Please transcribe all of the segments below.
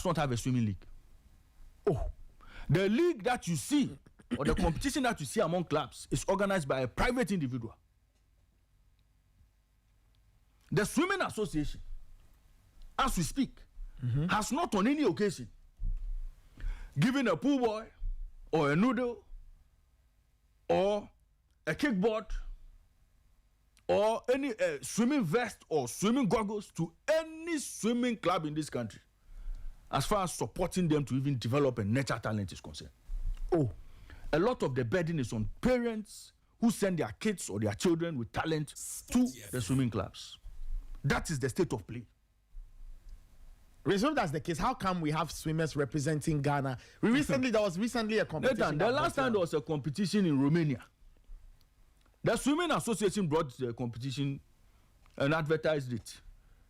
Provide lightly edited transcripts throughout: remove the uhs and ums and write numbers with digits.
does not have a swimming league. Oh, the league that you see or the competition that you see among clubs is organized by a private individual. The Swimming Association, as we speak, has not on any occasion given a pool boy or a noodle or a kickboard or any swimming vest or swimming goggles to any swimming club in this country as far as supporting them to even develop a natural talent is concerned. Oh, a lot of the burden is on parents who send their kids or their children with talent to the swimming clubs. That is the state of play. If that's the case, how come we have swimmers representing Ghana? There was recently a competition. The last time there was a competition in Romania, the Swimming Association brought the competition and advertised it.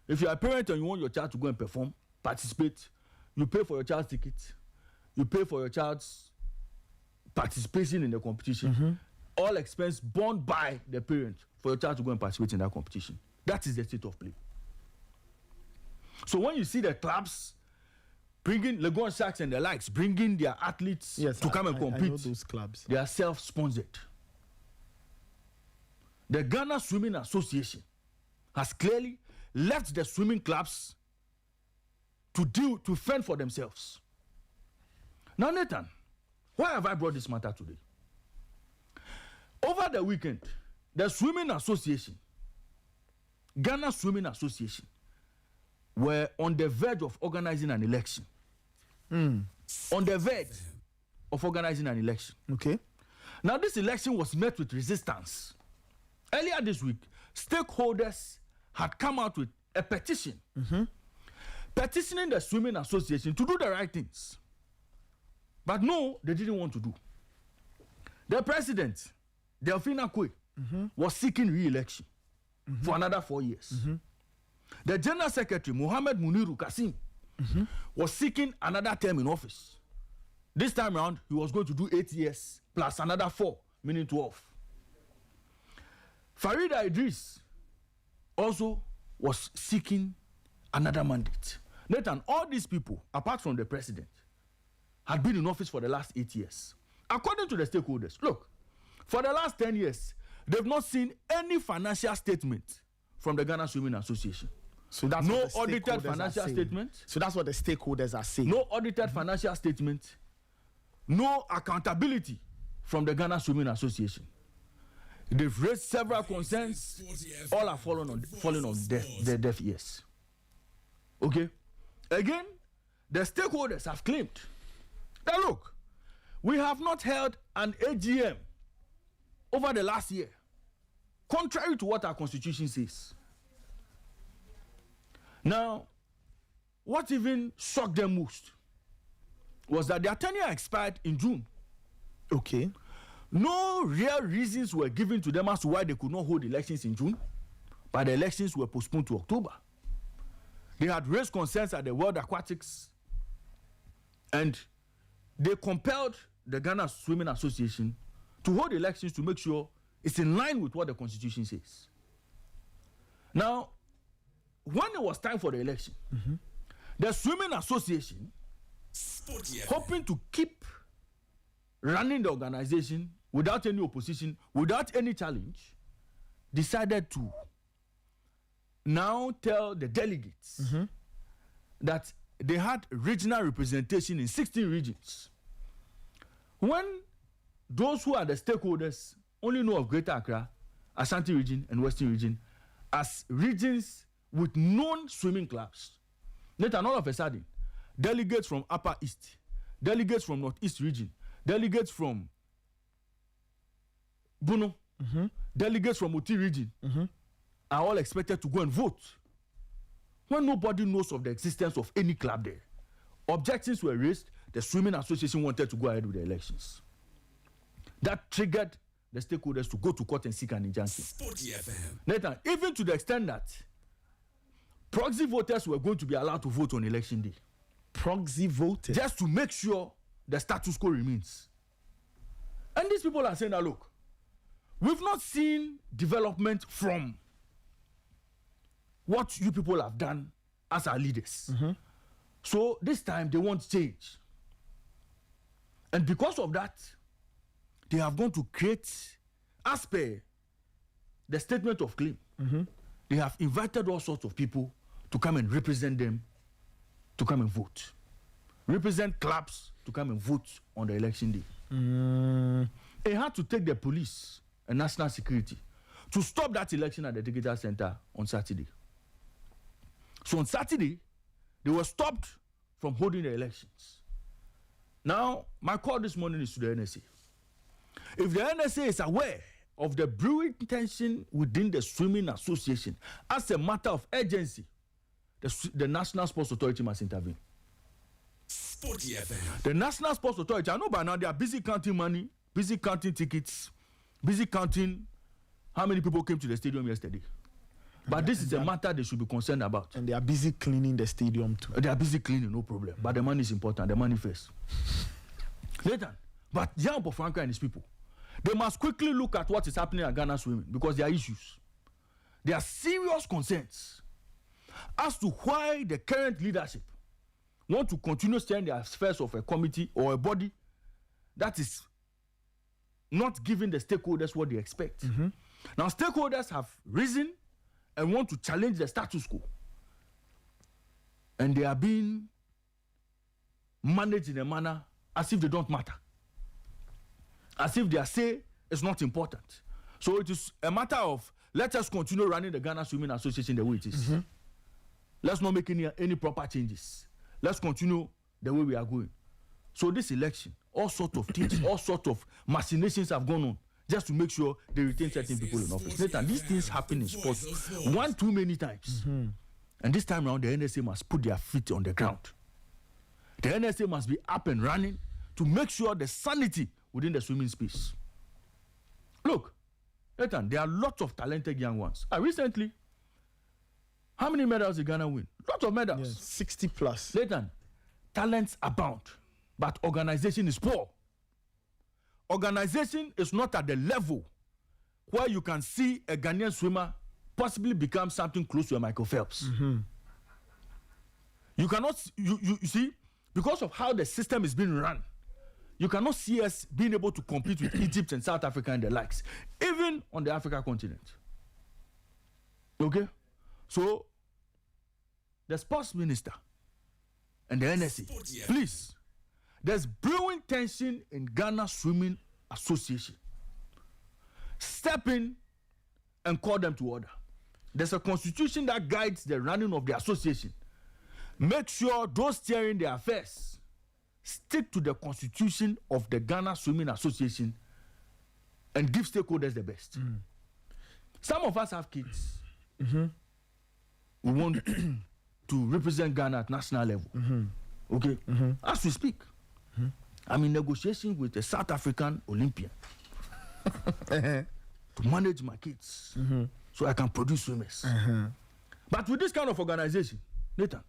If you are a parent and you want your child to go and perform, participate, you pay for your child's ticket, you pay for your child's participation in the competition, all expense borne by the parent for your child to go and participate in that competition. That is the state of play. So when you see the clubs bringing Legon Sharks and the likes, bringing their athletes to come and compete, I know those clubs. They are self-sponsored. The Ghana Swimming Association has clearly left the swimming clubs to fend for themselves. Now, Nathan, why have I brought this matter today? Over the weekend, the Swimming Association, Ghana Swimming Association, were on the verge of organizing an election. On the verge of organizing an election. Okay. Now, this election was met with resistance. Earlier this week, stakeholders had come out with a petition petitioning the Swimming Association to do the right things. But no, they didn't want to do. The president, Delphina Kwe, was seeking re-election for another 4 years. The General Secretary, Mohammed Muniru Kasim, was seeking another term in office. This time around, he was going to do 8 years plus another 4, meaning 12. Farida Idris also was seeking another mandate. Nathan, all these people, apart from the president, had been in office for the last 8 years. According to the stakeholders, look, for the last 10 years, they've not seen any financial statement from the Ghana Swimming Association. So that's no audited financial statement. So that's what the stakeholders are saying. No audited financial statement. No accountability from the Ghana Swimming Association. They've raised several concerns. All are falling on their deaf ears. Okay. Again, the stakeholders have claimed that look, we have not held an AGM over the last year, contrary to what our constitution says. Now, what even shocked them most was that their tenure expired in June. Okay. No real reasons were given to them as to why they could not hold elections in June, but the elections were postponed to October. They had raised concerns at the World Aquatics, and they compelled the Ghana Swimming Association to hold elections to make sure it's in line with what the constitution says. Now, when it was time for the election, the Swimming Association, Sporty, hoping to keep running the organization without any opposition, without any challenge, decided to now tell the delegates that they had regional representation in 16 regions. When those who are the stakeholders only know of Greater Accra, Ashanti region, and Western region as regions with known swimming clubs, later, all of a sudden, delegates from Upper East, delegates from Northeast region, delegates from Bono, delegates from Oti region are all expected to go and vote when nobody knows of the existence of any club there. Objections were raised. The Swimming Association wanted to go ahead with the elections. That triggered the stakeholders to go to court and seek an injunction. Sporty FM. Nathan, even to the extent that proxy voters were going to be allowed to vote on election day. Proxy voters? Just to make sure the status quo remains. And these people are saying that, look, we've not seen development from what you people have done as our leaders So this time they want change. And because of that, they have gone to create, as per the statement of claim, they have invited all sorts of people to come and represent them, to come and vote. Represent clubs to come and vote on the election day. They had to take the police and national security to stop that election at the digital center on Saturday. So on Saturday, they were stopped from holding the elections. Now, my call this morning is to the NSA. If the NSA is aware of the brewing tension within the Swimming Association, as a matter of urgency, the National Sports Authority must intervene. Sporty FM. The National Sports Authority, I know by now they are busy counting money, busy counting tickets, busy counting how many people came to the stadium yesterday. But this is a matter they should be concerned about. And they are busy cleaning the stadium too. They are busy cleaning, no problem. But the money is important, the money first. Later, but Jean Franco and his people, they must quickly look at what is happening at Ghana Swimming because there are issues. There are serious concerns as to why the current leadership want to continue steering the affairs of a committee or a body that is not giving the stakeholders what they expect. Now, stakeholders have risen and want to challenge the status quo. And they are being managed in a manner as if they don't matter. As if their say is not important. So it is a matter of, let us continue running the Ghana Swimming Association the way it is. Let's not make any proper changes. Let's continue the way we are going. So this election, all sorts of things, all sorts of machinations have gone on just to make sure they retain certain people in office. Nathan, these things happen in sports one too many times. And this time around, the NSA must put their feet on the ground. The NSA must be up and running to make sure the sanity within the swimming space. Look, Nathan, there are lots of talented young ones. Recently, how many medals did Ghana win? Lots of medals. Yes, 60 plus. Nathan, talents abound, but organization is poor. Organization is not at the level where you can see a Ghanaian swimmer possibly become something close to a Michael Phelps. You cannot, you see, because of how the system is being run, you cannot see us being able to compete with Egypt and South Africa and the likes, even on the Africa continent. Okay? So, the sports minister and the NSA, please, there's brewing tension in Ghana Swimming Association. Step in and call them to order. There's a constitution that guides the running of the association. Make sure those steering the affairs stick to the constitution of the Ghana Swimming Association and give stakeholders the best. Some of us have kids. We want to represent Ghana at national level. Okay? As we speak, I'm in negotiation with a South African Olympian to manage my kids so I can produce swimmers. But with this kind of organization, Nathan,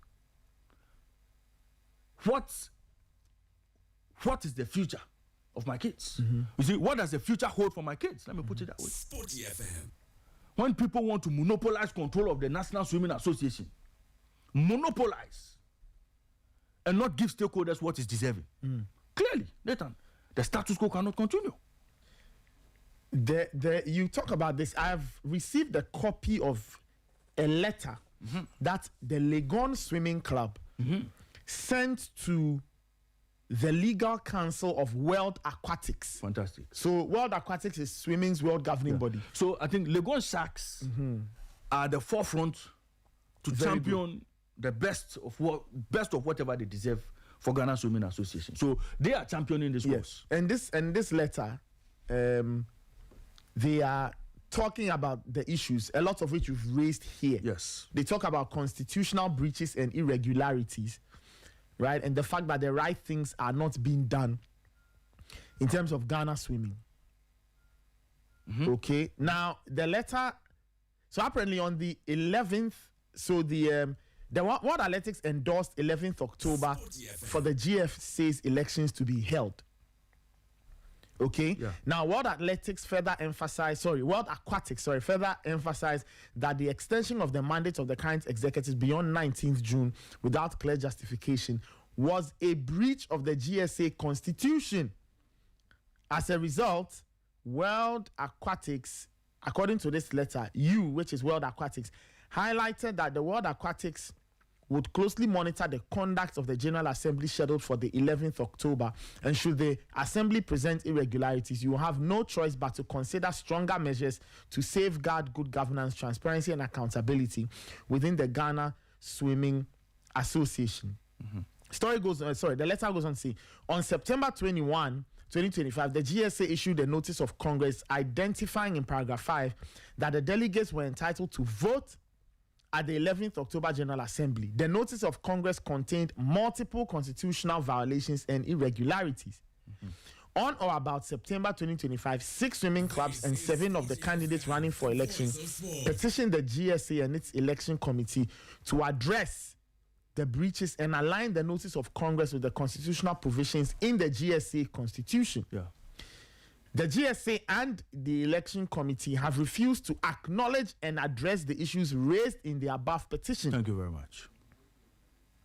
what is the future of my kids? You see, what does the future hold for my kids? Let me put it that way. Sporty FM. When people want to monopolize control of the National Swimming Association, monopolize, and not give stakeholders what is deserving. Clearly, Nathan, the status quo cannot continue. You talk about this. I've received a copy of a letter that the Legon Swimming Club sent to the Legal Council of World Aquatics. Fantastic. So World Aquatics is swimming's world governing body. So I think Legon Sharks are the forefront to champion the best of whatever they deserve for Ghana Swimming Association. So they are championing this course. And this letter, they are talking about the issues, a lot of which you've raised here. Yes. They talk about constitutional breaches and irregularities, right? And the fact that the right things are not being done in terms of Ghana Swimming. Okay. Now, the letter, so apparently on the 11th, so the World Athletics endorsed 11th October for the GFC's elections to be held. Okay. Yeah. Now, World Aquatics further emphasized that the extension of the mandate of the current executives beyond 19th June without clear justification was a breach of the GSA constitution. As a result, World Aquatics, according to this letter, which is World Aquatics, highlighted that the World Aquatics would closely monitor the conduct of the General Assembly scheduled for the 11th October, and should the Assembly present irregularities, you will have no choice but to consider stronger measures to safeguard good governance, transparency, and accountability within the Ghana Swimming Association. The letter goes on to say, on September 21, 2025, the GSA issued a notice of Congress identifying in paragraph 5 that the delegates were entitled to vote at the 11th October General Assembly. The notice of Congress contained multiple constitutional violations and irregularities. On or about September 2025, 6 swimming clubs and 7 of the candidates running for election petitioned the GSA and its election committee to address the breaches and align the notice of Congress with the constitutional provisions in the GSA constitution. Yeah. The GSA and the election committee have refused to acknowledge and address the issues raised in the above petition. Thank you very much.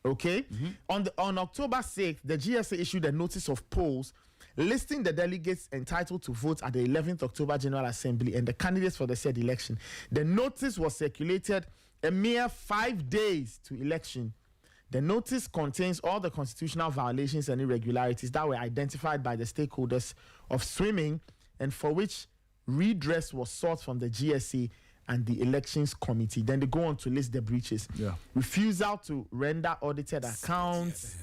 Okay. On October 6th, the GSA issued a notice of polls listing the delegates entitled to vote at the 11th October General Assembly and the candidates for the said election. The notice was circulated a mere 5 days to election. The notice contains all the constitutional violations and irregularities that were identified by the stakeholders of swimming and for which redress was sought from the GSA and the elections committee. Then they go on to list the breaches. Yeah. Refusal to render audited accounts,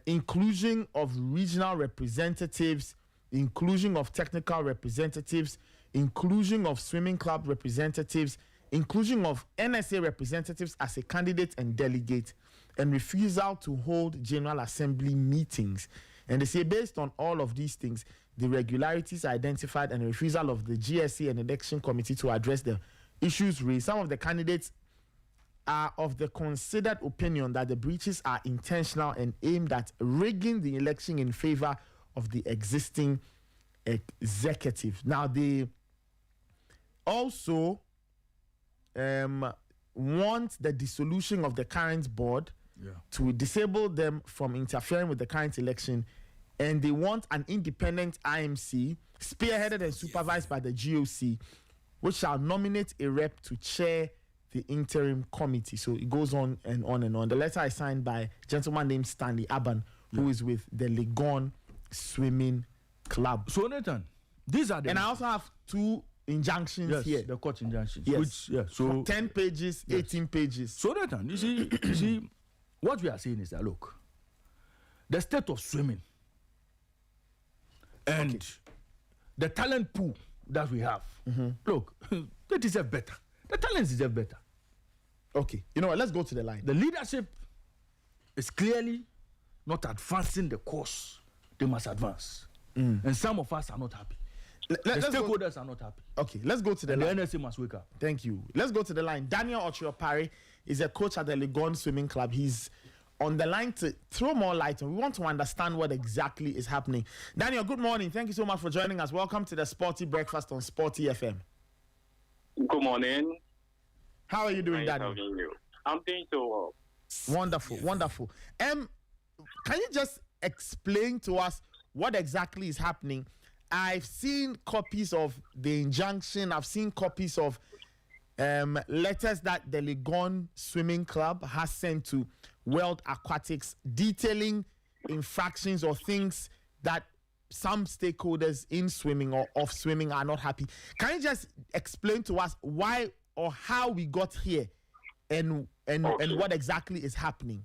inclusion of regional representatives, inclusion of technical representatives, inclusion of swimming club representatives, inclusion of NSA representatives as a candidate and delegate, and refusal to hold General Assembly meetings. And they say based on all of these things, the irregularities identified and the refusal of the GSA and election committee to address the issues raised, some of the candidates are of the considered opinion that the breaches are intentional and aimed at rigging the election in favor of the existing executive. Now, they also want the dissolution of the current board to disable them from interfering with the current election, and they want an independent IMC spearheaded and supervised by the GOC, which shall nominate a rep to chair the interim committee. So it goes on and on and on. The letter is signed by a gentleman named Stanley Aban, who is with the Legon Swimming Club. So Nathan, these are the... And I also have 2 injunctions here. The court injunctions. Yes. Which, so 10 pages, 18 pages. So Nathan, you see, what we are saying is that, look, the state of swimming and the talent pool that we have, look, they deserve better. The talents deserve better. Okay. You know what? Let's go to the line. The leadership is clearly not advancing the course they must advance. And some of us are not happy. The stakeholders are not happy. Okay, let's go to the line. The NSA must wake up. Thank you. Let's go to the line. Daniel Ochiopare is a coach at the Legon Swimming Club. He's on the line to throw more light on. We want to understand what exactly is happening. Daniel, good morning. Thank you so much for joining us. Welcome to the Sporty Breakfast on Sporty FM. Good morning. How are you doing, Daniel? How are you? I'm doing so well. Wonderful, wonderful. Can you just explain to us what exactly is happening? I've seen copies of the injunction. I've seen copies of letters that the Legon Swimming Club has sent to World Aquatics detailing infractions or things that some stakeholders in swimming or of swimming are not happy. Can you just explain to us why or how we got here and what exactly is happening?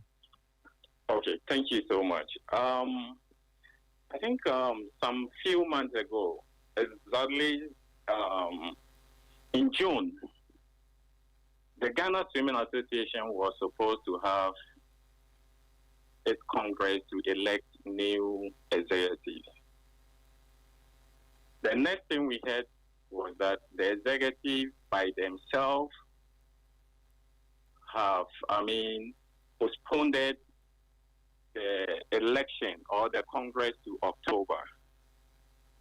Okay, thank you so much. I think some few months ago, exactly in June, the Ghana Swimming Association was supposed to have its Congress to elect new executives. The next thing we heard was that the executive by themselves have, postponed the election or the Congress to October.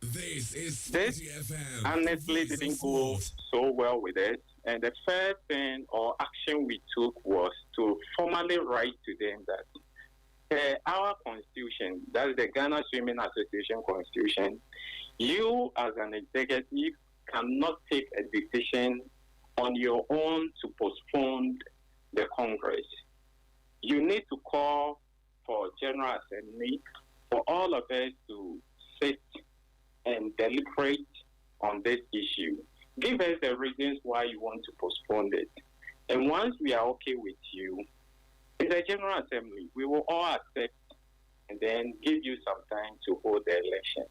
This is This Sporty FM. honestly the voice didn't of go sport. so well with it. And the first thing or action we took was to formally write to them that our constitution, that is the Ghana Swimming Association constitution, you as an executive cannot take a decision on your own to postpone the Congress. You need to call for General Assembly for all of us to sit and deliberate on this issue. Give us the reasons why you want to postpone it. And once we are okay with you, in the General Assembly, we will all accept and then give you some time to hold the election.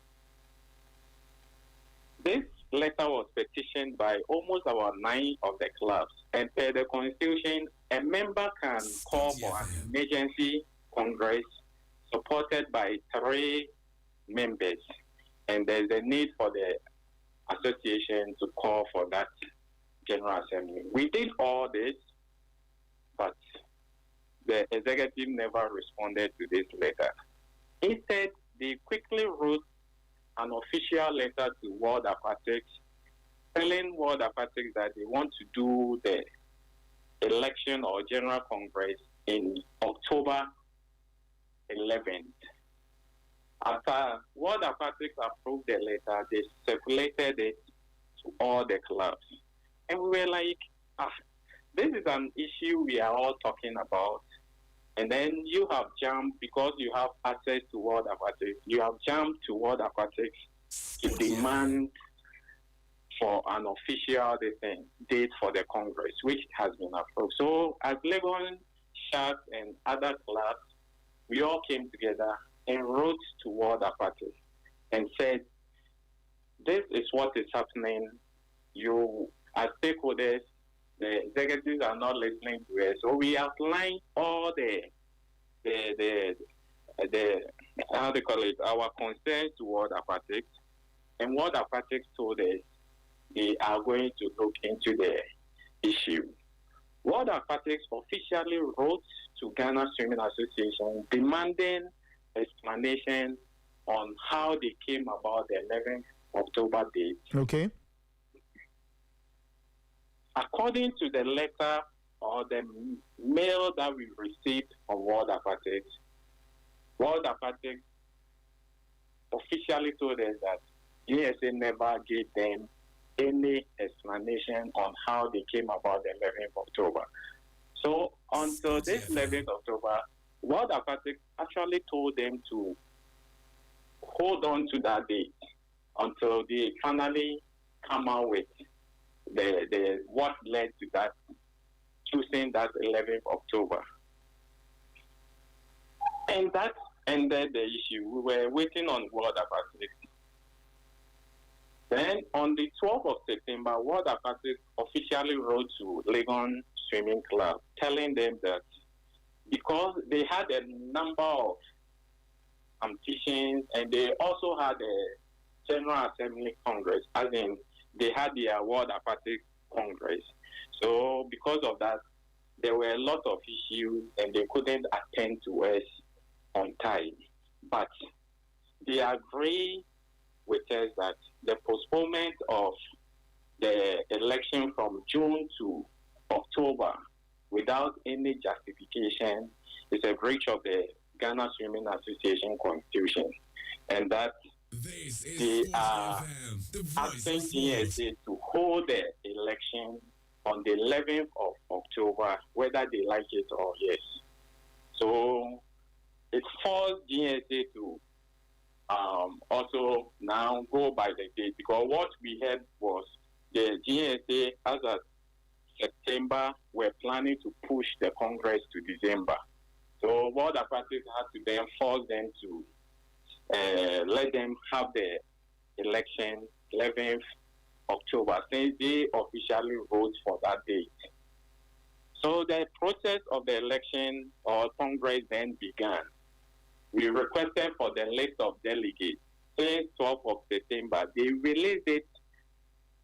This letter was petitioned by almost about 9 of the clubs. And per the Constitution, a member can call for an emergency Congress supported by 3 members. And there's a need for the association to call for that General Assembly. We did all this, but the executive never responded to this letter. Instead, they quickly wrote an official letter to World Aquatics, telling World Aquatics that they want to do the election or General Congress in October 11th. After World Aquatics approved the letter, they circulated it to all the clubs. And we were like, this is an issue we are all talking about. And then you have jumped, because you have access to World Aquatics, you have jumped to World Aquatics to demand for an official date for the Congress, which has been approved. So as Legon, Sharks, and other clubs, we all came together and wrote to World Aquatics and said, this is what is happening. You, as stakeholders, the executives are not listening to us. So we outlined all the how they call it, our concerns to World Aquatics. And World Aquatics told us they are going to look into the issue. World Aquatics officially wrote to Ghana Swimming Association demanding explanation on how they came about the 11th October date. Okay. According to the letter or the mail that we received from World Aquatics officially told us that GSA never gave them any explanation on how they came about the 11th October. So until this 11th October, World Aquatics actually told them to hold on to that date until they finally come out with the what led to that, choosing that 11th October. And that ended the issue. We were waiting on World Aquatics. Then on the 12th of September, World Aquatics officially wrote to Legon Swimming Club, telling them that because they had a number of competitions and they also had a General Assembly Congress, as in they had their World Aquatics Congress. So because of that, there were a lot of issues and they couldn't attend to us on time. But they agree with us that the postponement of the election from June to October without any justification is a breach of the Ghana Swimming Association Constitution, and that they are asking GSA to hold the election on the 11th of October, whether they like it or yes. So it forced GSA to also now go by the date, because what we heard was the GSA as of September were planning to push the Congress to December. So World Aquatics had to then force them to let them have the election 11th October, since they officially wrote for that date. So the process of the election or Congress then began. We requested for the list of delegates since 12th of September. They released it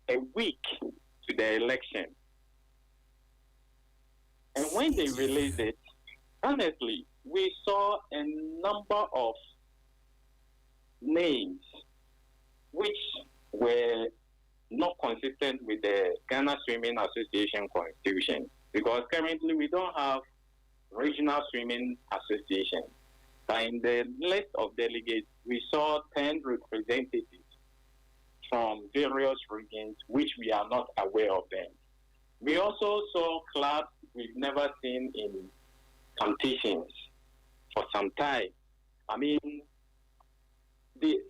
a week to the election. And when they released it, honestly, we saw a number of names which were not consistent with the Ghana Swimming Association constitution, because currently we don't have regional swimming association. But in the list of delegates, we saw 10 representatives from various regions, which we are not aware of them. We also saw clubs we've never seen in competitions for some time. I mean,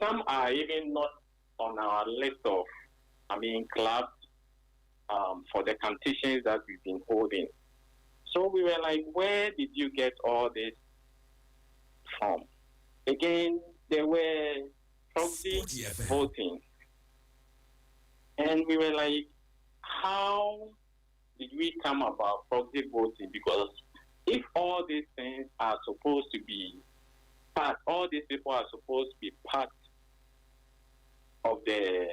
some are even not on our list of, clubs for the competitions that we've been holding. So we were like, where did you get all this from? Again, there were proxy voting. And we were like, how did we come about proxy voting? Because if all these things are supposed to be part, all these people are supposed to be part of the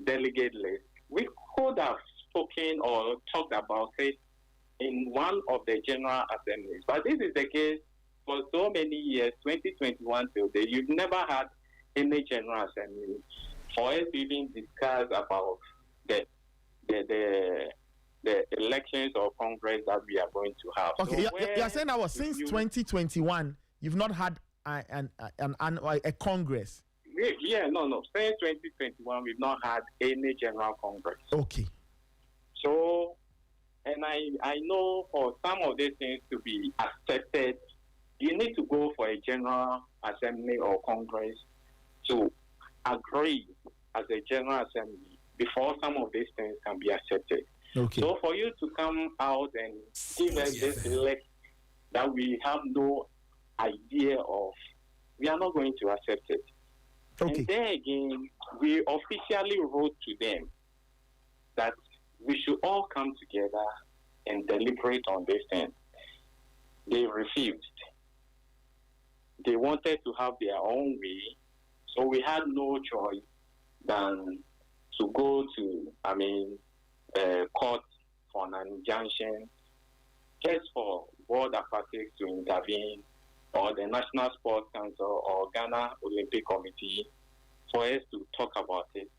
delegate list, we could have spoken or talked about it in one of the general assemblies. But this is the case for so many years, 2021 till date, you've never had any general assembly for us to even discuss about the elections or Congress that we are going to have. Okay, so you're saying that since 2021, you've not had a Congress. No. Since 2021, we've not had any general Congress. Okay. So, and I know for some of these things to be accepted, you need to go for a general assembly or Congress to agree as a general assembly before some of these things can be accepted. Okay. So for you to come out and give us this list that we have no idea of, we are not going to accept it. Okay. And then again, we officially wrote to them that we should all come together and deliberate on this thing. They refused. They wanted to have their own way, so we had no choice than to go to, court for an injunction, just for World Aquatics to intervene, or the National Sports Council or Ghana Olympic Committee, for us to talk about it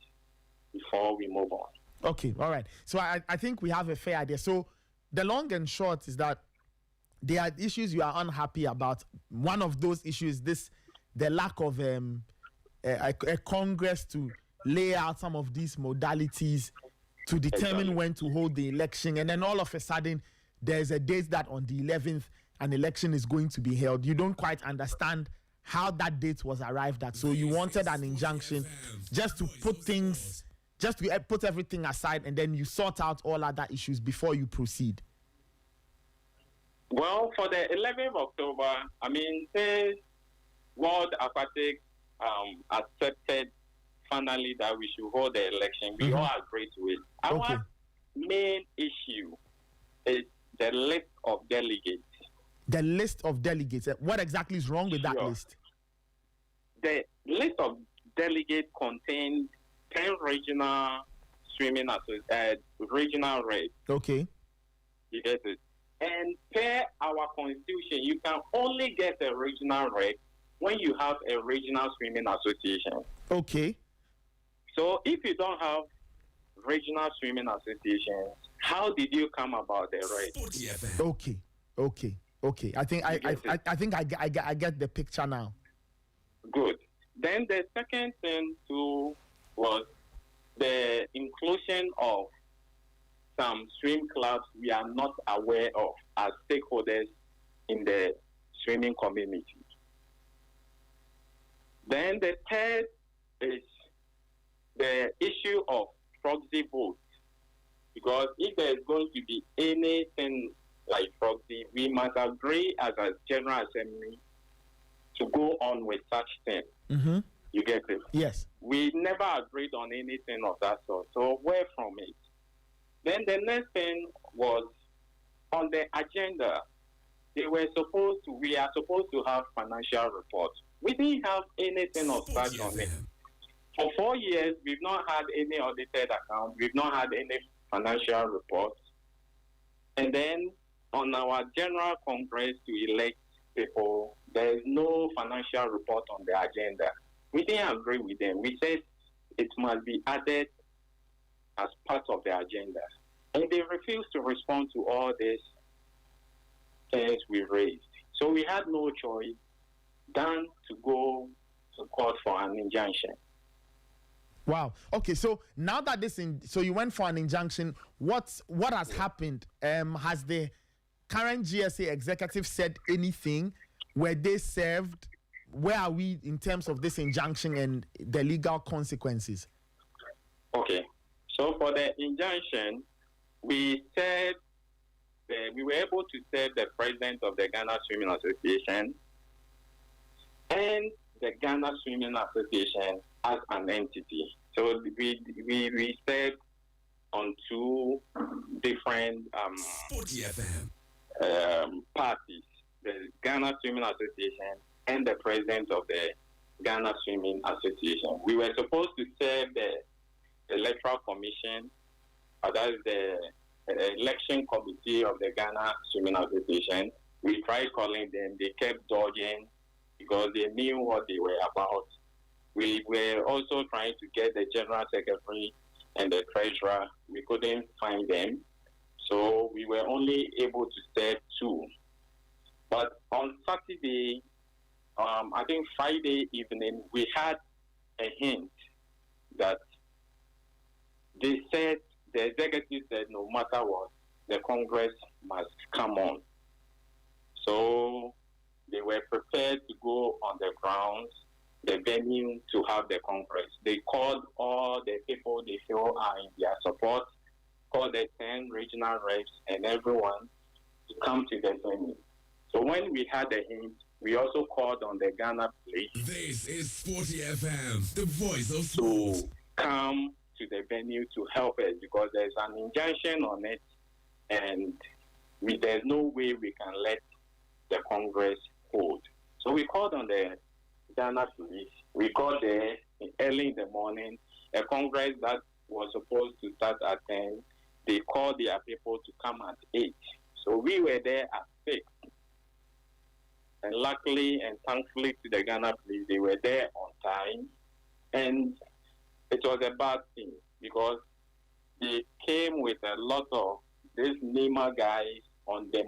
before we move on. Okay, all right. So I think we have a fair idea. So the long and short is that there are issues you are unhappy about. One of those issues is the lack of a Congress to lay out some of these modalities to determine when to hold the election. And then all of a sudden, there's a date that on the 11th, an election is going to be held. You don't quite understand how that date was arrived at. So you wanted an injunction just to put things, just to put everything aside, and then you sort out all other issues before you proceed. Well, for the 11th of October, since World Aquatics accepted finally that we should hold the election, we all agreed to it. Our main issue is the list of delegates. The list of delegates. What exactly is wrong with that list? The list of delegates contains 10 regional swimming regional rates. Okay. You get it? And per our constitution, you can only get a regional rate when you have a regional swimming association. Okay. So if you don't have regional swimming associations, how did you come about the rate? Okay. I think I get the picture now. Good. Then the second thing too was the inclusion of some swim clubs we are not aware of as stakeholders in the swimming community. Then the third is the issue of proxy votes. Because if there is going to be anything like proxy, we must agree as a General Assembly to go on with such thing. Mm-hmm. You get it? Yes. We never agreed on anything of that sort. So where from it? Then the next thing was on the agenda. We are supposed to have financial reports. We didn't have anything of such on it. For 4 years, we've not had any audited account. We've not had any financial reports. And then on our General Congress to elect people, there is no financial report on the agenda. We didn't agree with them. We said it must be added as part of the agenda. And they refused to respond to all these things we raised. So we had no choice than to go to court for an injunction. Wow. Okay, so now that so you went for an injunction, what has happened? Has the current GSA executive said anything? Were they served? Where are we in terms of this injunction and the legal consequences? Okay. So for the injunction, we said we were able to serve the president of the Ghana Swimming Association and the Ghana Swimming Association as an entity. So we served on two different Sporty FM. parties, the Ghana Swimming Association and the president of the Ghana Swimming Association. We were supposed to serve the Electoral Commission, that is the election committee of the Ghana Swimming Association. We tried calling them. They kept dodging because they knew what they were about. We were also trying to get the general secretary and the treasurer. We couldn't find them. So we were only able to serve two. But on Saturday, I think Friday evening, we had a hint that they said, the executive said, no matter what, the Congress must come on. So they were prepared to go on the grounds, the venue to have the Congress. They called all the people they feel are in their support, called the 10 regional reps and everyone to come to the venue. So when we had the hint, we also called on the Ghana police. This is Sporty FM, the voice of to sport. come to the venue to help us because there's an injunction on it and there's no way we can let the Congress hold. So we called on the Ghana police. We got there early in the morning. A Congress that was supposed to start at 10, they called their people to come at 8. So we were there at 6. And luckily and thankfully to the Ghana police, they were there on time. And it was a bad thing because they came with a lot of these NEMA guys on their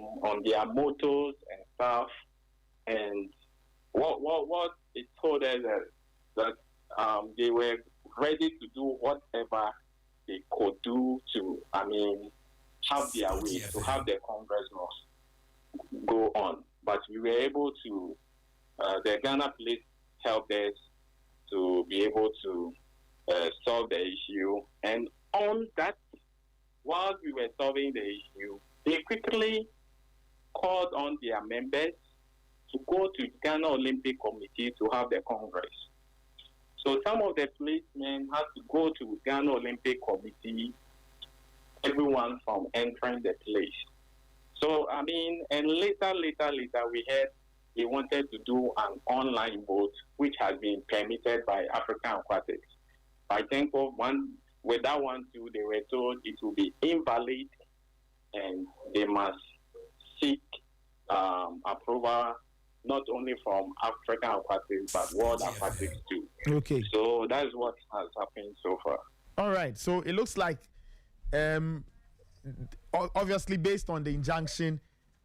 motors and stuff. And what it told us that they were ready to do whatever they could do to, have their way, to have the Congress go on. But we were able to, the Ghana police helped us to be able to solve the issue. And on that, while we were solving the issue, they quickly called on their members to go to Ghana Olympic Committee to have the Congress. So some of the policemen had to go to Ghana Olympic Committee, everyone from entering the place. So, and later, we heard they wanted to do an online vote, which has been permitted by African Aquatics. I think with that one too, they were told it will be invalid and they must seek approval not only from African Aquatics, but World Aquatics too. Okay. So that's what has happened so far. All right. So it looks like, obviously, based on the injunction,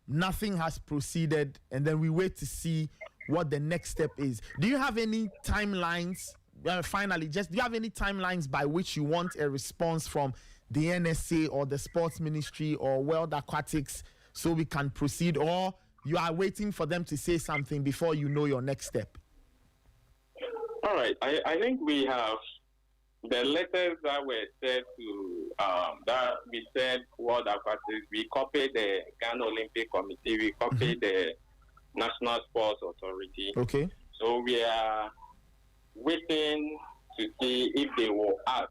nothing has proceeded, and then we wait to see what the next step is. Do you have any timelines? Finally, do you have any timelines by which you want a response from the NSA or the Sports Ministry or World Aquatics so we can proceed, or you are waiting for them to say something before you know your next step? All right. I think we have the letters that were said to that we said World Aquatics. We copied the Ghana Olympic Committee. We copied the National Sports Authority. Okay. So we are waiting to see if they will act.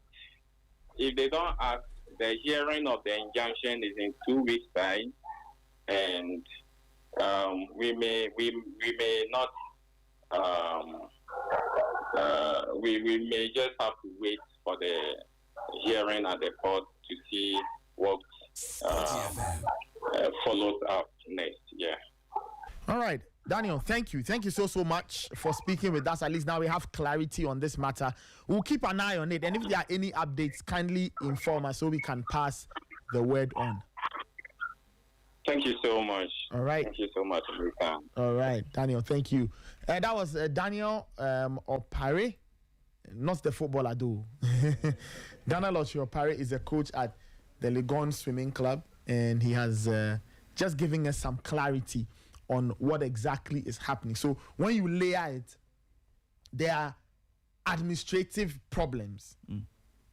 If they don't act, the hearing of the injunction is in 2 weeks' time, and we may not. We may just have to wait for the hearing at the court to see what follows up next. Yeah. All right. Daniel, thank you. Thank you so much for speaking with us. At least now we have clarity on this matter. We'll keep an eye on it. And if there are any updates, kindly inform us so we can pass the word on. Thank you so much. All right. Thank you so much, America. All right, Daniel, thank you. That was Daniel Opare, not the footballer, though. Daniel Opare is a coach at the Legon Swimming Club, and he has just given us some clarity on what exactly is happening. So when you layer it, there are administrative problems,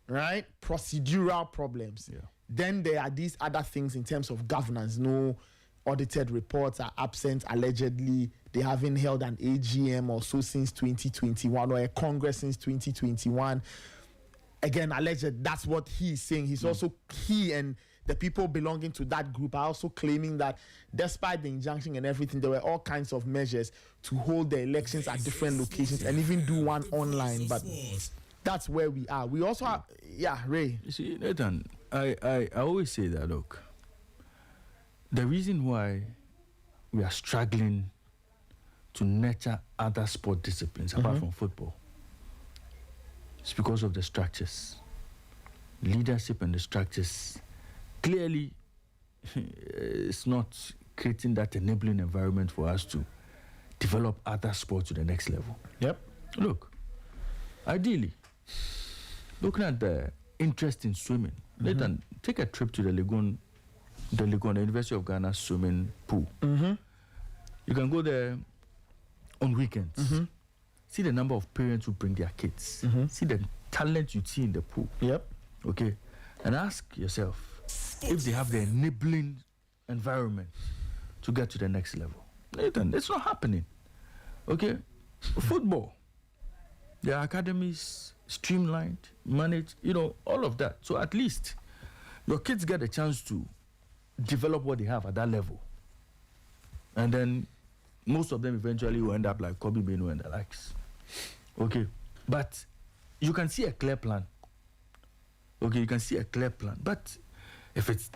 right? Procedural problems. Yeah. Then there are these other things in terms of governance. No audited reports are absent, allegedly. They haven't held an AGM or so since 2021 or a Congress since 2021. Again, alleged, that's what he's saying. He's also, he and the people belonging to that group are also claiming that despite the injunction and everything, there were all kinds of measures to hold the elections at different locations and even do one online. But that's where we are. We also have, Ray. You see, Nathan, I always say that, look, the reason why we are struggling to nurture other sport disciplines apart from football is because of the structures. Leadership and the structures clearly it's not creating that enabling environment for us to develop other sports to the next level. Yep. Look, ideally, looking at the interest in swimming, Nathan, take a trip to the University of Ghana swimming pool. You can go there on weekends. See the number of parents who bring their kids. See the talent you see in the pool. Yep. Okay, and ask yourself if they have the enabling environment to get to the next level. Nathan, it's not happening. Okay, football, their academies streamlined, managed, all of that. So at least your kids get a chance to develop what they have at that level. And then most of them eventually will end up like Kobe Beno and the likes. Okay, but you can see a clear plan. Okay, you can see a clear plan. But if it's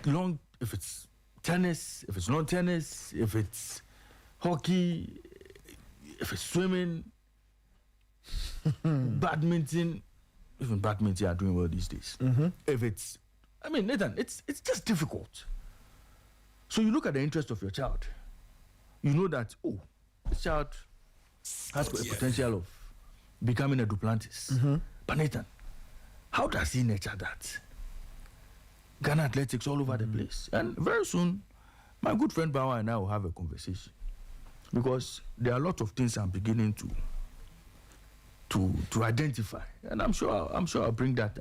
tennis, if it's lawn tennis, if it's hockey, if it's swimming, badminton, even badminton are doing well these days. If it's, Nathan, it's just difficult. So you look at the interest of your child. You know that, this child has a potential of becoming a Duplantis. But Nathan, how does he nurture that? Ghana athletics all over the place. And very soon, my good friend Bawa and I will have a conversation. Because there are a lot of things I'm beginning to identify. And I'm sure I'll bring that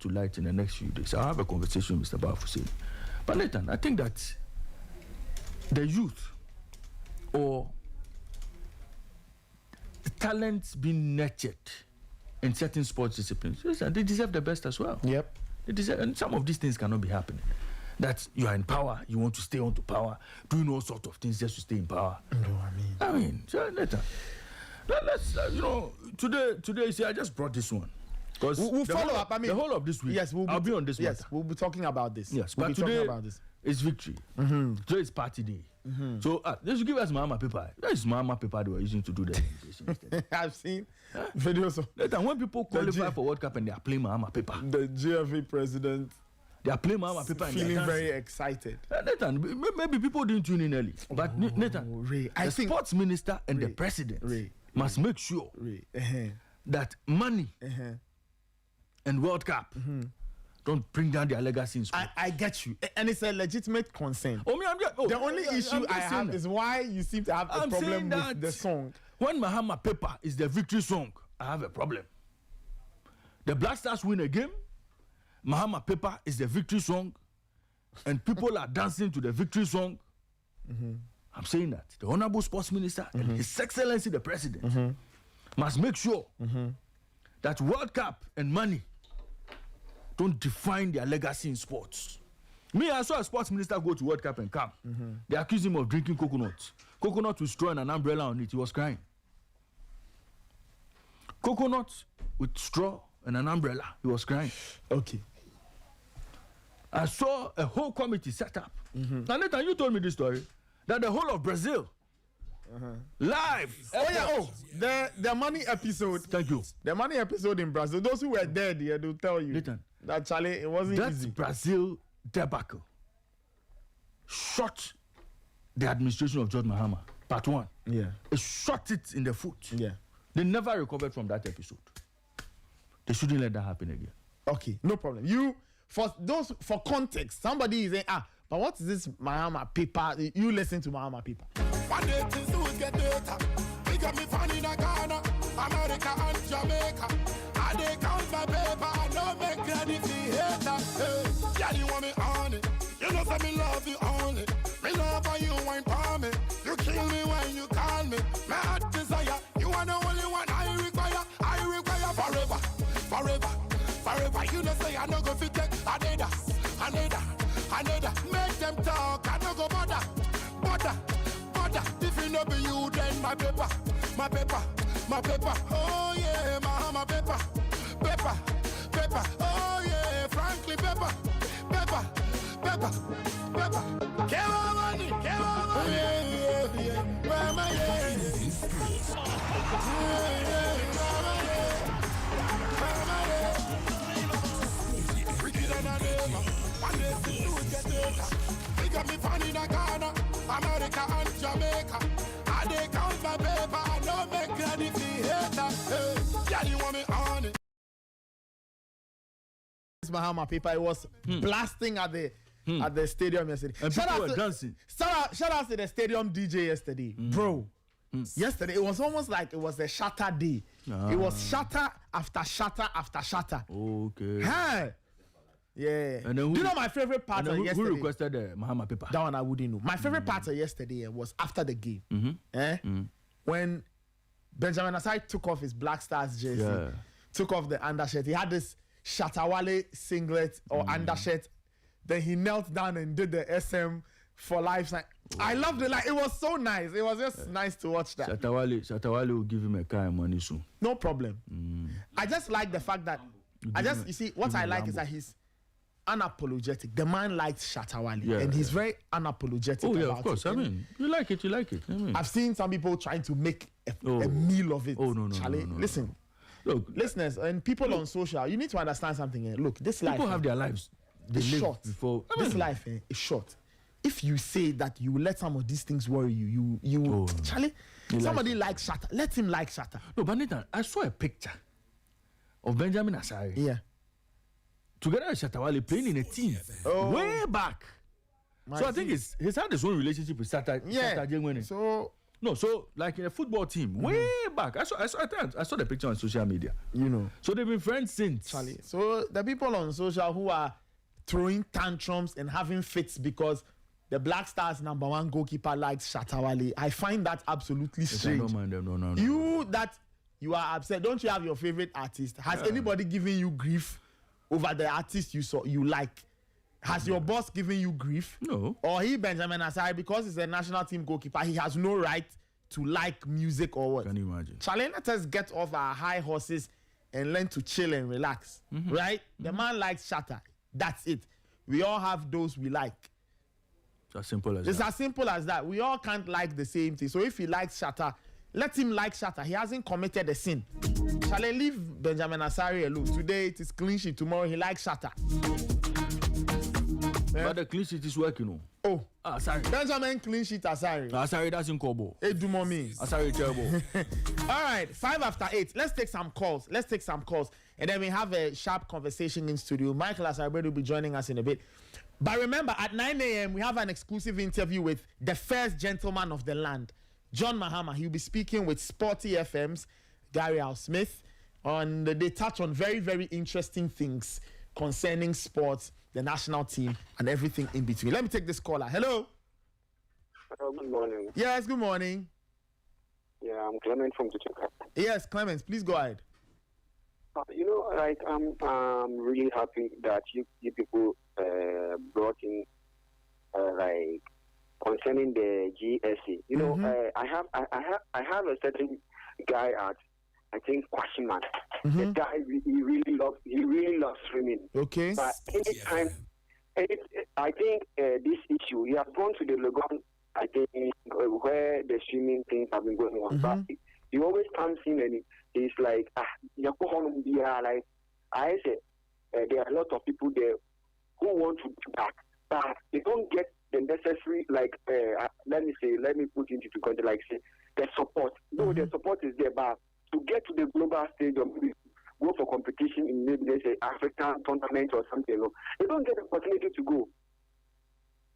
to light in the next few days. I'll have a conversation with Mr. Bafusei. But Nathan, I think that the youth or the talents being nurtured in certain sports disciplines, they deserve the best as well. Yep. They deserve, and some of these things cannot be happening. That you are in power, you want to stay on to power, doing all sorts of things just to stay in power. So later, let's today you see, I just brought this one because we'll follow up. The whole of this week, yes, I'll be on this. Yes, matter. we'll be talking about this. Yes, we'll but be today talking about this. It's victory. So it's party day. So they should give us Mahama paper. That is Mahama paper they were using to do the invitation. I've seen videos of later when people qualify for World Cup and they are playing Mahama paper. The GFA president. They are playing Mahama paper and feeling very excited. Nathan, maybe people didn't tune in early. But Nathan, Ray, the sports minister and the president must make sure that money and World Cup don't bring down their legacy in sport. I get you. And it's a legitimate concern. The only issue I have is why you seem to have a problem with the song. When Mahama paper is the victory song, I have a problem. The Black Stars win a game, Mahama paper is the victory song, and people are dancing to the victory song. I'm saying that the Honorable Sports Minister and His Excellency the President must make sure that World Cup and money don't define their legacy in sports. Me, I saw a sports minister go to World Cup and come. They accuse him of drinking coconut. Coconut with straw and an umbrella on it. He was crying. Coconut with straw and an umbrella. He was crying. Okay. I saw a whole committee set up. Now, Nathan, you told me this story, that the whole of Brazil Live. Oh yeah. The money episode. Thank you. The money episode in Brazil. Those who were there, they'll tell you Listen, that Charlie, it wasn't that easy. Brazil debacle shot the administration of John Mahama. Part 1. Yeah. It shot it in the foot. Yeah. They never recovered from that episode. They shouldn't let that happen again. Okay, no problem. For context, somebody is saying, but what is this Mahama paper? You listen to Mahama paper. One day things will get better. We got me fun in Ghana, America and Jamaica. I they count my paper, I don't make credit for hater. Hey, yeah, you want me on it. You know that me love you only. Me love how you wine for me. You kill me when you call me. My heart desire, you are the only one I require forever, forever, forever. You know say I no go fit take another. Make them talk, I no go bother. If you know be you, then my paper. Oh yeah, my paper. Oh yeah, frankly paper. Kewa money. Yeah. Mama, yeah. One day things will get better. We got me fun in Ghana, America and Jamaica. I they count my paper, I don't make credit for hater. Hey, yeah, you want me on it. This Mahama paper, it was blasting at the stadium yesterday. And people were dancing. Shout out to the stadium DJ yesterday, bro. Yesterday it was almost like it was a shatter day. It was shatter after shatter after shatter. Okay. Hey. Yeah. And then do you know my favorite part of yesterday? Who requested the Mahama paper? That one I wouldn't know. My favorite part of yesterday was after the game. When Benjamin Asai took off his Black Stars jersey, took off the undershirt. He had this Shatawale singlet or undershirt. Then he knelt down and did the SM for life sign. I loved it. Like, it was so nice. It was just nice to watch that. Shatawale will give him a car and money soon. No problem. I just like the fact that you see what I like is that he's unapologetic. The man likes Shatawale, and he's very unapologetic. Oh yeah, about of course. it. I mean, you like it. I mean, I've seen some people trying to make a meal of it. Oh no, Charlie, no. Listen, look, listeners and people on social, you need to understand something here. Look, this life. People have their lives. They It's live short. before. This life is short. If you say that you let some of these things worry you Charlie, somebody likes Shatta. Let him like Shatta. No, but Nathan, I saw a picture of Benjamin Asari. Yeah. Together with Shatawale playing in a team way back. So I think he's had his own relationship with Shatta. Yeah. So like in a football team, way back. I saw the picture on social media. You know. So they've been friends since. Charlie. So the people on social who are throwing tantrums and having fits because the Black Stars #1 goalkeeper likes Shatawale, I find that absolutely strange. I don't mind them. No. You are upset. Don't you have your favorite artist? Has anybody given you grief over the artist you like? Has your boss given you grief? No. Or Benjamin Asari, because he's a national team goalkeeper, he has no right to like music or what? Can you imagine? Charlie, let us get off our high horses and learn to chill and relax. Right? The man likes Shatta. That's it. We all have those we like. It's as simple as It's that. as simple as that. We all can't like the same thing. So if he likes Shatta, let him like Shatta. He hasn't committed a sin. Shall I leave Benjamin Asari alone? Today it is clean sheet. Tomorrow he likes Shatta. But the clean sheet is working. Sorry. Benjamin clean sheet Asari. Asari doesn't Kobo. Edumomi. Asari terrible. All right, 8:05. Let's take some calls. And then we have a sharp conversation in studio. Michael Asari will be joining us in a bit. But remember, at 9 a.m., we have an exclusive interview with the first gentleman of the land, John Mahama. He'll be speaking with Sporty FM's Gary Al Smith. They touch on very, very interesting things concerning sports, the national team, and everything in between. Let me take this caller. Hello. Good morning. Yes, good morning. Yeah, I'm Clement from Tuchaka. Yes, Clemens, please go ahead. I'm really happy that you people brought in concerning the GSC. I have a certain guy at Kwashiman. The guy he really loves swimming. Okay. But anytime, I think this issue he has gone to the Legon I think, where the swimming things have been going on. But he always comes in and he's like, like I said, there are a lot of people there who want to do that, but they don't get the necessary, like, let me put into context, like, say, the support. No, the support is there, but to get to the global stage or maybe go for competition in maybe, let's say, African tournament or something, no, they don't get the opportunity to go.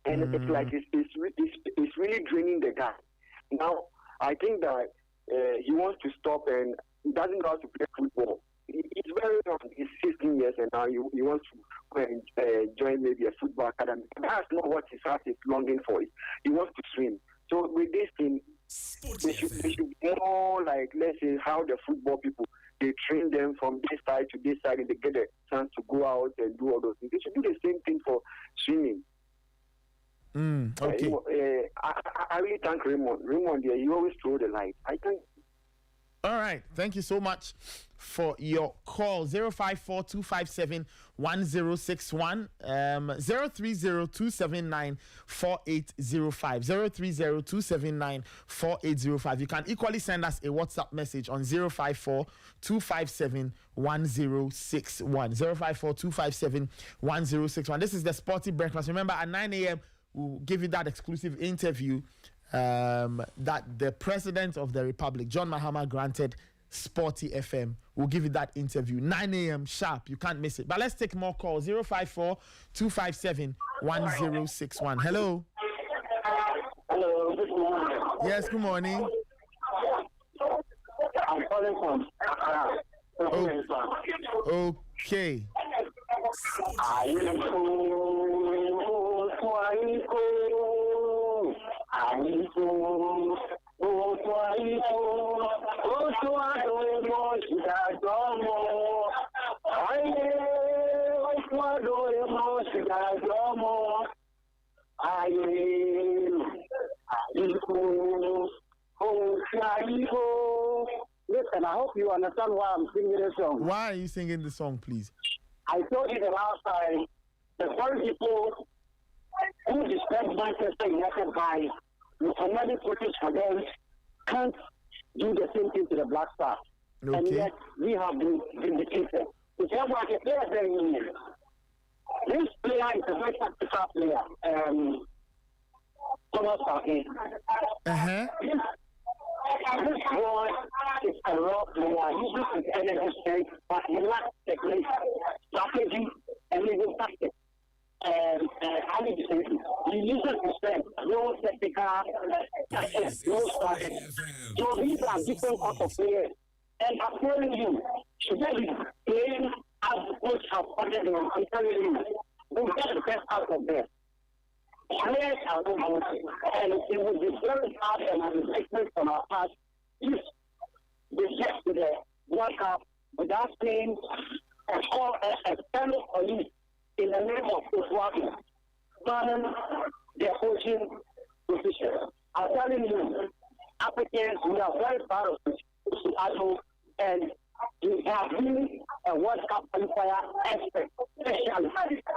And it's like, it's really draining the guy. Now, I think that he wants to stop and he doesn't know how to play football. He's very young. He's 16 years and now he wants to go and join maybe a football academy. That's not what his heart is longing for. He wants to swim. So with this thing, they should be more like, let's say, how the football people, they train them from this side to this side and they get a chance to go out and do all those things. They should do the same thing for swimming. Okay. I really thank Raymond. Raymond, he always throw the light. I think. All right. Thank you so much for your call. 054-257-1061. 030-279-4805. 030-279-4805. You can equally send us a WhatsApp message on 054-257-1061. 054-257-1061. This is the Sporty Breakfast. Remember, at 9 a.m., we'll give you that exclusive interview that the President of the Republic, John Mahama, granted Sporty FM. We'll give you that interview. 9 a.m. sharp. You can't miss it. But let's take more calls. 054-257-1061. Hello. Hello, good morning. Yes, good morning. I'm calling from Okay. Listen, I hope you understand why I'm singing this song. Why are you singing the song, please? I told you the last time, the foreign people who describe Manchester United by the Canadian footage for them can't do the same thing to the Black Stars. Okay. And yet, we have been vindicated. If everyone can play a very union, this player is a very tactical player. Thomas Parkin. This boy is a raw player. He uses energy strength, but he lacks technique, strategy, and even tactics. And how do you say it? He uses his strength, no technical, no strategy. So these are different types of players. And I'm telling you, should they be playing as the coach has ordered them? I'm telling you, we'll get the best out of them. Players are no good, and it would be very hard and an investment on our part if they get to the World Cup without playing a standard police in the name of football, burning their coaching position. I'm telling you, Africans, we are very proud of Ado, and we have really a World Cup qualifier expert, especially,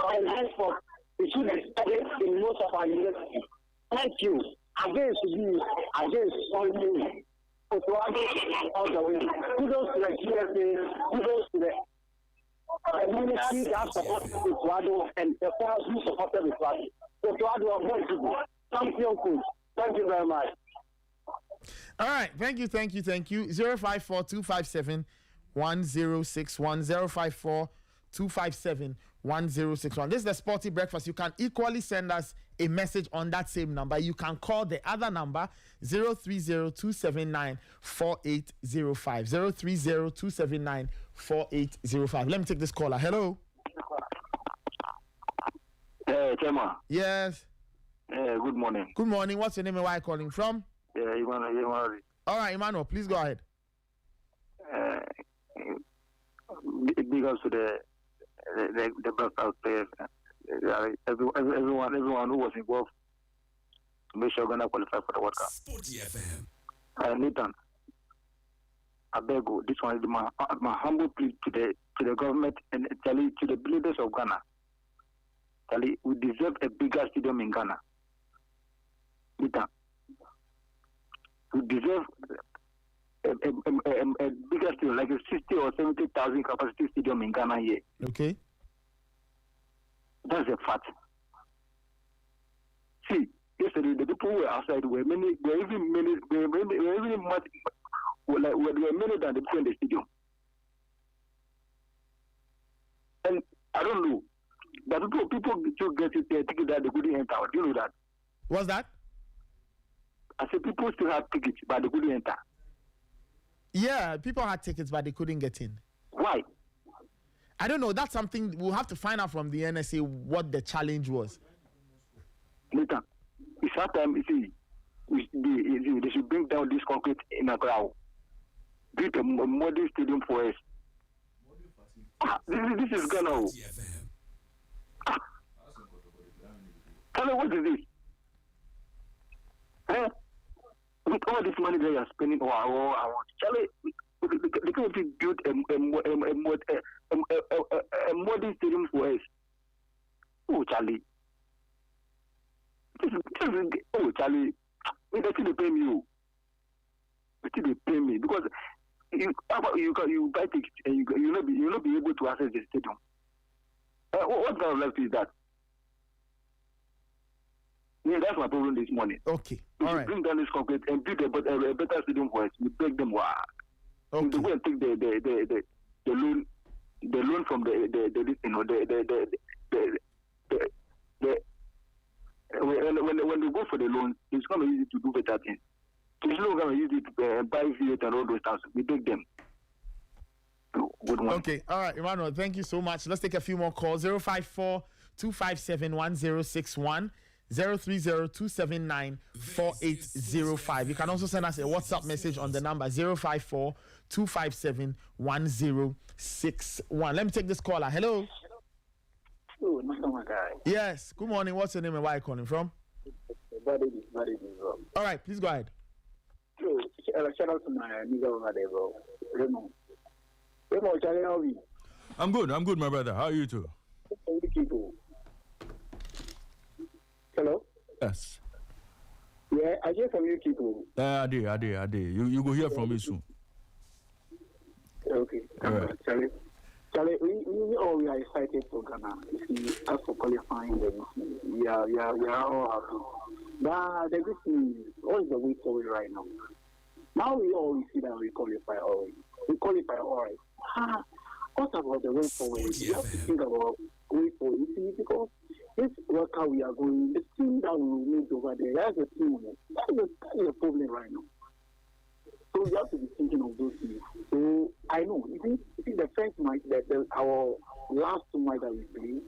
and henceforth, we should be studied in most of our universities. Thank you. Against you, against all you, all the way. Kudos to the GSA, kudos to the community that supported Ecuador and the fans who supported Ecuador. Ecuador are very good. Thank you very much. All right. Thank you. 054-257-1061. 054-257-1061. This is the Sporty Breakfast. You can equally send us a message on that same number. You can call the other number 030-279-4805. 030-279-4805. Let me take this caller. Hello. Hey, Chema. Yes. Good morning. Good morning. What's your name and where are you calling from? Emmanuel. All right, Emmanuel, please go ahead. Big ups to the breakout players. Everyone who was involved to make sure Ghana qualify for the World Cup. Sporty FM. Nathan, I beg you, this one is my humble plea to the government and to the leaders of Ghana. We deserve a bigger stadium in Ghana. who deserve a bigger stadium, like a 60 or 70,000 capacity stadium in Ghana here. Okay. That's a fact. See, yesterday the people were outside were many than the people in the stadium. And I don't know. But people still get it ticket that they couldn't enter. Do you know that? What's that? I said people still have tickets, but they couldn't enter. Yeah, people had tickets, but they couldn't get in. Why? I don't know. That's something we'll have to find out from the NSA what the challenge was. Later, it's that time. You see, they should bring down this concrete in a crowd. Build a modern stadium for us. This is Ghana. Tell me, what is this? With all this money they are spending, Charlie, they can't build a modern stadium for us. Oh, Charlie. Charlie, they still pay me. They still pay me because you buy tickets and you'll not be able to access the stadium. What kind of life is that? Yeah, that's my problem this morning. Okay, all right. Bring down this concrete and build a better stadium for us. We beg them. Okay. They go and take the loan from when they go for the loan, it's going to be easy to do better things. It's not going to use it to buy V8 and all those stuff. We beg them. Good one. Okay, all right, Emmanuel, thank you so much. Let's take a few more calls. 054-257-1061. 030-279-4805. You can also send us a WhatsApp message on the number 054-257-1061. Let me take this caller. Hello. Oh, my guy. Yes. Good morning. What's your name and where are you calling from? All right, please go ahead. Shout out to my nigga over there, bro. Raymond, Charlie, how are you? I'm good, my brother. How are you too? Hello? Yes. Yeah, I hear from you people. I did. You go hear from me soon. Okay. Charlie, we all are excited for Ghana. As for qualifying, we are all happy. But the good thing is, what is the way forward right now? Now we always see that we qualify already. We qualify already. What about the way forward? We have to think about way forward. You see, because this worker we are going, the team that we will meet over there, that's a team. That is a problem right now. So we have to be thinking of those things. So I know, you see the first match, our last two matches that we played,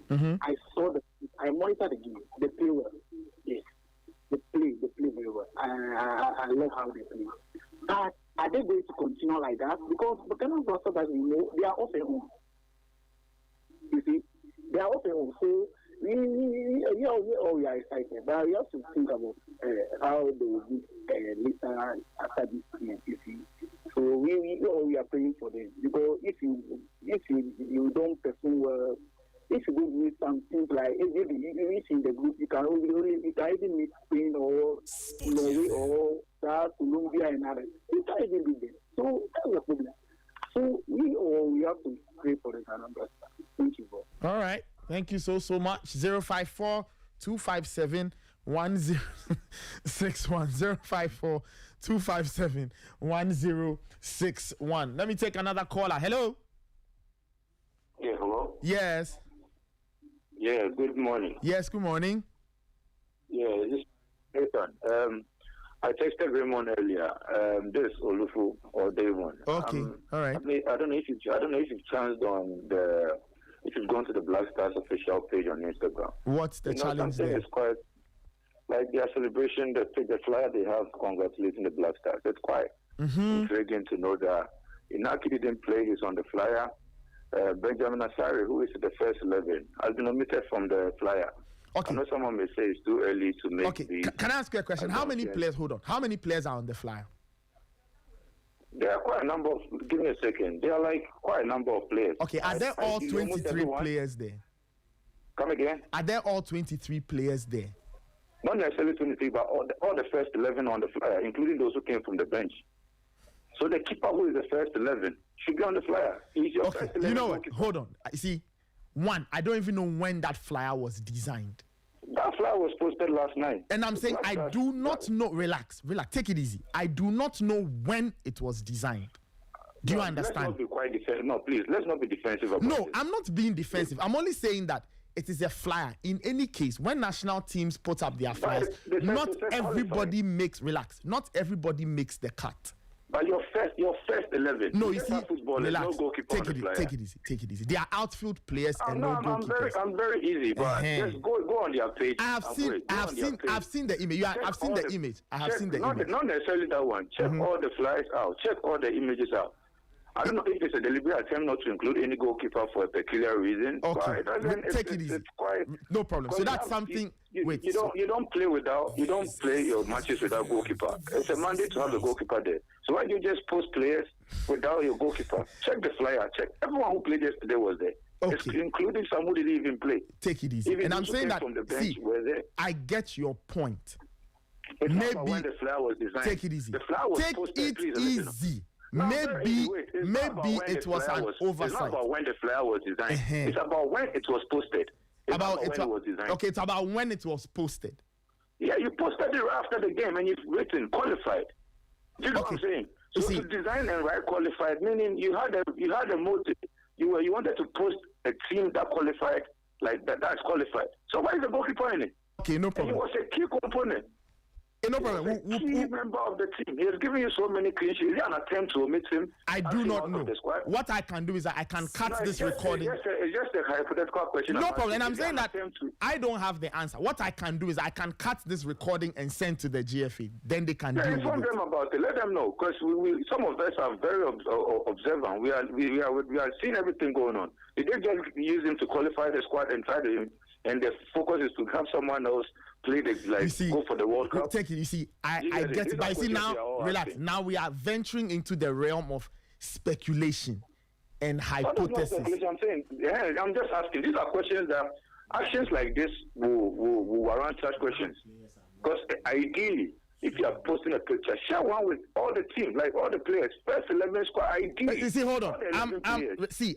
I monitored the game. They play well. Yes. They play very well. I love how they play. But are they going to continue like that? Because the kind of roster that we know, they are off and on. You see, they are off and on. So we are excited, but we have to think about how they will be later after this game. You see, so we are praying for them because if you don't perform well, if you go meet something like if you reach in the group, you can even meet Spain or Norway or South Colombia and others. You can't even beat them. So that's the problem. So we have to pray for the Ghana Black Stars. Thank you, bro. All right. Thank you so much. 054-257-1061. 054-257-1061. Let me take another caller. Hello. Yeah, hello? Yes. Yeah, good morning. Yes, good morning. Yeah, this is I texted Raymond earlier. This Olufu or Davon. Okay, all right. I don't know if you've chanced on if you've gone to the Black Stars official page on Instagram. What's the challenge there? It's quite like their celebration, the flyer they have congratulating the Black Stars. It's quite intriguing to know that Inaki didn't play. He's on the flyer. Benjamin Asari, who is the first 11, has been omitted from the flyer. Okay. I know someone may say it's too early to make. Okay. Can I ask you a question? How many players? Hold on. How many players are on the flyer? There are quite a number of. Give me a second. There are like quite a number of players. Okay. Are there all 23 players there? Come again? Are there all 23 players there? Not necessarily 23, but all the first 11 on the flyer, including those who came from the bench. So the keeper who is the first 11 should be on the flyer. He's your first 11. You know what? Hold on. You see, one, I don't even know when that flyer was designed. That flyer was posted last night. And I'm saying I do not know. Relax. Take it easy. I do not know when it was designed. Do you understand? Let's not be quite defensive. No, please, let's not be defensive about No, this. I'm not being defensive. I'm only saying that it is a flyer. In any case, when national teams put up their flyers, not everybody makes Not everybody makes the cut. But your first 11. No, you see, relax. No goalkeeper take it easy. They are outfield players and no, no goalkeepers. I'm very easy, but just go on their page. I've seen the image. I've seen the image. I have seen the image. Not necessarily that one. Check all the flyers out. Check all the images out. I don't know if it's a deliberate attempt not to include any goalkeeper for a peculiar reason. Okay, take it easy. No problem. So that's something. You don't play your matches without goalkeeper. It's a mandate to have the goalkeeper there. So why do you just post players without your goalkeeper? Check the flyer. Check everyone who played yesterday was there. Okay. Including some who didn't even play. Take it easy. Even and I'm saying that. From the bench were there. I get your point. It's maybe when the flyer was designed. Take it easy. The flyer was take posted, it easy. Maybe it was an oversight. It's not about when the flyer was designed. It's about when it was posted. It's about when it was posted. Yeah, you posted it right after the game and you've written qualified. Do you know what I'm saying? So to design and write qualified, meaning you had a motive. You wanted to post a team that qualified, like that's qualified. So why is the goalkeeper in it? Okay, no problem. And he was a key component. No problem. Key member of the team. He has given you so many clean sheets. Is there an attempt to omit him? I do not know. What I can do is that I can cut this recording. It's just a hypothetical question. No problem. And I'm saying that I don't have the answer. What I can do is I can cut this recording and send to the GFA. Then they can deal with it. Inform them about it. Let them know. Because some of us are very observant. We are seeing everything going on. Did they just use him to qualify the squad and try to... And the focus is to have someone else play go for the World Cup. Take it. You see, I get it. But you see now, relax. Now we are venturing into the realm of speculation and hypothesis. I'm saying, I'm just asking. These are questions that actions like this will warrant such questions. Because ideally, if you are posting a picture, share one with all the team, like all the players. First 11 squad, ideally. You see, hold on.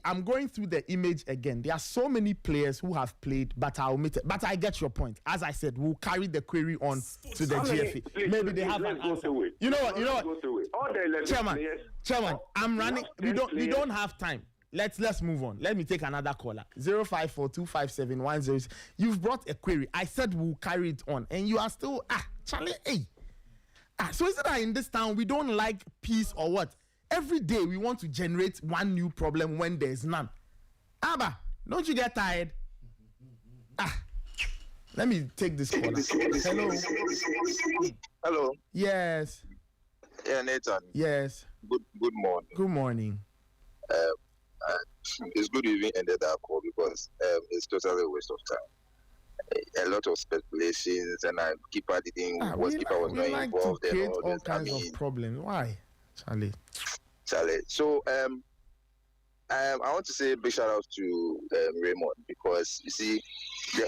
I'm going through the image again. There are so many players who have played, but are omitted. But I get your point. As I said, we'll carry the query on to the GFA. Maybe they have an answer. You know what? All the 11 Chairman, I'm running. We don't have time. Let's move on. Let me take another caller. 054-257-10. You've brought a query. I said we'll carry it on, and you are still Charlie. Hey. So is it that in this town we don't like peace or what? Every day we want to generate one new problem when there's none. Abba, don't you get tired? Let me take this caller. Hello. Hello. Yes. Yeah, Nathan. Yes. Good morning. Good morning. It's good you even ended that call because it's totally a waste of time. A lot of speculations, and keeper didn't. Keeper was not involved in all kinds of problems. Why, Charlie? So I want to say a big shout out to Raymond because you see, the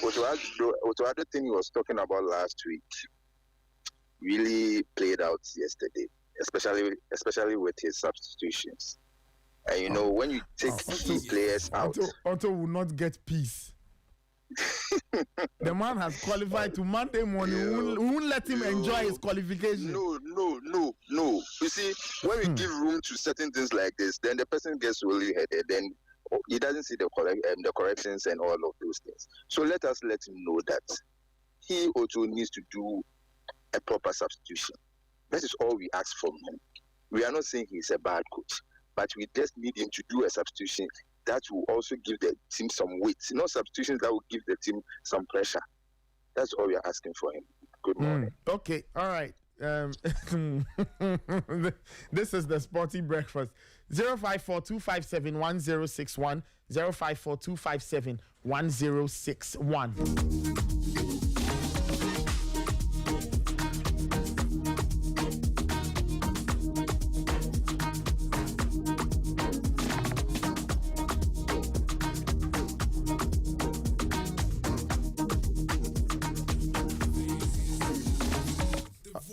other thing he was talking about last week really played out yesterday, especially with his substitutions. And when you take key players out, Otto will not get peace. The man has qualified to Monday morning. We won't let him enjoy his qualification. No. You see, when we give room to certain things like this, then the person gets really headed. Then he doesn't see the corrections and all of those things. So let him know that he also needs to do a proper substitution. That is all we ask from him. We are not saying he's a bad coach, but we just need him to do a substitution that will also give the team some weight. Not substitutions that will give the team some pressure. That's all we are asking for him. Good morning. Okay, all right. This is the Sporty Breakfast. 054-257-1061, 054-257-1061.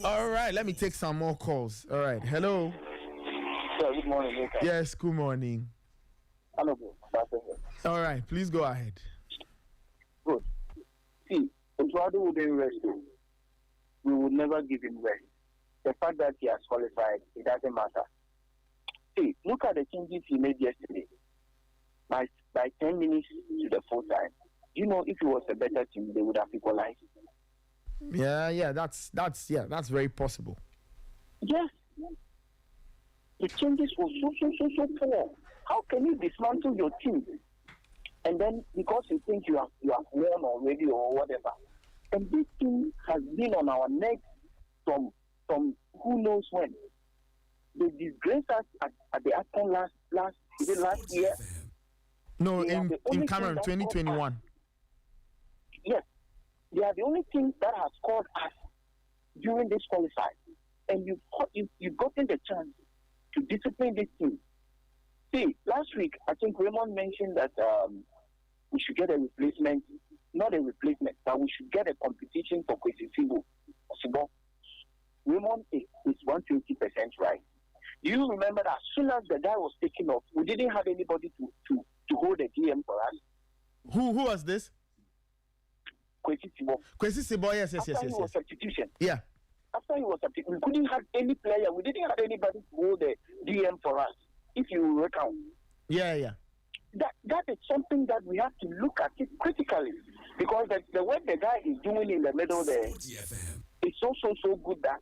All right, let me take some more calls. All right, hello. Sir, good morning, Nathan. Yes, good morning. Hello, bro. All right, please go ahead. Good. See, Eduardo wouldn't rest. We would never give him rest. The fact that he has qualified, it doesn't matter. See, look at the changes he made yesterday. By 10 minutes to the full time. You know, if it was a better team, they would have equalized. Yeah, that's very possible. Yes. The changes were so poor. How can you dismantle your team? And then because you think you have won already or whatever. And this team has been on our neck from who knows when. They disgraced us at the AFCON last year. No, in Cameroon 2021. Yes. They are the only team that has scored us during this qualifier. And you've gotten the chance to discipline this team. See, last week, I think Raymond mentioned that we should get a replacement. Not a replacement, but we should get a competition for Kwesi Sibo. Raymond is 120% right. Do you remember that as soon as the guy was taken off, we didn't have anybody to hold the DM for us? Who was this? Kwesi Sibo. Kwesi Sibo, yes. After he was substitution. Yeah. After he was substitution, we couldn't have any player. We didn't have anybody to hold the DM for us, if you recount. Yeah. That is something that we have to look at it critically, because the work the guy is doing in the middle there is so good that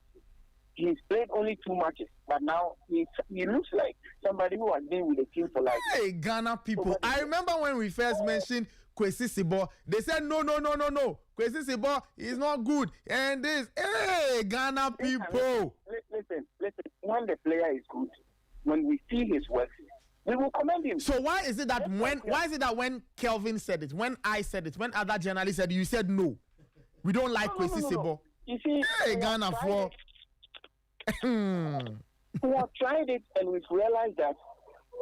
he's played only 2 matches, but now he looks like somebody who has been with the team for like. Hey, Ghana people! I remember when we first mentioned Kwesi Sibo, they said no. Kwesi Sibo is not good, and this. Hey, Ghana people! Listen. When the player is good, when we see his work, we will commend him. So why is it that when Kelvin said it, when I said it, when other journalists said it, you said no? We don't like Kwesi Sibo. You see, hey, Ghana for. We have tried it and we've realized that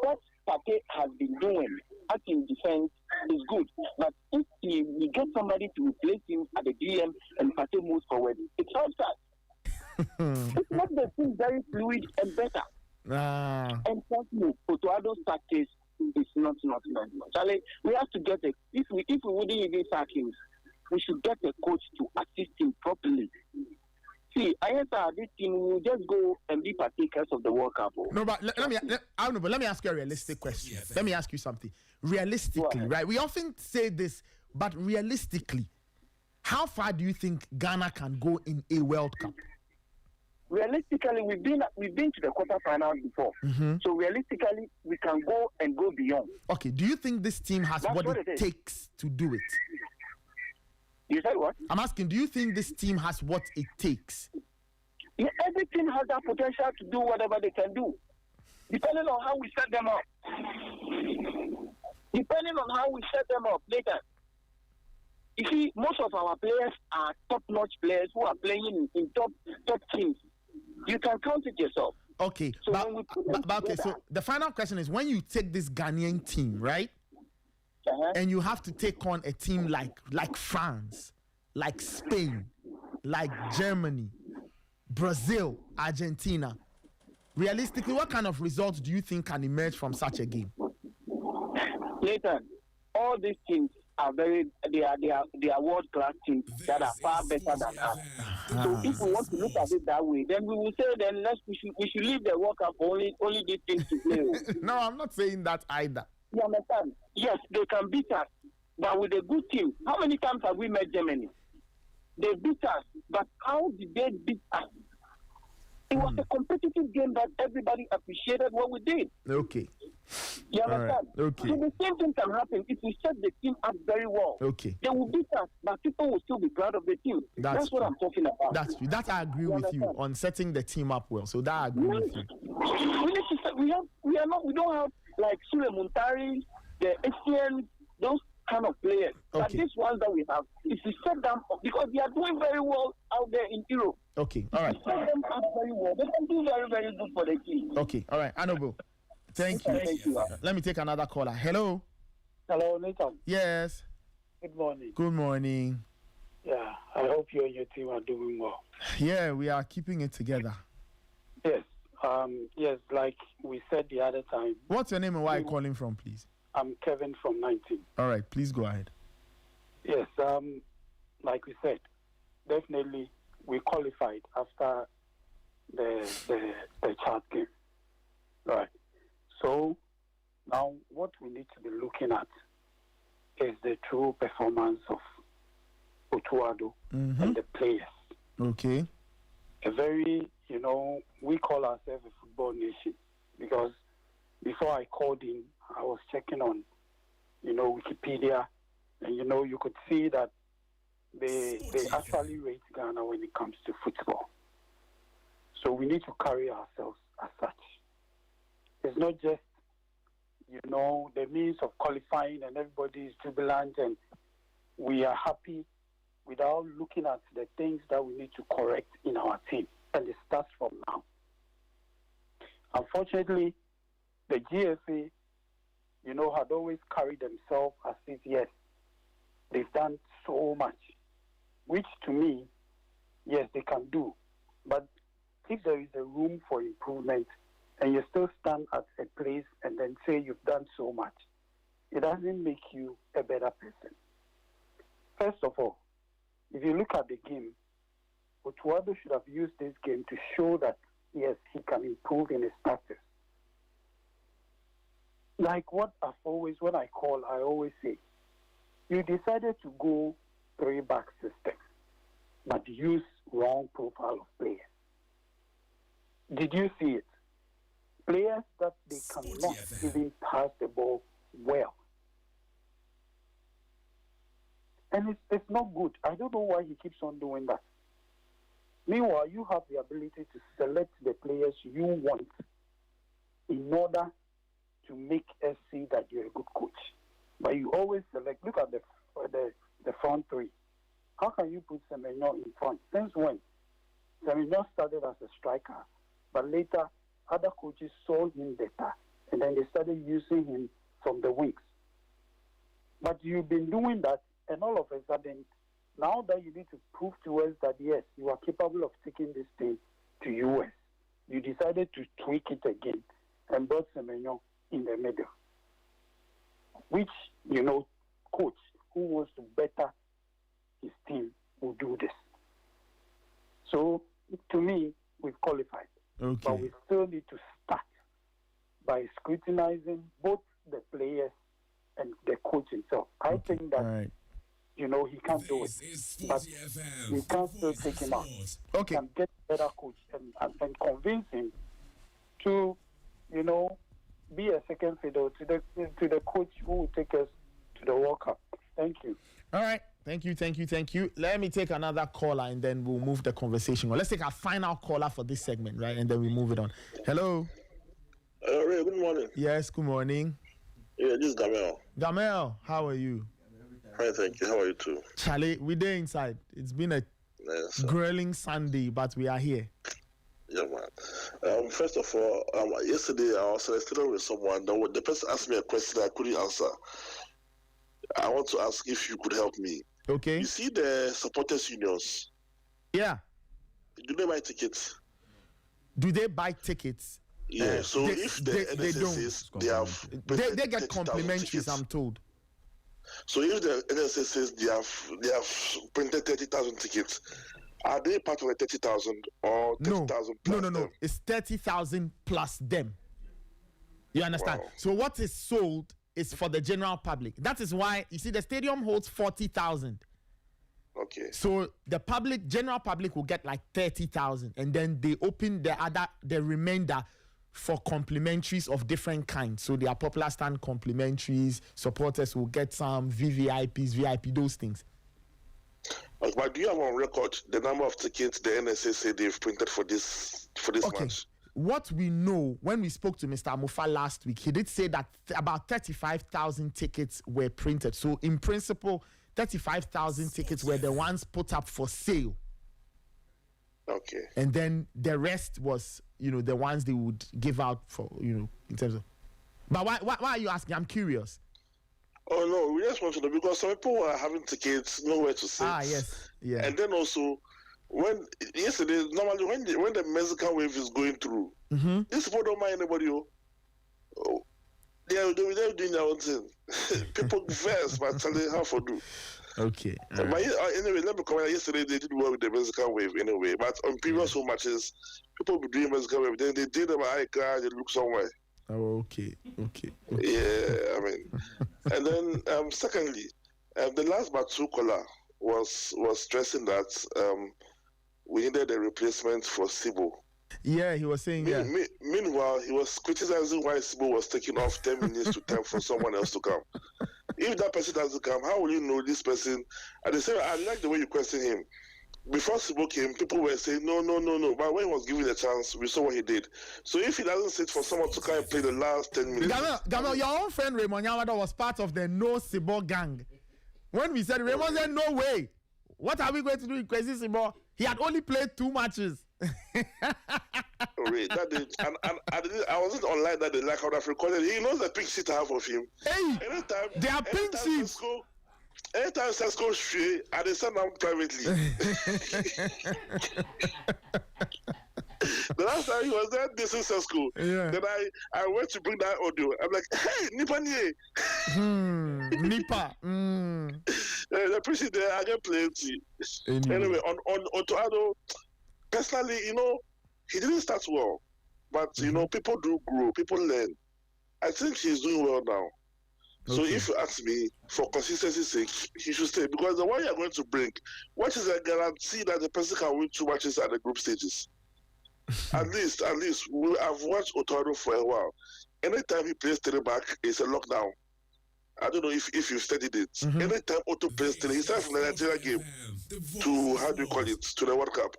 what Pate has been doing in defense is good. But if we get somebody to replace him at the DM and Pate moves forward, it helps us. It's not the thing very fluid and better. And trust me, Otuado's tactics is not. Charlie, we have to get if we wouldn't even sack him, we should get a coach to assist him properly. See, I enter this team, we will just go and be partakers of the World Cup. No, but let me ask you a realistic question. Let me ask you something. Realistically, right? We often say this, but realistically, how far do you think Ghana can go in a World Cup? Realistically, we've been to the quarterfinals before. Mm-hmm. So realistically, we can go beyond. Okay, do you think this team has what it takes to do it? You said what? I'm asking, do you think this team has what it takes? Yeah, every team has that potential to do whatever they can do, depending on how we set them up. Later. You see, most of our players are top-notch players who are playing in top teams. You can count it yourself. Okay, so so the final question is, when you take this Ghanaian team, right? And you have to take on a team like France, like Spain, like Germany, Brazil, Argentina. Realistically, what kind of results do you think can emerge from such a game? Nathan, all these teams are they are world class teams that are far better than us. So if we want to look at it that way, then we will say we should leave the World Cup for only these teams to play. No, I'm not saying that either. You understand? Yes, they can beat us, but with a good team. How many times have we met Germany? They beat us, but how did they beat us? It was a competitive game that everybody appreciated what we did. Okay. You understand? Right. Okay. So the same thing can happen if we set the team up very well. Okay. They will beat us, but people will still be proud of the team. That's what I'm talking about. That's true. That I agree with you on setting the team up well. So that I agree with you. We don't have like Sule Muntari, the Asian, those kind of players. Okay. But these ones that we have, if we set them up, because they are doing very well out there in Europe. Okay, all right. Set them up very well. They can do very, very good for the team. Okay, all right. Anobo, thank you. Thank you. Let me take another caller. Hello. Hello, Nathan. Yes. Good morning. Good morning. Yeah, I hope you and your team are doing well. Yeah, we are keeping it together. Yes, yes, like we said the other time. What's your name and where are you calling from, please? I'm Kevin from 19. All right, please go ahead. Yes, like we said, definitely we qualified after the Chad game. Right. So now what we need to be looking at is the true performance of Otuado and the players. Okay. A very, we call ourselves a football nation because before I called in, I was checking on, Wikipedia, and, you could see that they actually rate Ghana when it comes to football. So we need to carry ourselves as such. It's not just, the means of qualifying and everybody is jubilant and we are happy without looking at the things that we need to correct in our team. And it starts from now. Unfortunately, the GFA, had always carried themselves as if, yes, they've done so much, which to me, yes, they can do. But if there is a room for improvement and you still stand at a place and then say you've done so much, it doesn't make you a better person. First of all, if you look at the game, Otuado should have used this game to show that, yes, he can improve in his practice. Like what when I call, I always say, you decided to go 3-back system, but use wrong profile of players. Did you see it? Players that they cannot even pass the ball well. And it's not good. I don't know why he keeps on doing that. Meanwhile, you have the ability to select the players you want in order to make us see that you're a good coach. But you always select, look at the front three. How can you put Semenyo in front? Since when? Semenyo started as a striker, but later other coaches saw him better, and then they started using him from the wings. But you've been doing that, and all of a sudden, now that you need to prove to us that, yes, you are capable of taking this thing to US, you decided to tweak it again and brought Semenyo in the middle. Which, coach who wants to better his team will do this. So, to me, we've qualified. Okay. But we still need to start by scrutinizing both the players and the coach himself. I think that, he can't do it. But we can still take him out. Okay. And get a better coach and convince him to, be a second fiddle to the coach who will take us to the World Cup. Thank you. All right. Thank you. Let me take another caller and then we'll move the conversation on. Let's take our final caller for this segment, right? And then we move it on. Hello. Ray, good morning. Yes, good morning. Yeah, this is Gamel. Gamel, how are you? Fine, thank you. How are you too? Charlie, we're there inside. It's been a grilling Sunday, but we are here. Yeah, man. First of all, yesterday I was studying with someone. The person asked me a question I couldn't answer. I want to ask if you could help me. Okay. You see the supporters unions? Yeah. Do they buy tickets? Do they buy tickets? Yeah. So if the NSS says they get complimentaries, I'm told. So if the NSS says they have printed 30,000 tickets, are they part of the 30,000 or 30,000 plus No. them? It's 30,000 plus them. You understand? Wow. So what is sold is for the general public. That is why, you see, the stadium holds 40,000. Okay. So the general public will get like 30,000, and then they open the remainder for complimentaries of different kinds. So their popular stand complimentaries, supporters will get some VVIPs, VIP, those things. But do you have on record the number of tickets the NSA say they've printed for this match? What we know, when we spoke to Mr. Amufa last week, he did say that about 35,000 tickets were printed. So in principle, 35,000 tickets were the ones put up for sale. Okay. And then the rest was, the ones they would give out for, in terms of. But why are you asking? I'm curious. Oh no, we just want to know because some people are having tickets, nowhere to sit. Yes, yeah. And then also, yesterday, normally when the Mexican wave is going through, these people don't mind anybody. They're doing their own thing. People verse, but tell them how to do. Okay. But anyway, let me comment. Yesterday they did well with the Mexican wave anyway, but on previous home matches, people be doing Mexican wave. Then they did about high car, they look somewhere. Oh, okay. Yeah, I mean, and then secondly, the last Batu caller was stressing that we needed a replacement for Sibo. Yeah, he was saying Meanwhile, he was criticizing why Sibo was taking off 10 minutes to time for someone else to come. If that person doesn't come, how will you know this person? At the same time, I like the way you question him. Before Sibo came, people were saying, no. But when he was given a chance, we saw what he did. So if he doesn't sit for someone to come and play the last 10 minutes... Gamel, your own friend Raymond Yamada was part of the No Sibo gang. When we said, Raymond said, no way. What are we going to do with Crazy Sibo? He had only played 2 matches. Wait, that day, and I wasn't online that day, like I would have recorded. He knows the pink sheet I have of him. Hey, they are pink sheets. Anytime Sesko straight, I they send them privately. The last time he was there, this is Sesko. Yeah. Then I went to bring that audio. I'm like, hey, Nipanye. Nipa. The president there, I get plenty. Anyway, on to Ado, personally, he didn't start well. But, people do grow, people learn. I think he's doing well now. Okay. So if you ask me, for consistency's sake, he should stay. Because the one you're going to bring, what is a guarantee that the person can win 2 matches at the group stages? At least, I've watched Otaro for a while. Anytime he plays 3 back, it's a lockdown. I don't know if you've studied it. Anytime Otto plays 3, he starts from the Nigeria game to, to the World Cup.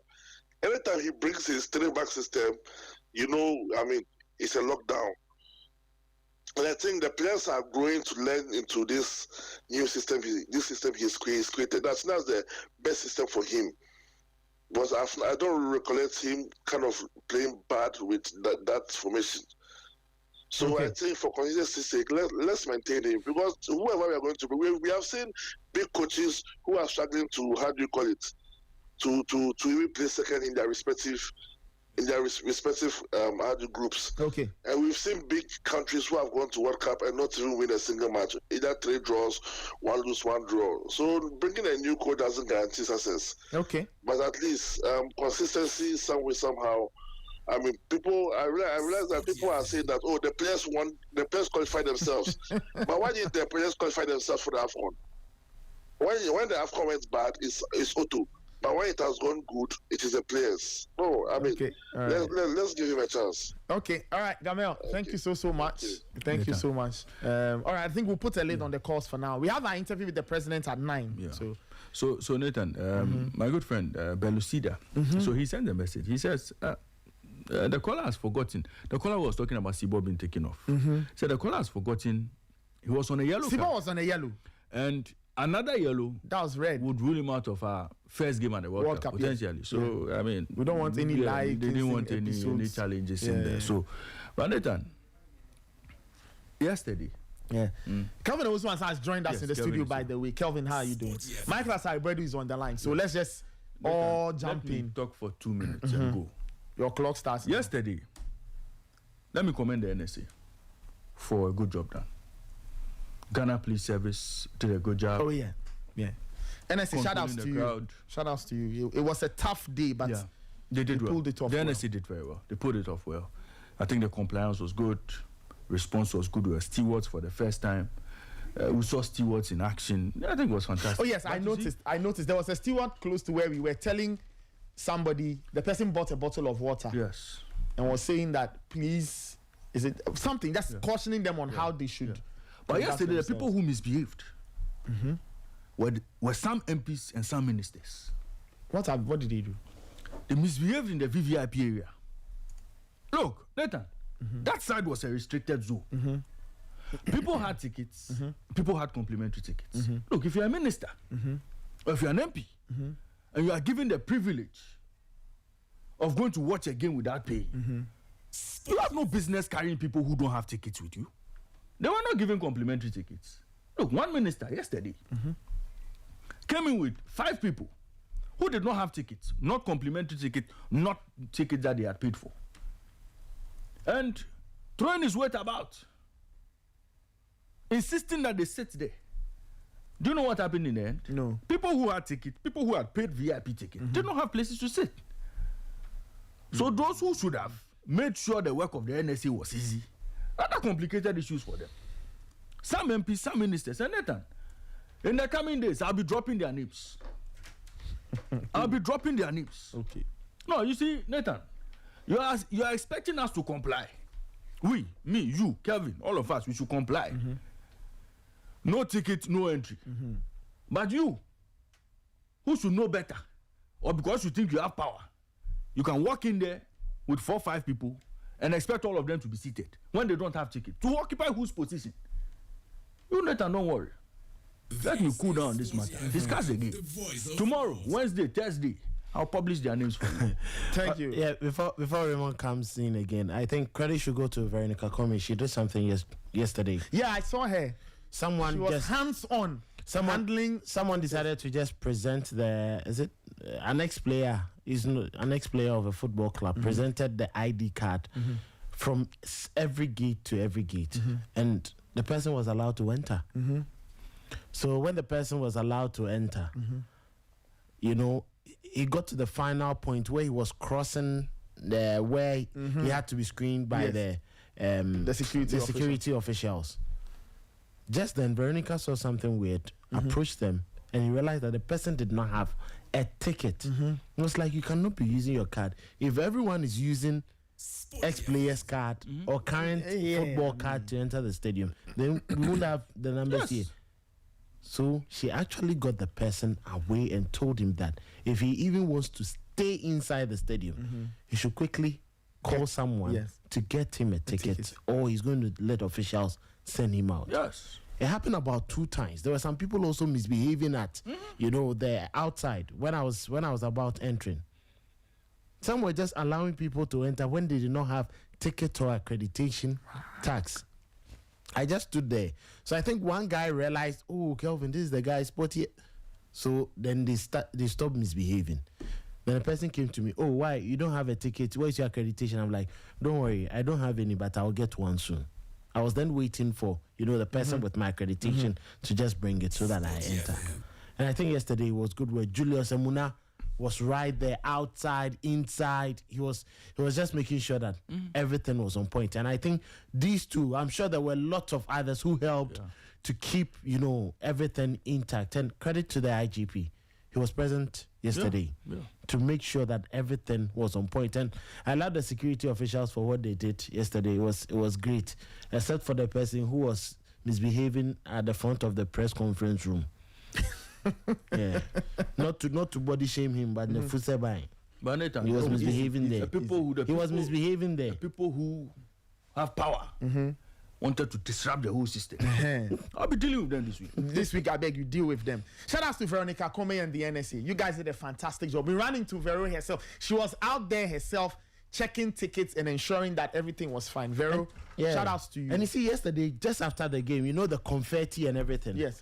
Anytime he brings his 3 back system, it's a lockdown. And I think the players are growing to learn into this new system. This system he's created. That's the best system for him. But I don't recollect him kind of playing bad with that formation. So I think for consistency's sake, let's maintain him, because whoever we are going to bring, we have seen big coaches who are struggling to to even play second in their respective groups. Okay. And we've seen big countries who have gone to World Cup and not even win a single match. Either 3 draws, 1 lose, 1 draw. So bringing a new coach doesn't guarantee success. Okay. But at least consistency, some way, somehow. I mean, I realize that people are saying that, the players qualify themselves. But why did the players qualify themselves for the AFCON? When the AFCON went bad, it's Otto. But when it has gone good, it is the players. No, I mean, let's give him a chance. Okay, all right, Gamel, thank you so much. Thank you so much. All right, I think we'll put a lid on the calls for now. We have our interview with the president at 9. Yeah. So Nathan, my good friend Belusida, so he sent a message. He says, the caller has forgotten. The caller was talking about Sibo being taken off. So the caller has forgotten he was on a yellow Sibo card. Was on a yellow. And another yellow that was red would rule him out of our first game at the World Cup potentially. Yes. So I mean, we don't want any live. They didn't want any challenges in there. So, but Nathan, yesterday. Yeah. Kelvin Osman has joined us in the studio, by the way. Kelvin, how are you doing? Michael Asaibedu is on the line. So let's just all jump in. Talk for 2 minutes and go. Your clock starts. Yesterday, let me commend the NSA for a good job done. Ghana Police Service did a good job. Oh yeah. NSA, shout outs to you. Shout outs to you. It was a tough day, but they did well. Pulled it off. The NSA did very well. They pulled it off well. I think the compliance was good. Response was good. We were stewards for the first time. We saw stewards in action. I think it was fantastic. Oh yes, I noticed there was a steward close to where we were telling somebody, the person bought a bottle of water. Yes. And was saying that, please, is it something that's cautioning them on how they should. But yesterday, the people who misbehaved were some MPs and some ministers. What did they do? They misbehaved in the VVIP area. Look, Nathan, that side was a restricted zone. People had tickets. People had complimentary tickets. Look, if you're a minister, or if you're an MP, and you are given the privilege of going to watch a game without paying, you have no business carrying people who don't have tickets with you. They were not given complimentary tickets. Look, one minister yesterday came in with 5 people who did not have tickets, not complimentary tickets, not tickets that they had paid for. And throwing his weight about, insisting that they sit there. Do you know what happened in the end? No. People who had tickets, people who had paid VIP tickets, did not have places to sit. So those who should have made sure the work of the NSA was easy, other complicated issues for them. Some MPs, some ministers, and Nathan, in the coming days, I'll be dropping their names. I'll be dropping their names. Okay. No, you see, Nathan, you are expecting us to comply. We, me, you, Kelvin, all of us, we should comply. No ticket, no entry. But you, who should know better, or because you think you have power, you can walk in there with 4 or 5 people and expect all of them to be seated when they don't have ticket. To occupy whose position? You, Nathan, don't worry. Let me cool down this matter. Discuss again. Tomorrow, Wednesday, Thursday, I'll publish their names for you. Thank you. Yeah, before Raymond comes in again, I think credit should go to Veronica Comey. She did something yesterday. Yeah, I saw her. Someone She was just hands-on. Someone decided to just present an ex-player. He's an ex-player of a football club. Presented the ID card from every gate to every gate, and the person was allowed to enter. So when the person was allowed to enter, you know, he got to the final point where he was crossing where he had to be screened by the security officials. Just then, Veronica saw something weird, approached them, and he realized that the person did not have a ticket. It was like, you cannot be using your card. If everyone is using ex-player's card or current football card to enter the stadium, then we won't have the numbers here. So she actually got the person away and told him that if he even wants to stay inside the stadium, he should quickly call someone to get him a ticket, or he's going to let officials send him out. Yes. It happened about 2 times. There were some people also misbehaving at, you know, the outside when I was about entering. Some were just allowing people to enter when they did not have ticket or accreditation tax. I just stood there. So I think one guy realized, oh, Kelvin, this is the guy, Sporty. So then they stopped misbehaving. Then the person came to me, oh, why? You don't have a ticket? Where's your accreditation? I'm like, don't worry, I don't have any, but I'll get one soon. I was then waiting for, you know, the person with my accreditation to just bring it so that I enter. And I think yesterday was good where Julius Emuna was right there, outside, inside. He was just making sure that everything was on point. And I think these two, I'm sure there were lots of others who helped to keep, you know, everything intact. And credit to the IGP. He was present yesterday to make sure that everything was on point. And I love the security officials for what they did yesterday. It was great, except for the person who was misbehaving at the front of the press conference room. Not to body shame him, but the football. But Nathan, he was misbehaving there. He was misbehaving there. The people who have power wanted to disrupt the whole system. I'll be dealing with them this week. This week, I beg you, deal with them. Shout out to Veronica Comey and the NSA. You guys did a fantastic job. We ran into Vero herself. She was out there herself checking tickets and ensuring that everything was fine. Vero, shout outs to you. And you see, yesterday, just after the game, you know, the confetti and everything. Yes.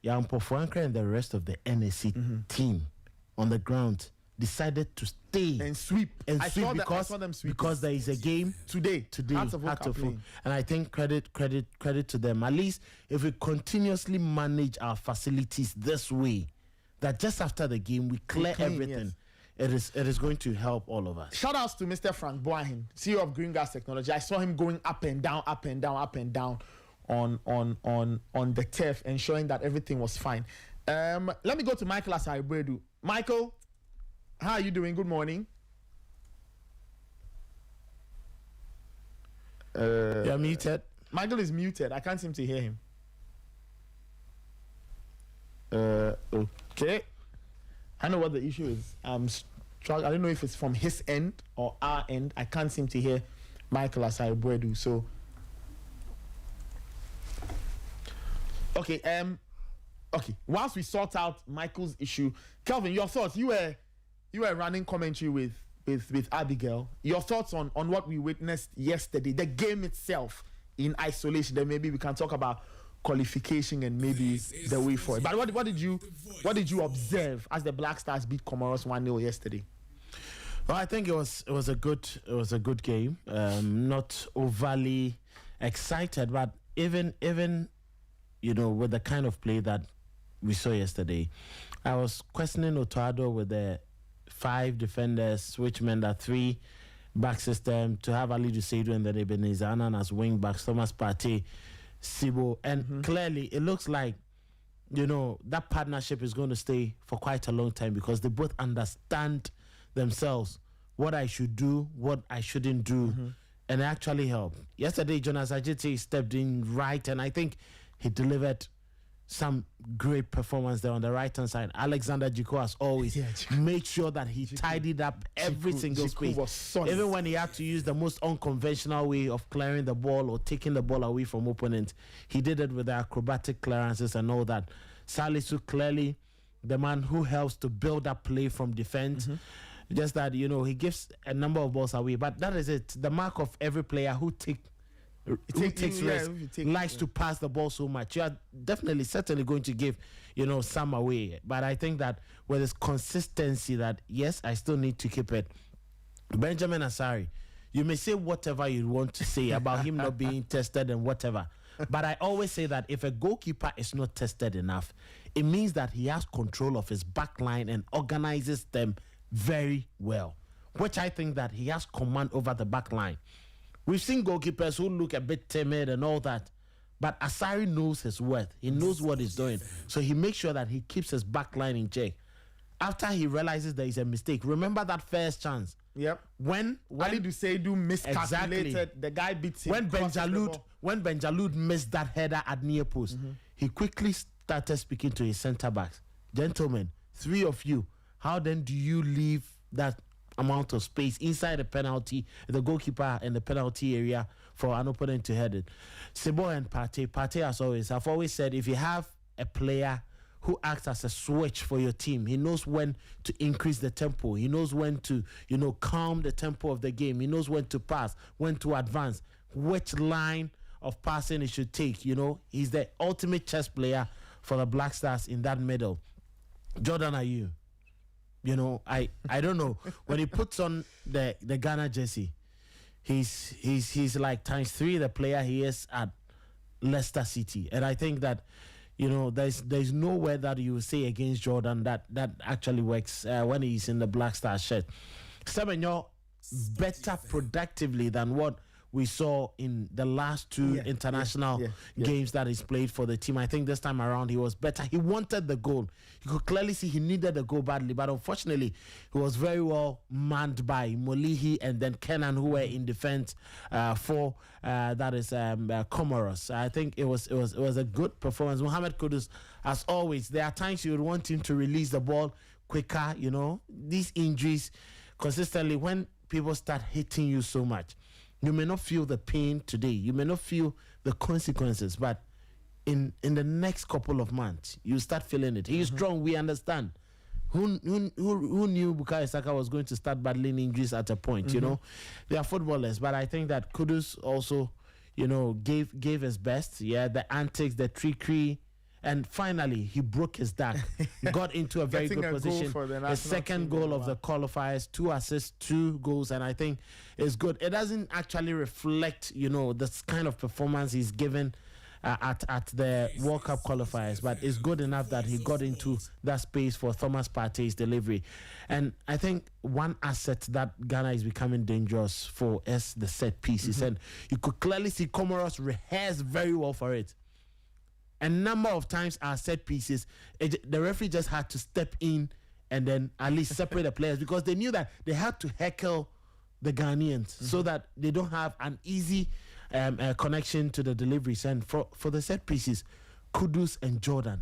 Yampo Fuankra and the rest of the NSC team on the ground decided to stay and sweep because there is a game today. And I think credit to them. At least if we continuously manage our facilities this way, that just after the game we clear everything. Yes. It is going to help all of us. Shout outs to Mr. Frank Boahin, CEO of Green Gas Technology. I saw him going up and down on the turf, ensuring that everything was fine. Let me go to Michael Asaibuedu. Michael, how are you doing? Good morning. You're muted. Michael is muted. I can't seem to hear him. Okay. I know what the issue is. I don't know if it's from his end or our end. I can't seem to hear Michael Asaibuedu. So, okay. Okay. Whilst we sort out Michael's issue, Kelvin, your thoughts. You were running commentary with Abigail. Your thoughts on what we witnessed yesterday, the game itself in isolation. Then maybe we can talk about qualification and maybe the way forward. But what did you observe as the Black Stars beat Comoros 1-0 yesterday? Well, I think it was a good game. Not overly excited, but even with the kind of play that we saw yesterday, I was questioning Otoado with the 5 defenders, which meant that 3 back system to have Ali Duseidu and then Ebenezer Annan as wing backs, Thomas Partey, Sibo, and clearly it looks like that partnership is going to stay for quite a long time because they both understand themselves what I should do, what I shouldn't do, and actually help. Yesterday, Jonas Ajiti stepped in right, and I think he delivered some great performance there on the right-hand side. Alexander Jiko, as always, made sure that he tidied up every single space. Even when he had to use the most unconventional way of clearing the ball or taking the ball away from opponents, he did it with the acrobatic clearances and all that. Salisu, clearly the man who helps to build up play from defense. Just that, he gives a number of balls away. But that is it. The mark of every player who takes risk, likes to pass the ball so much. You are certainly going to give, some away. But I think that with this consistency that, yes, I still need to keep it. Benjamin Asari, you may say whatever you want to say about him not being tested and whatever. But I always say that if a goalkeeper is not tested enough, it means that he has control of his back line and organizes them very well, which I think that he has command over the back line. We've seen goalkeepers who look a bit timid and all that, but Asari knows his worth. He knows what he's doing. So he makes sure that he keeps his back line in check. After he realizes there is a mistake, remember that first chance? Yep. When Ali Duseidu miscalculated, the guy beats him. When Benjalud missed that header at near post, he quickly started speaking to his centre backs. Gentlemen, 3 of you, how then do you leave that amount of space inside the goalkeeper and the penalty area for an opponent to head it? Sibo and Partey, as always, I've always said, if you have a player who acts as a switch for your team, he knows when to increase the tempo. He knows when to, calm the tempo of the game. He knows when to pass, when to advance, which line of passing he should take. He's the ultimate chess player for the Black Stars in that middle. Jordan Ayew, I don't know. When he puts on the Ghana jersey, he's like ×3 the player he is at Leicester City. And I think that, there's nowhere that you will say against Jordan that actually works when he's in the Black Star shirt. Semenyo better productively than what we saw in the last 2 international games that he's played for the team. I think this time around he was better. He wanted the goal. You could clearly see he needed the goal badly, but unfortunately he was very well manned by Molihi and then Kenan, who were in defense for Comoros. I think it was a good performance. Mohamed Kudus, as always, there are times you would want him to release the ball quicker. These injuries consistently, when people start hitting you so much, you may not feel the pain today. You may not feel the consequences, but in the next couple of months, you start feeling it. He's strong, we understand. Who knew Bukayo Saka was going to start battling injuries at a point, They are footballers, but I think that Kudus also, gave his best. Yeah, the antics, the trickery, and finally, he broke his duck. He got into a very good position. The second goal of the qualifiers, 2 assists, 2 goals, and I think it's good. It doesn't actually reflect, the kind of performance he's given at the World Cup qualifiers, but it's good enough that he got into that space for Thomas Partey's delivery. And I think one asset that Ghana is becoming dangerous for is the set pieces. And you could clearly see Comoros rehearse very well for it. A number of times our set pieces, the referee just had to step in and then at least separate the players because they knew that they had to heckle the Ghanaians so that they don't have an easy connection to the deliveries. And for the set pieces, Kudus and Jordan,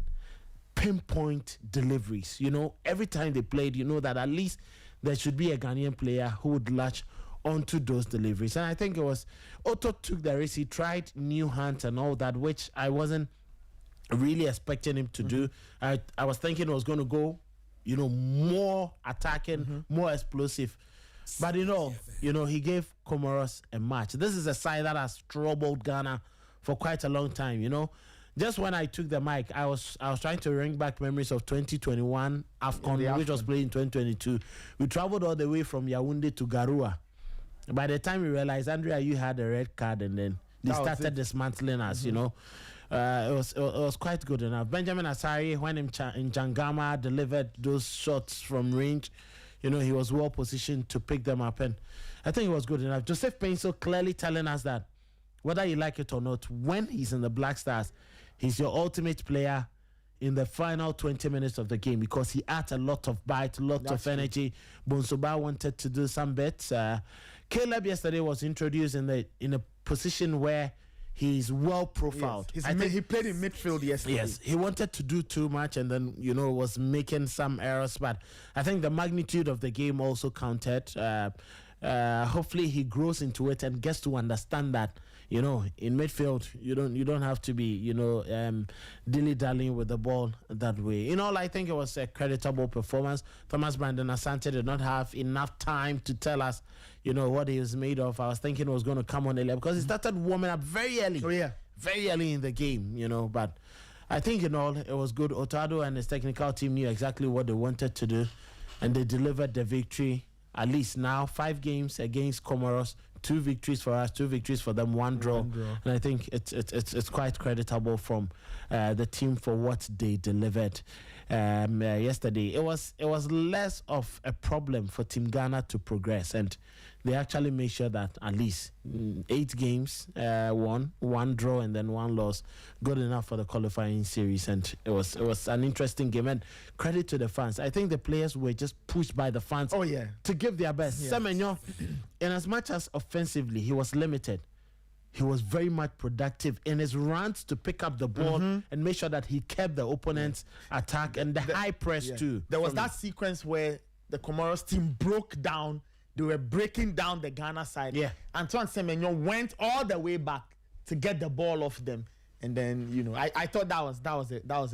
pinpoint deliveries. Every time they played, that at least there should be a Ghanaian player who would latch onto those deliveries. And I think it was Otto took the risk. He tried new hands and all that, which I wasn't really expecting him to do. I was thinking it was going to go, more attacking, more explosive. But he gave Comoros a match. This is a side that has troubled Ghana for quite a long time. just when I took the mic, I was trying to bring back memories of 2021 AFCON, which was played in 2022. We traveled all the way from Yaoundé to Garoua. By the time we realized, Andrea, you had a red card, and then they started dismantling us, you know. It was quite good enough. Benjamin Asari, when in Jangama, delivered those shots from range. You know, he was well positioned to pick them up, and I think it was good enough. Joseph Painso clearly telling us that whether you like it or not, when he's in the Black Stars, he's your ultimate player in the final 20 minutes of the game because he adds a lot of bite, of energy. Bonsoba wanted to do some bets. Caleb yesterday was introduced in a position where he's well profiled. Yes. He played in midfield yesterday. Yes, he wanted to do too much and then, you know, was making some errors. But I think the magnitude of the game also counted. Hopefully he grows into it and gets to understand that, you know, in midfield you don't have to be, you know, dilly-dallying with the ball that way. In all, I think it was a creditable performance. Thomas Brandon Asante did not have enough time to tell us, you know, what he was made of. I was thinking it was going to come on earlier because he started warming up very early. Oh yeah, very early in the game, you know. But I think in all it was good. Otado and his technical team knew exactly what they wanted to do, and they delivered the victory. At least now 5 games against Comoros, 2 victories for us, 2 victories for them, 1 draw. And I think it's quite creditable from the team for what they delivered yesterday. It was less of a problem for Team Ghana to progress, and they actually made sure that at least 8 games, 1 draw and then 1 loss, good enough for the qualifying series. And it was an interesting game, and credit to the fans. I think the players were just pushed by the fans to give their best. Yes. Semenyo, in as much as offensively he was limited, he was very much productive in his runs to pick up the ball and make sure that he kept the opponent's attack and the high press too. There was that sequence where the Comoros team broke down. They were breaking down the Ghana side. Yeah. Antoine Semenyo went all the way back to get the ball off them. And then, you know, I thought that was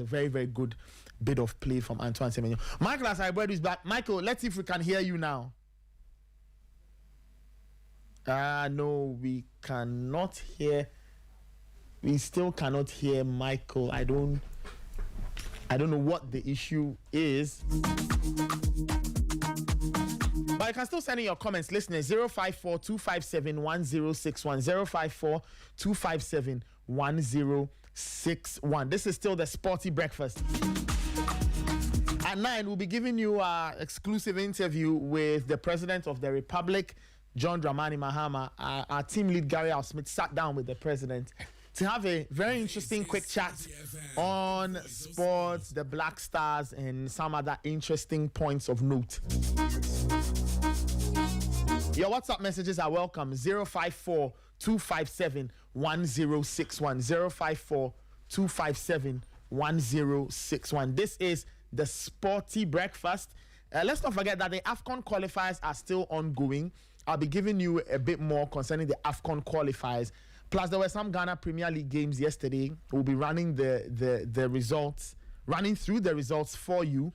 a very, very good bit of play from Antoine Semenyo. Michael Asaibuedu is back. Michael, let's see if we can hear you now. No, we cannot hear. We still cannot hear Michael. I don't know what the issue is. But you can still send in your comments, listeners. 054-257-1061. 054-257-1061. This is still the Sporty Breakfast. At 9, we'll be giving you an exclusive interview with the President of the Republic, John Dramani Mahama. Our team lead, Gary Al-Smith, sat down with the President to have a very interesting quick chat on sports, the Black Stars, and some other interesting points of note. Your WhatsApp messages are welcome. 054-257-1061. 054-257-1061. This is the Sporty Breakfast. Let's not forget that the AFCON qualifiers are still ongoing. I'll be giving you a bit more concerning the AFCON qualifiers. Plus, there were some Ghana Premier League games yesterday. We'll be running the results, running through the results for you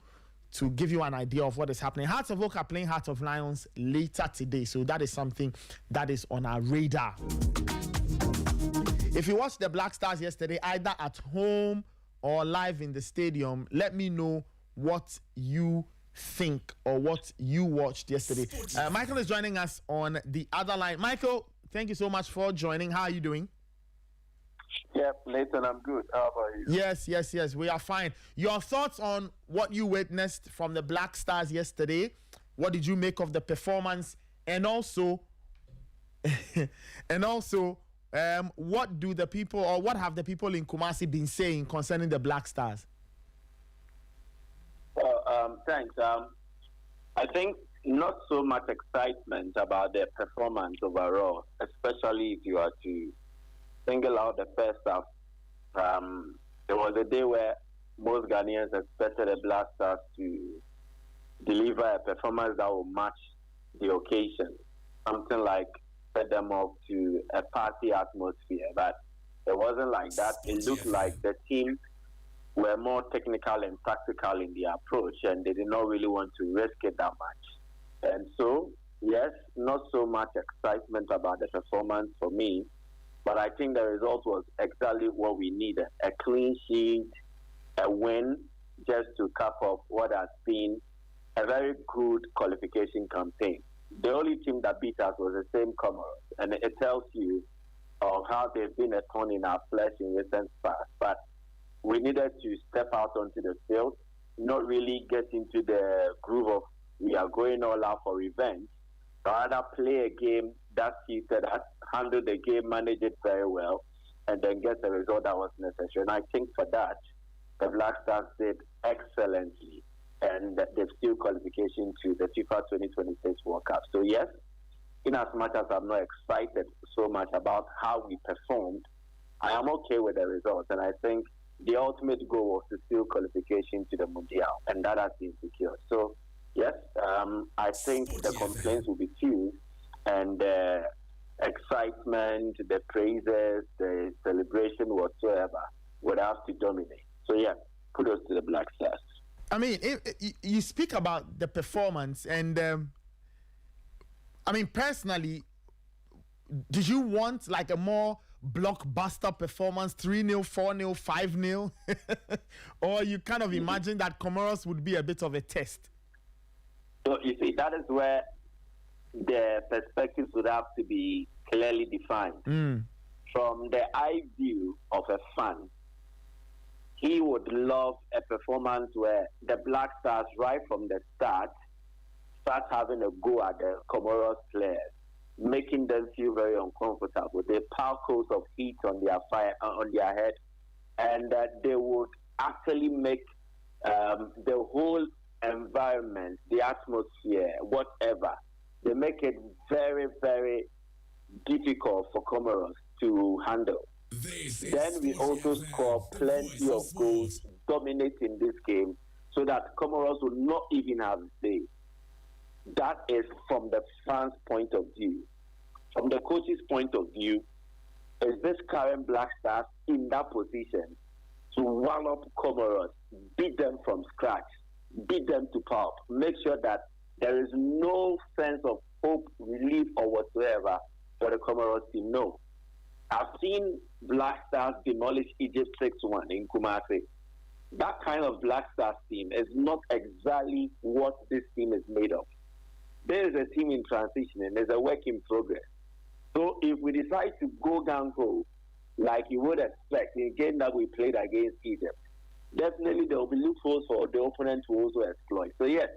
to give you an idea of what is happening. Hearts of Oak are playing Hearts of Lions later today, so that is something that is on our radar. If you watched the Black Stars yesterday, either at home or live in the stadium, let me know what you think or what you watched yesterday. Michael is joining us on the other line. Michael, thank you so much for joining. How are you doing? Yep, Nathan, I'm good. How about you? Yes, we are fine. Your thoughts on what you witnessed from the Black Stars yesterday? What did you make of the performance? And also, what do the people, or what have the people in Kumasi been saying concerning the Black Stars? Well, thanks. I think not so much excitement about their performance overall, especially if you are to single out the first half. There was a day where most Ghanaians expected the Black Stars to deliver a performance that will match the occasion, something like set them up to a party atmosphere, but it wasn't like that. It looked like the team were more technical and tactical in their approach, and they did not really want to risk it that much. And so, yes, not so much excitement about the performance for me, But I think the result was exactly what we needed. A clean sheet, a win, just to cap off what has been a very good qualification campaign. The only team that beat us was the same Comoros, and it tells you of how they've been a thorn in our flesh in recent past. But we needed to step out onto the field, not really get into the groove of we are going all out for revenge, but rather play a game that suited us, handle the game, manage it very well, and then get the result that was necessary. And I think for that, the Black Stars did excellently, and they've still qualification to the FIFA 2026 World Cup. So yes, in as much as I'm not excited so much about how we performed, I am okay with the results, and I think the ultimate goal was to steal qualification to the Mundial, and that has been secured. So yes, I think the complaints will be few, and the excitement, the praises, the celebration whatsoever would have to dominate. So yeah, kudos to the Black Stars. I mean, you speak about the performance, and I mean, personally, did you want like a more blockbuster performance, 3-0, 4-0, 5-0? Or you kind of imagine that Comoros would be a bit of a test? So you see, that is where the perspectives would have to be clearly defined. From the eye view of a fan, he would love a performance where the Black Stars, right from the start having a go at the Comoros players, making them feel very uncomfortable. They pour coals of heat on their fire, on their head, and that they would actually make the whole environment, the atmosphere, whatever, they make it very, very difficult for Comoros to handle. Then we also score plenty of goals, dominating this game, so that Comoros will not even have a say. That is from the fans' point of view. From the coach's point of view, is this current Black Stars in that position to wallop Comoros, beat them from scratch, beat them to pulp, make sure that there is no sense of hope, relief, or whatsoever for the Comoros team? No. I've seen Black Stars demolish Egypt 6-1 in Kumasi. That kind of Black Stars team is not exactly what this team is made of. There is a team in transition and there's a work in progress. So if we decide to go gung-ho, like you would expect in a game that we played against Egypt, definitely there will be loopholes for the opponent to also exploit. So yes,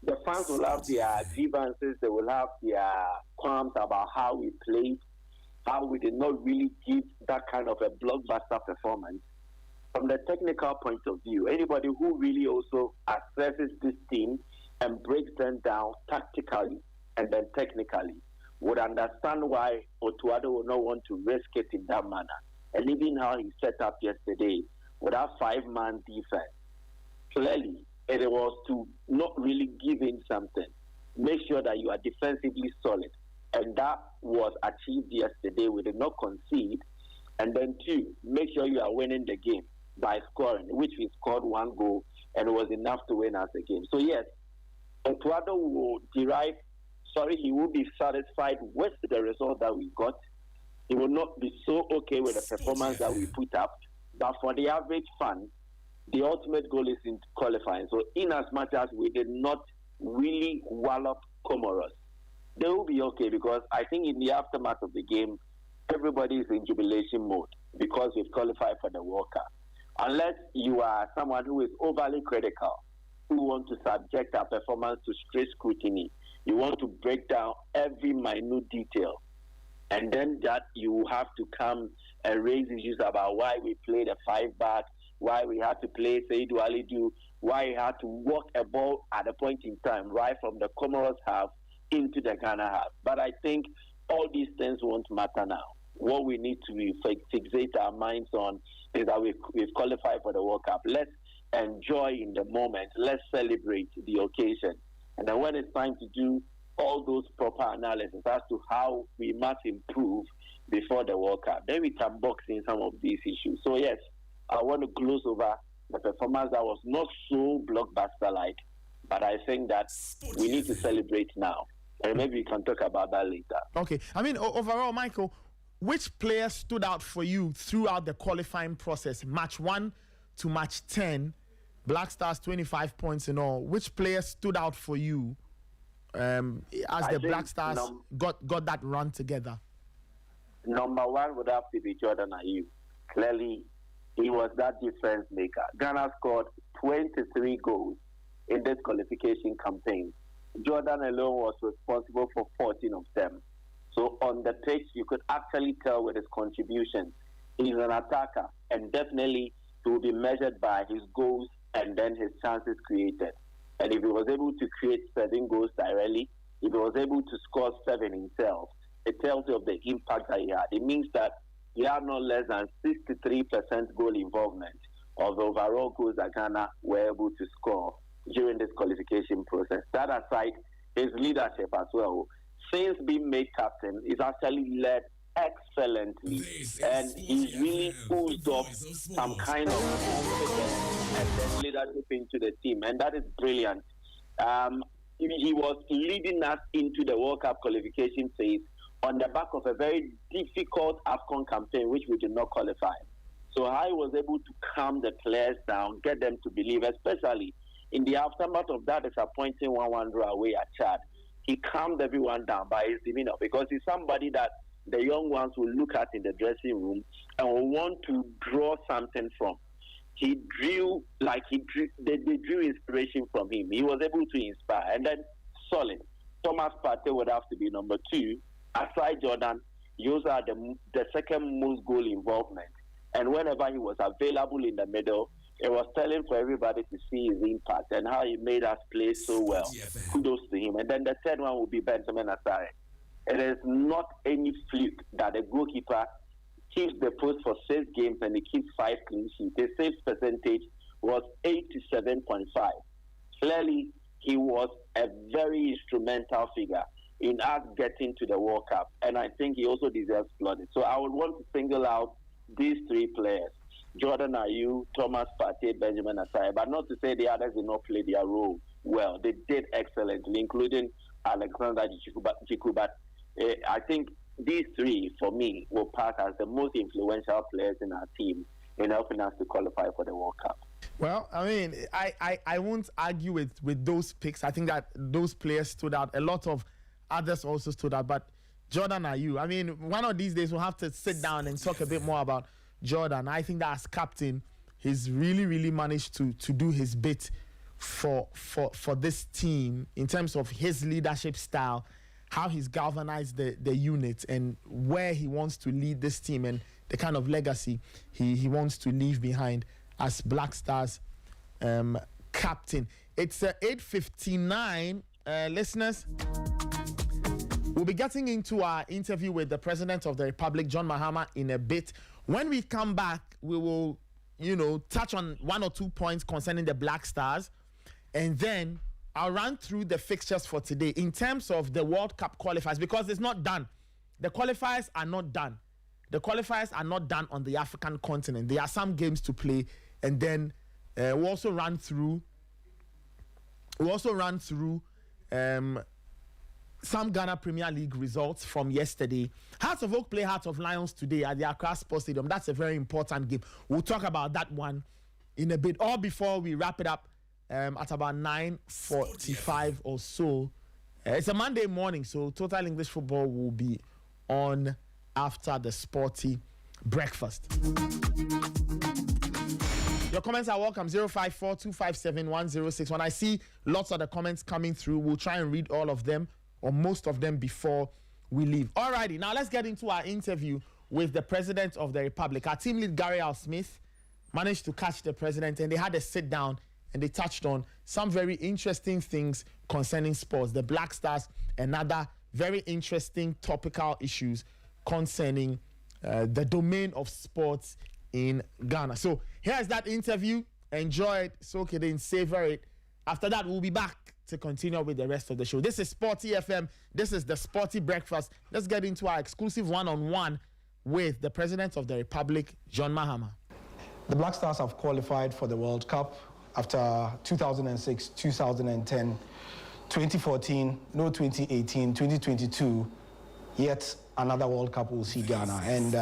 the fans will have their grievances, they will have their qualms about how we played, how we did not really give that kind of a blockbuster performance. From the technical point of view, anybody who really also assesses this team and breaks them down tactically and then technically would understand why Otuado would not want to risk it in that manner. And even how he set up yesterday with that 5-man defense, clearly it was to not really give in something. Make sure that you are defensively solid. And that was achieved yesterday. We did not concede. And then 2, make sure you are winning the game by scoring, which we scored 1 goal and it was enough to win us the game. So yes, Otuado will he will be satisfied with the result that we got. He will not be so okay with the performance that we put up. But for the average fan, the ultimate goal is in qualifying. So in as much as we did not really wallop Comoros, they will be okay, because I think in the aftermath of the game, everybody is in jubilation mode because we've qualified for the World Cup. Unless you are someone who is overly critical, who want to subject our performance to strict scrutiny, you want to break down every minute detail, and then that you have to come and raise issues about why we played a 5-back, why we had to play Seydou Alidu, why we had to walk a ball at a point in time, right from the Comoros half into the Ghana half. But I think all these things won't matter now. What we need to fixate our minds on is that we've qualified for the World Cup. Let's enjoy in the moment. Let's celebrate the occasion. And then when it's time to do all those proper analysis as to how we must improve before the World Cup, then we can box in some of these issues. So yes, I want to gloss over the performance that was not so blockbuster-like, but I think that we need to celebrate now. And maybe we can talk about that later. Okay. I mean, overall, Michael, which players stood out for you throughout the qualifying process? Match 1 to match 10, Black Stars 25 points in all. Which players stood out for you as the Black Stars got that run together? Number one would have to be Jordan Ayew. Clearly, he was that difference maker. Ghana scored 23 goals in this qualification campaign. Jordan alone was responsible for 14 of them. So on the pitch, you could actually tell with his contribution. He's an attacker, and definitely he will be measured by his goals and then his chances created. And if he was able to create 7 goals directly, if he was able to score 7 himself, it tells you of the impact that he had. It means that he had no less than 63% goal involvement of the overall goals that Ghana were able to score during this qualification process. That aside, his leadership as well. Since being made captain, he's actually led excellently, and he's really oozed up some kind of confidence and then leadership into the team, and that is brilliant. He was leading us into the World Cup qualification phase on the back of a very difficult AFCON campaign, which we did not qualify. So I was able to calm the players down, get them to believe, especially in the aftermath of that disappointing 1-1 draw away at Chad. He calmed everyone down by his demeanor, because he's somebody that the young ones will look at in the dressing room and will want to draw something from. They drew inspiration from him. He was able to inspire. And then solid. Thomas Partey would have to be number 2. Aside Jordan, he also had the second most goal involvement. And whenever he was available in the middle, it was telling for everybody to see his impact and how he made us play so well. Kudos to him. And then the third one would be Benjamin Asare. It is not any fluke that the goalkeeper keeps the post for 6 games and he keeps 5 clean sheets. His save percentage was 87.5. Clearly, he was a very instrumental figure in us getting to the World Cup, and I think he also deserves plaudits. So I would want to single out these 3 players: Jordan Ayew, Thomas Partey, Benjamin Asare, but not to say the others did not play their role well. They did excellently, including Alexander Jiku. But I think these 3, for me, will pass as the most influential players in our team in helping us to qualify for the World Cup. Well, I mean, I won't argue with those picks. I think that those players stood out. A lot of others also stood out. But Jordan Ayew, I mean, one of these days we'll have to sit down and talk a bit more about Jordan. I think that as captain, he's really managed to do his bit for this team in terms of his leadership style, how he's galvanized the unit, and where he wants to lead this team, and the kind of legacy he wants to leave behind as Black Stars captain. It's 8:59, listeners. We'll be getting into our interview with the President of the Republic, John Mahama, in a bit. When we come back, we will, touch on 1 or 2 points concerning the Black Stars, and then I'll run through the fixtures for today in terms of the World Cup qualifiers, because it's not done. The qualifiers are not done. The qualifiers are not done on the African continent. There are some games to play, and then we'll also run through some Ghana Premier League results from yesterday. Hearts of Oak play Hearts of Lions today at the Accra Sports Stadium. That's a very important game. We'll talk about that one in a bit, or before we wrap it up at about 9:45 or so. It's a Monday morning, so Total English Football will be on after the Sporty breakfast. Your comments are welcome. 054-257-1061. I see lots of the comments coming through. We'll try and read all of them, or most of them, before we leave. Alrighty, now let's get into our interview with the President of the Republic. Our team lead, Gary Al Smith, managed to catch the President, and they had a sit down, and they touched on some very interesting things concerning sports. The Black Stars, and other very interesting topical issues concerning the domain of sports in Ghana. So here's that interview. Enjoy it, soak it in, savor it. After that, we'll be back to continue with the rest of the show. This is Sporty FM. This is the Sporty Breakfast. Let's get into our exclusive one-on-one with the President of the Republic, John Mahama. The Black Stars have qualified for the World Cup after 2006, 2010, 2014, no 2018, 2022. Yet another World Cup will see Ghana. And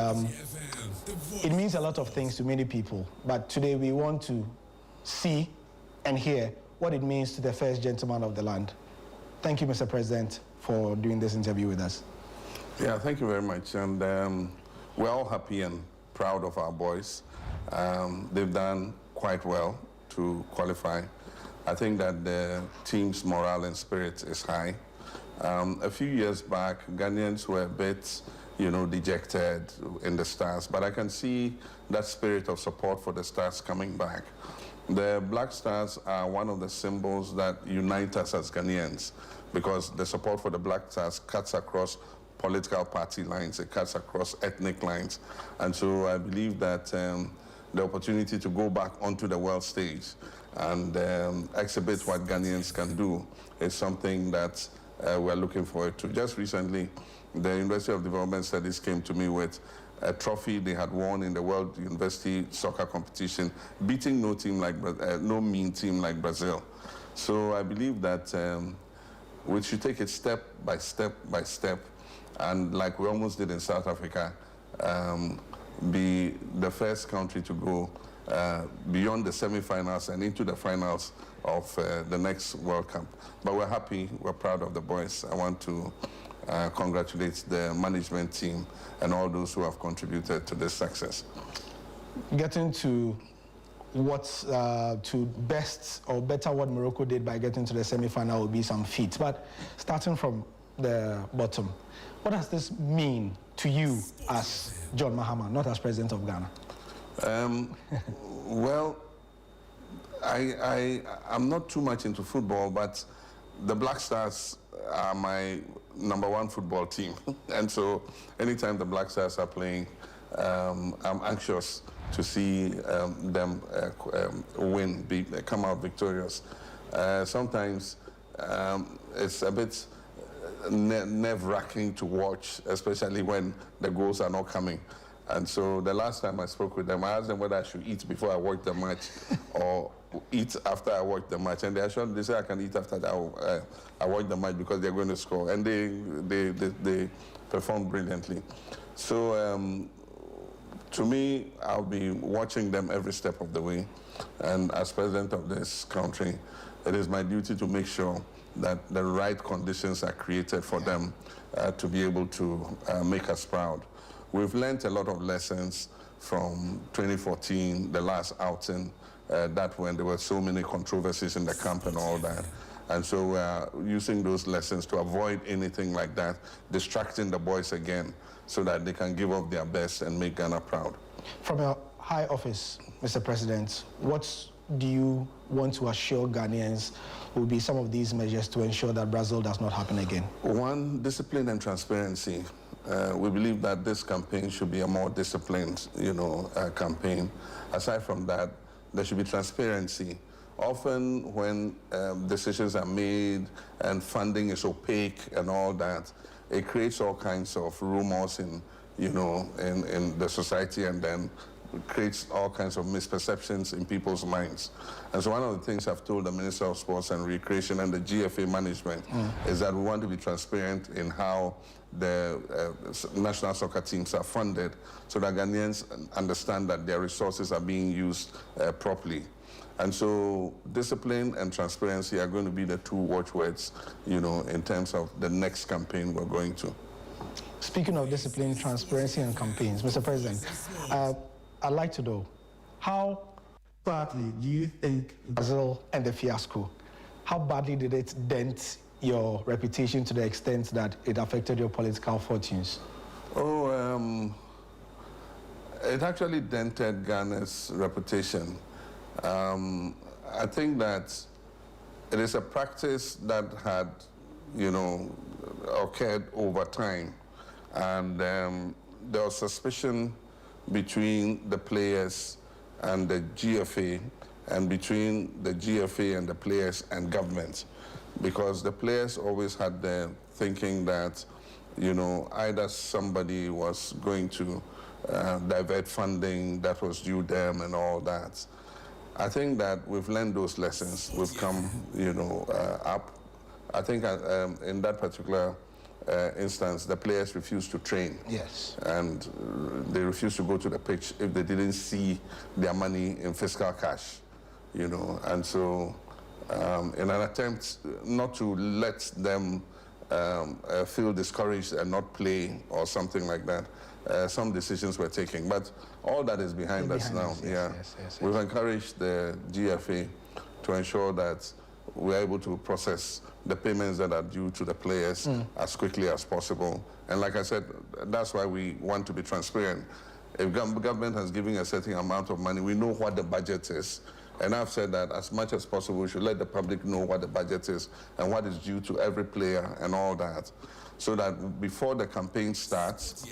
it means a lot of things to many people. But today we want to see and hear what it means to the first gentleman of the land. Thank you, Mr. President, for doing this interview with us. Yeah, thank you very much. And we're all happy and proud of our boys. They've done quite well to qualify. I think that the team's morale and spirit is high. A few years back, Ghanaians were a bit, dejected in the Stars, but I can see that spirit of support for the Stars coming back. The Black Stars are one of the symbols that unite us as Ghanaians, because the support for the Black Stars cuts across political party lines, it cuts across ethnic lines. And so I believe that the opportunity to go back onto the world stage and exhibit what Ghanaians can do is something that we're looking forward to. Just recently, the University of Development Studies came to me with a trophy they had won in the World University Soccer Competition, beating no mean team like Brazil. So I believe that we should take it step by step by step, and like we almost did in South Africa, be the first country to go beyond the semi-finals and into the finals of the next World Cup. But we're happy, we're proud of the boys. I want to congratulate the management team and all those who have contributed to this success. Getting to to best or better what Morocco did by getting to the semi-final will be some feats. But starting from the bottom, what does this mean to you as John Mahama, not as President of Ghana? Well, I'm not too much into football, but the Black Stars are my #1 football team. And so anytime the Black Stars are playing, I'm anxious to see them come out victorious. Sometimes it's a bit nerve-wracking to watch, especially when the goals are not coming. And so the last time I spoke with them, I asked them whether I should eat before I watch the match or eat after I watch the match. And they say I can eat after I watch the match because they're going to score. And they performed brilliantly. So to me, I'll be watching them every step of the way. And as president of this country, it is my duty to make sure that the right conditions are created for them to be able to make us proud. We've learned a lot of lessons from 2014, the last outing, that when there were so many controversies in the camp and all that. And so we're using those lessons to avoid anything like that, distracting the boys again so that they can give up their best and make Ghana proud. From your high office, Mr. President, what do you want to assure Ghanaians will be some of these measures to ensure that Brazil does not happen again? One, discipline and transparency. We believe that this campaign should be a more disciplined, campaign. Aside from that, there should be transparency. Often when decisions are made and funding is opaque and all that, it creates all kinds of rumors in the society, and then creates all kinds of misperceptions in people's minds. And so one of the things I've told the Minister of Sports and Recreation and the GFA management is that we want to be transparent in how the national soccer teams are funded so that Ghanaians understand that their resources are being used properly. And so discipline and transparency are going to be the two watchwords, in terms of the next campaign we're going to. Speaking of discipline, transparency, and campaigns, Mr. President, I'd like to know, how badly do you think Brazil and the fiasco, how badly did it dent your reputation to the extent that it affected your political fortunes? It actually dented Ghana's reputation. I think that it is a practice that had, occurred over time. And there was suspicion between the players and the GFA, and between the GFA and the players and government, because the players always had the thinking that, either somebody was going to divert funding that was due them and all that. I think that we've learned those lessons. We've come, up. I think in that particular instance, the players refused to train. Yes. And they refused to go to the pitch if they didn't see their money in fiscal cash, you know. And so in an attempt not to let them feel discouraged and not play or something like that, some decisions were taken. But all that is behind us now. Yes. We've encouraged the GFA to ensure that we're able to process the payments that are due to the players as quickly as possible. And like I said, that's why we want to be transparent. If government has given a certain amount of money, we know what the budget is. And I've said that as much as possible, we should let the public know what the budget is and what is due to every player and all that. So that before the campaign starts,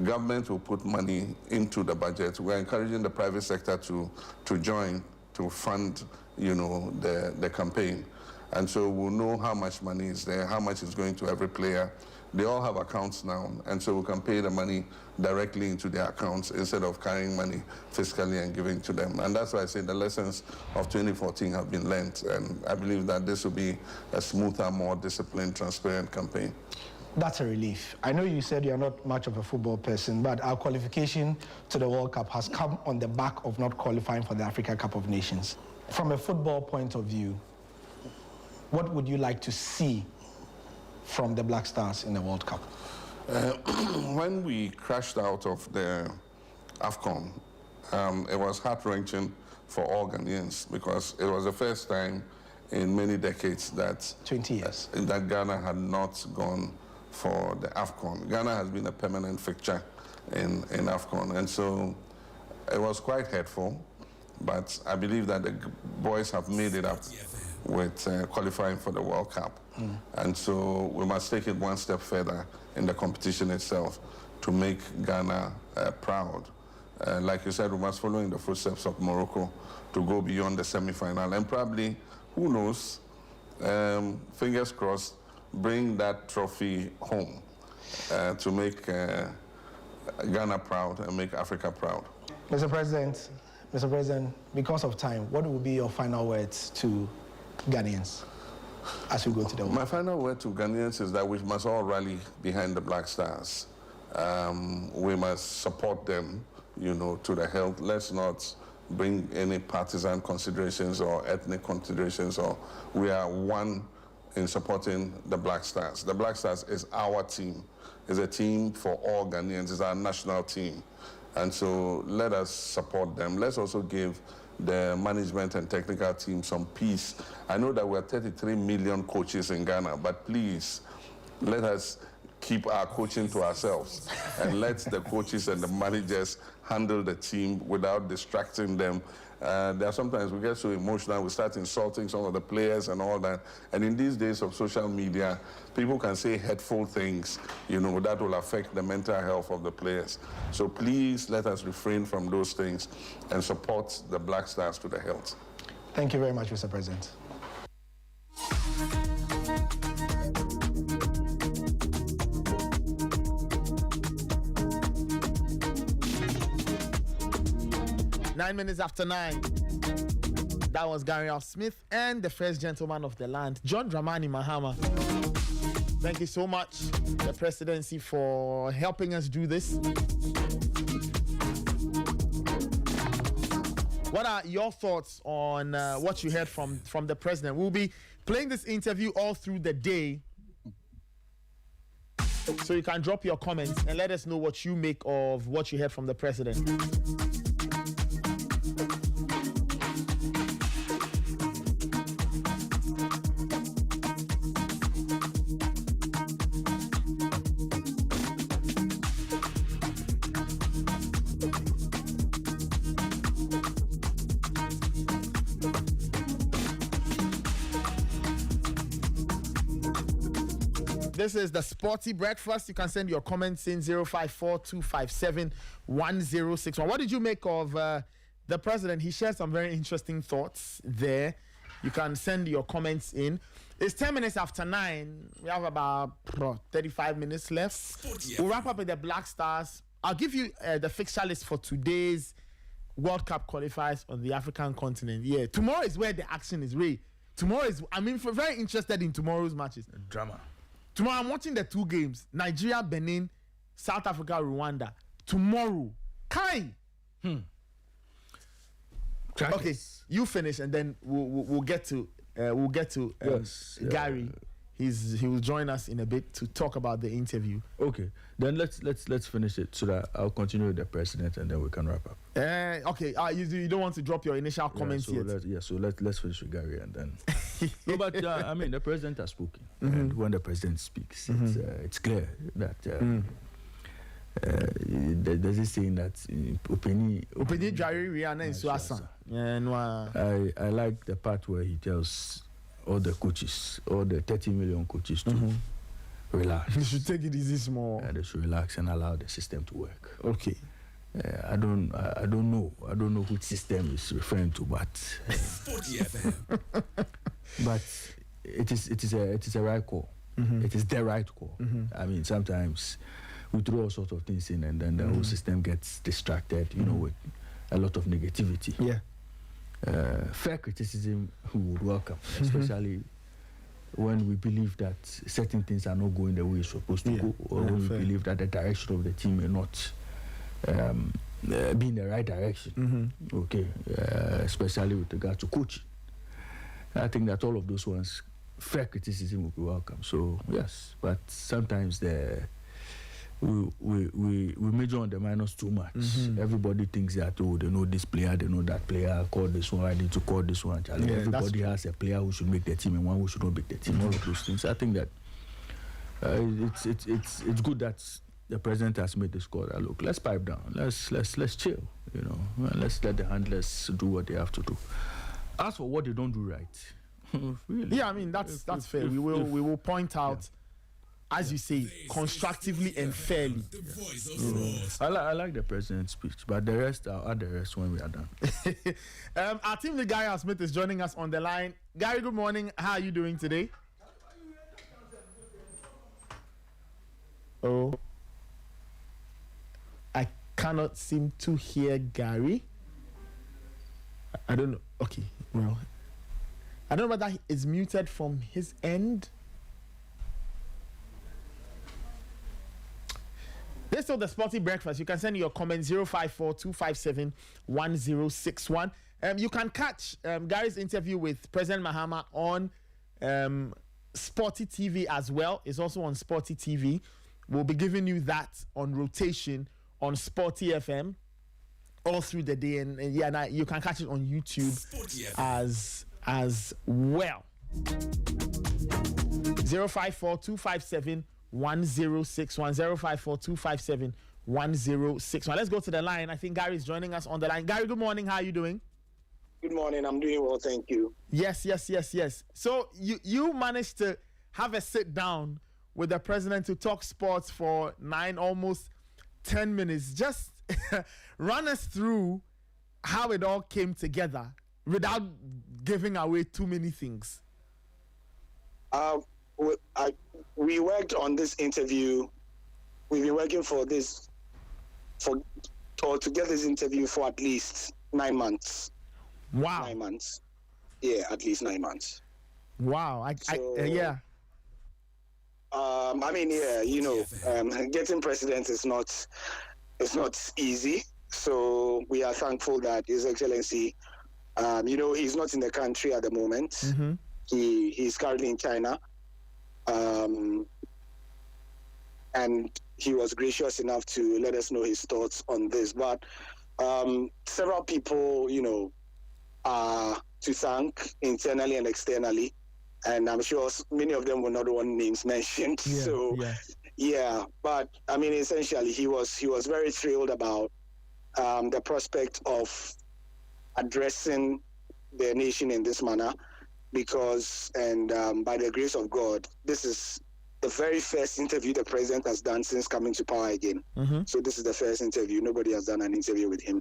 government will put money into the budget. We're encouraging the private sector to join, to fund, you know, the campaign. And so we'll know how much money is there, how much is going to every player. They all have accounts now, and so we can pay the money directly into their accounts instead of carrying money fiscally and giving to them. And that's why I say the lessons of 2014 have been learned, and I believe that this will be a smoother, more disciplined, transparent campaign. That's a relief. I know you said you're not much of a football person, but our qualification to the World Cup has come on the back of not qualifying for the Africa Cup of Nations. From a football point of view, what would you like to see from the Black Stars in the World Cup? When we crashed out of the AFCON, it was heart-wrenching for all Ghanaians because it was the first time in many decades that 20 years that Ghana had not gone for the AFCON. Ghana has been a permanent fixture in AFCON, and so it was quite hurtful, but I believe that the boys have made it up with qualifying for the World Cup. And so we must take it one step further in the competition itself to make Ghana proud. Like you said, we must follow in the footsteps of Morocco to go beyond the semi-final and probably, who knows, fingers crossed, bring that trophy home to make Ghana proud and make Africa proud. Mr. President, because of time, what will be your final words to Ghanaians as we go to the World? My final word to Ghanaians is that we must all rally behind the Black Stars. We must support them, you know, to the hilt. Let's not bring any partisan considerations or ethnic considerations. Or we are one in supporting the Black Stars. The Black Stars is our team. It's a team for all Ghanaians. It's our national team. And so let us support them. Let's also give the management and technical team some peace. I know that we're 33 million coaches in Ghana, but please, let us keep our coaching to ourselves and let the coaches and the managers handle the team without distracting them. There are sometimes we get so emotional, we start insulting some of the players and all that. And in these days of social media, people can say hurtful things, you know, that will affect the mental health of the players. So please let us refrain from those things and support the Black Stars to the hilt. Thank you very much, Mr. President. Nine minutes after 9. That was Gary Smith and the first gentleman of the land, John Mahama. Thank you so much, the presidency, for helping us do this. What are your thoughts on what you heard from the president? We'll be playing this interview all through the day, so you can drop your comments and let us know what you make of what you heard from the president. This is the Sporty Breakfast. You can send your comments in 054-257-1061. What did you make of the president? He shared some very interesting thoughts there. You can send your comments in. It's 10 minutes after 9. We have about 35 minutes left. We'll wrap up with the Black Stars. I'll give you the fixture list for today's World Cup qualifiers on the African continent. Yeah, tomorrow is where the action is. Ray. Tomorrow is, very interested in tomorrow's matches. Drama. Tomorrow I'm watching the 2 games: Nigeria, Benin, South Africa, Rwanda. Tomorrow, Kai. Okay, you finish, and then we'll get to Gary. He will join us in a bit to talk about the interview. Okay, then let's finish it so that I'll continue with the president and then we can wrap up. Okay. You don't want to drop your initial comments yet? So let's finish with Gary and then. No, but I mean the president has spoken, and when the president speaks, it's clear that. There's this saying that Openi Jari Rihanna in Suasa. I like the part where he tells all the coaches, all the 30 million coaches to relax. They should take it easy small. They should relax and allow the system to work. Okay. I don't know which system is referring to, but Sporty FM. but it is a right call. It is the right call. I mean, sometimes we throw all sorts of things in, and then the whole system gets distracted, with a lot of negativity. Yeah. Fair criticism we would welcome, especially when we believe that certain things are not going the way it's supposed to go, or when we believe that the direction of the team may not be in the right direction. Okay, especially with regard to coaching. I think that all of those ones, fair criticism would be welcome. So yes, but sometimes we major on the minus too much. Everybody thinks that they know this player, they know that player. Call this one, I need to call this one. Everybody has a player who should make the team and one who should not make the team. All of those things. I think that it's good that the president has made this call. Look, let's pipe down. Let's chill. Let's let the handlers do what they have to do. As for what they don't do right, really. Yeah, I mean that's fair. We will point out. As you say, constructively and fairly. I like the president's speech, but the rest, I'll add the rest when we are done. Our team lead, Gary Smith, is joining us on the line. Gary, good morning. How are you doing today? Oh, I cannot seem to hear Gary. I don't know. Okay, well, I don't know whether it's muted from his end. This is still the Sporty Breakfast. You can send your comments 054-257-1061. You can catch Gary's interview with President Mahama on Sporty TV as well. It's also on Sporty TV. We'll be giving you that on rotation on Sporty FM all through the day. And you can catch it on YouTube as well. 054-257-1061 054-257-1061. Let's go to the line. I think Gary is joining us on the line. Gary, good morning. How are you doing? Good morning. I'm doing well, thank you. Yes. So you managed to have a sit down with the president to talk sports for 9, almost 10 minutes. Just run us through how it all came together without giving away too many things. We worked on this interview. We've been working to get this interview for at least 9 months. Wow. 9 months. Yeah, at least 9 months. Wow. Yeah. Getting president is not easy. So we are thankful that His Excellency, he's not in the country at the moment. He's currently in China. And he was gracious enough to let us know his thoughts on this. But several people, are to thank internally and externally. And I'm sure many of them will not want names mentioned. But I mean, essentially, he was very thrilled about the prospect of addressing the nation in this manner. Because, by the grace of God, this is the very first interview the president has done since coming to power again. So this is the first interview. Nobody has done an interview with him,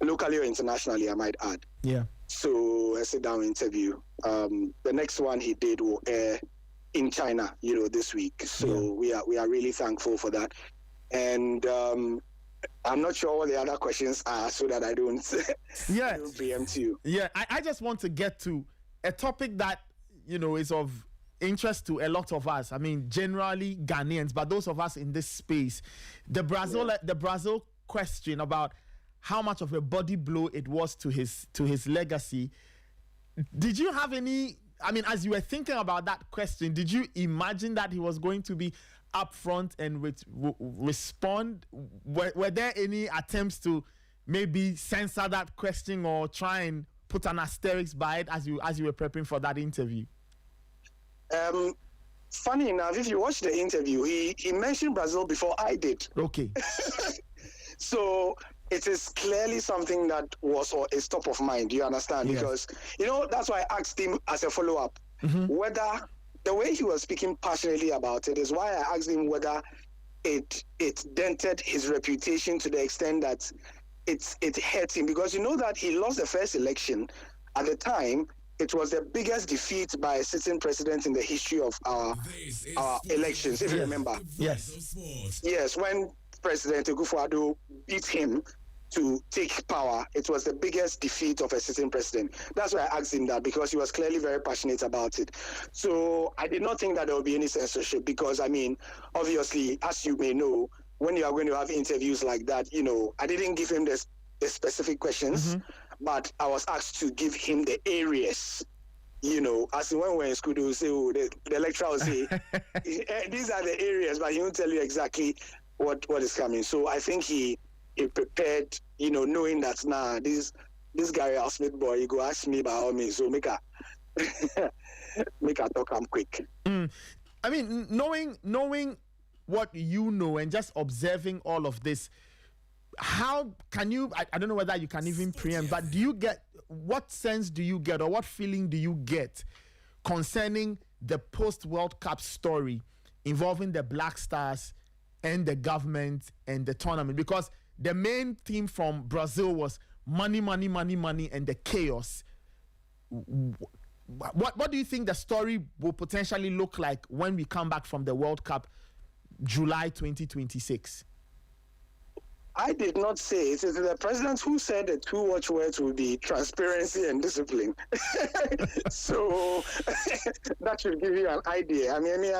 locally or internationally, I might add. Yeah. So a sit-down interview. The next one he did will air in China, this week. So we are really thankful for that. And I'm not sure what the other questions are, so that I don't preempt you. Yeah, I just want to get to a topic that is of interest to a lot of us. I mean, generally Ghanaians, but those of us in this space, the Brazil question about how much of a body blow it was to his legacy. Did you have any? I mean, as you were thinking about that question, did you imagine that he was going to be upfront and respond? Were there any attempts to maybe censor that question or try and put an asterisk by it as you were prepping for that interview? Funny enough, if you watch the interview, he mentioned Brazil before I did. Okay. So it is clearly something that was is top of mind. You understand? Yes. Because, that's why I asked him as a follow-up, whether the way he was speaking passionately about it is why I asked him whether it dented his reputation to the extent that it hurt him. Because you know that he lost the first election. At the time, it was the biggest defeat by a sitting president in the history of our elections, if you remember. Yes. Yes, when President Akufo-Addo beat him to take power, it was the biggest defeat of a sitting president. That's why I asked him that, because he was clearly very passionate about it. So I did not think that there would be any censorship, because, I mean, obviously, as you may know, when you are going to have interviews like that, I didn't give him the specific questions, but I was asked to give him the areas. As when we're in school, they will say, the lecturer will say, these are the areas, but he won't tell you exactly what is coming. So I think he prepared, knowing that this Gary Smith boy, he go ask me about me, so make a talk him quick. I mean, knowing what you know and just observing all of this, how can you? I don't know whether you can even preempt, but what sense do you get, or what feeling do you get concerning the post-World Cup story involving the Black Stars and the government and the tournament? Because the main theme from Brazil was money, money, money, money, and the chaos. What do you think the story will potentially look like when we come back from the World Cup, July 2026? I did not say it. It's the president who said the two watchwords will be transparency and discipline. So that should give you an idea. I mean,